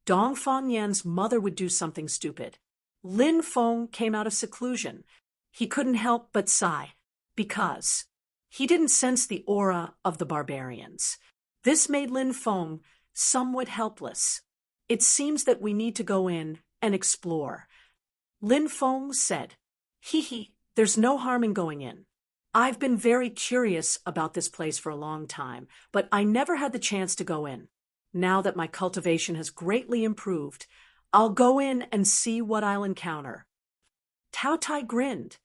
Dongfang Yan's mother would do something stupid. Lin Feng came out of seclusion. He couldn't help but sigh, because he didn't sense the aura of the barbarians. This made Lin Feng somewhat helpless. It seems that we need to go in and explore. Lin Feng said, there's no harm in going in. I've been very curious about this place for a long time, but I never had the chance to go in. Now that my cultivation has greatly improved, I'll go in and see what I'll encounter. Tao Tai grinned.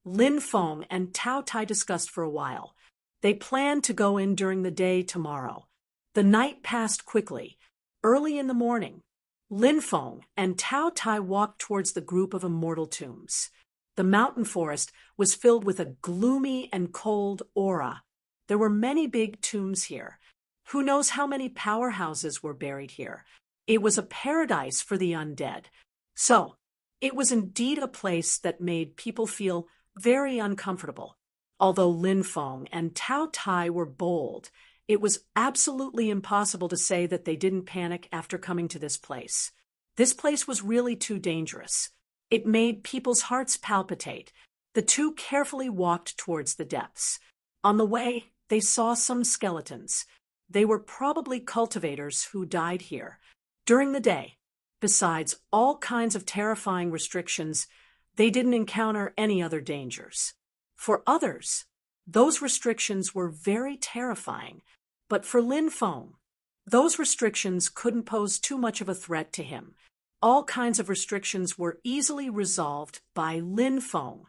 Lin Feng and Tao Tai discussed for a while. They planned to go in during the day tomorrow. The night passed quickly. Early in the morning, Lin Feng and Tao Tai walked towards the group of immortal tombs. The mountain forest was filled with a gloomy and cold aura. There were many big tombs here. Who knows how many powerhouses were buried here? It was a paradise for the undead. So, it was indeed a place that made people feel very uncomfortable. Although Lin Feng and Tao Tai were bold, it was absolutely impossible to say that they didn't panic after coming to this place. This place was really too dangerous. It made people's hearts palpitate. The two carefully walked towards the depths. On the way, they saw some skeletons. They were probably cultivators who died here. During the day, besides all kinds of terrifying restrictions, they didn't encounter any other dangers. For others, those restrictions were very terrifying. But for Lin Feng, those restrictions couldn't pose too much of a threat to him. All kinds of restrictions were easily resolved by Lin Feng.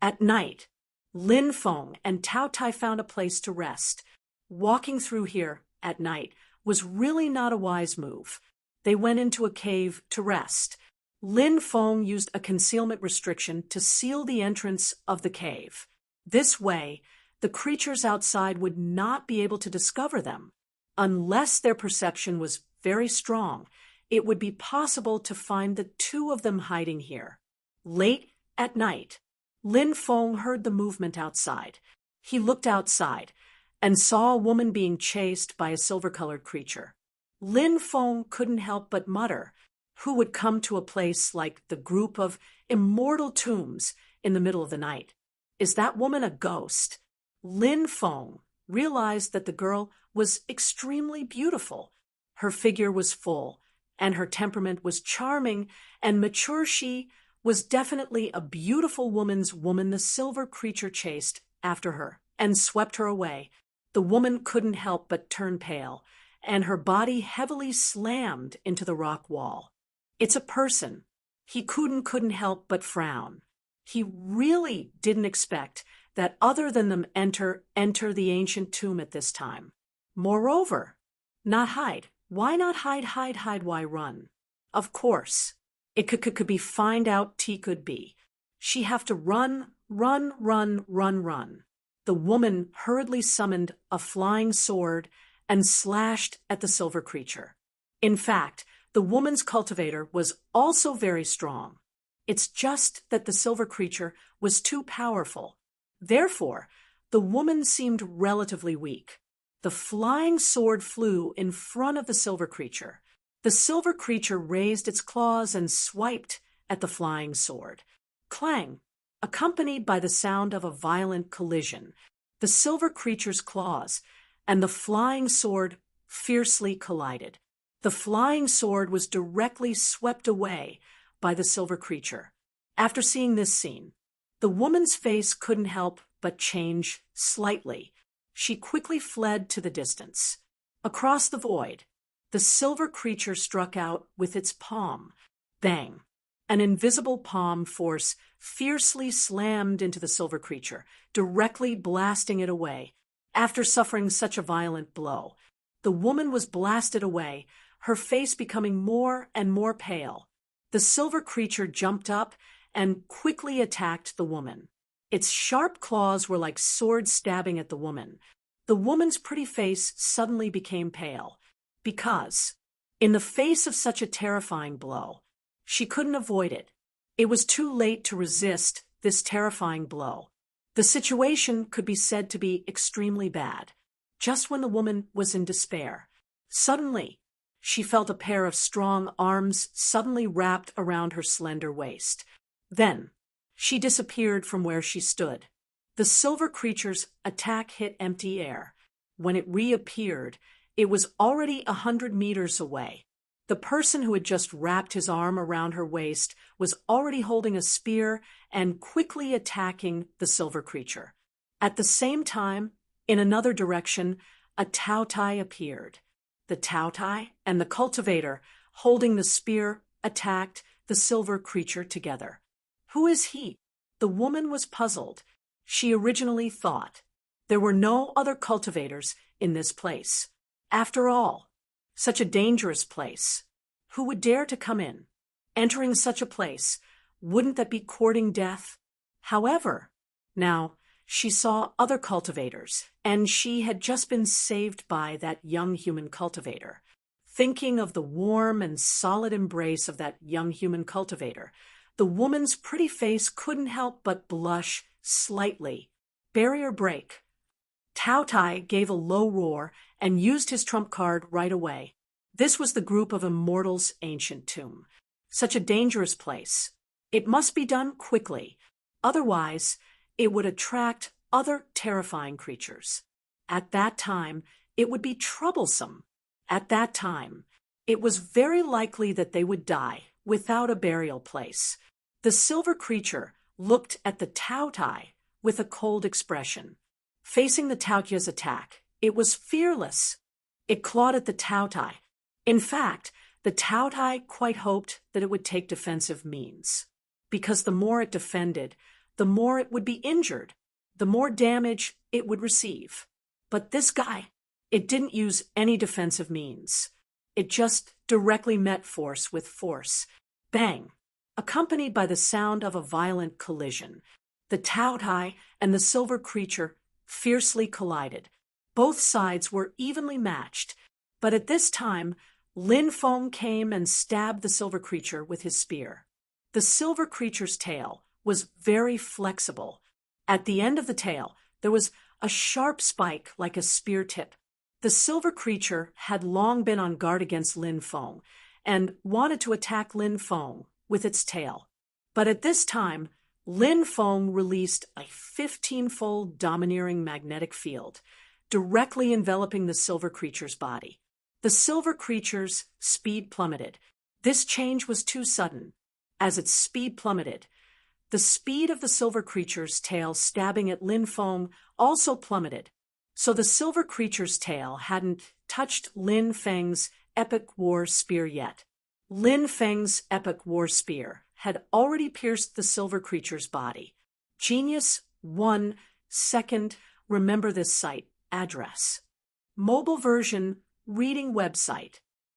At night, Lin Feng and Tao Tai found a place to rest. Walking through here at night was really not a wise move. They went into a cave to rest. Lin Feng used a concealment restriction to seal the entrance of the cave. This way, the creatures outside would not be able to discover them. Unless their perception was very strong, it would be possible to find the two of them hiding here. Late at night, Lin Feng heard the movement outside. He looked outside and saw a woman being chased by a silver-colored creature. Lin Feng couldn't help but mutter, who would come to a place like the group of immortal tombs in the middle of the night? Is that woman a ghost? Lin Feng realized that the girl was extremely beautiful. Her figure was full, and her temperament was charming and mature. She was definitely a beautiful woman's woman. The silver creature chased after her and swept her away. The woman couldn't help but turn pale, and her body heavily slammed into the rock wall. It's a person. He couldn't help but frown. He really didn't expect that other than them enter the ancient tomb at this time. Moreover, not hide. Why not hide, why run? Of course, it could be find out T could be. She have to run. The woman hurriedly summoned a flying sword and slashed at the silver creature. In fact, the woman's cultivator was also very strong. It's just that the silver creature was too powerful. Therefore, the woman seemed relatively weak. The flying sword flew in front of the silver creature. The silver creature raised its claws and swiped at the flying sword. Clang! Accompanied by the sound of a violent collision, the silver creature's claws and the flying sword fiercely collided. The flying sword was directly swept away by the silver creature. After seeing this scene, the woman's face couldn't help but change slightly. She quickly fled to the distance. Across the void, the silver creature struck out with its palm. Bang! An invisible palm force fiercely slammed into the silver creature, directly blasting it away. After suffering such a violent blow, the woman was blasted away, her face becoming more and more pale. The silver creature jumped up and quickly attacked the woman. Its sharp claws were like swords stabbing at the woman. The woman's pretty face suddenly became pale, because, in the face of such a terrifying blow, she couldn't avoid it. It was too late to resist this terrifying blow. The situation could be said to be extremely bad. Just when the woman was in despair, suddenly, she felt a pair of strong arms suddenly wrapped around her slender waist. Then, she disappeared from where she stood. The silver creature's attack hit empty air. When it reappeared, it was already 100 meters away. The person who had just wrapped his arm around her waist was already holding a spear and quickly attacking the silver creature. At the same time, in another direction, a Tao Tai appeared. The Tao Tai and the cultivator, holding the spear, attacked the silver creature together. Who is he? The woman was puzzled. She originally thought there were no other cultivators in this place. After all, such a dangerous place. Who would dare to come in? Entering such a place, wouldn't that be courting death? However, now, she saw other cultivators, and she had just been saved by that young human cultivator. Thinking of the warm and solid embrace of that young human cultivator, the woman's pretty face couldn't help but blush slightly. Barrier break. Tao Tai gave a low roar and used his trump card right away. This was the group of immortals' ancient tomb. Such a dangerous place. It must be done quickly. Otherwise, it would attract other terrifying creatures. At that time, it would be troublesome. At that time, it was very likely that they would die without a burial place. The silver creature looked at the Tao Tai with a cold expression. Facing the Taotia's attack, it was fearless. It clawed at the Tao Tai. In fact, the Tao Tai quite hoped that it would take defensive means, because the more it defended, the more it would be injured, the more damage it would receive. But this guy, it didn't use any defensive means. It just directly met force with force. Bang! Accompanied by the sound of a violent collision. The Tao Tai and the silver creature fiercely collided. Both sides were evenly matched, but at this time, Lin Feng came and stabbed the silver creature with his spear. The silver creature's tail was very flexible. At the end of the tail, there was a sharp spike like a spear tip. The silver creature had long been on guard against Lin Feng and wanted to attack Lin Feng with its tail. But at this time, Lin Feng released a 15-fold domineering magnetic field, directly enveloping the silver creature's body. The silver creature's speed plummeted. This change was too sudden. As its speed plummeted, the speed of the silver creature's tail stabbing at Lin Feng also plummeted. So the silver creature's tail hadn't touched Lin Feng's epic war spear yet. Lin Feng's epic war spear had already pierced the silver creature's body. Genius 1 second. Remember this site address. Mobile version reading website.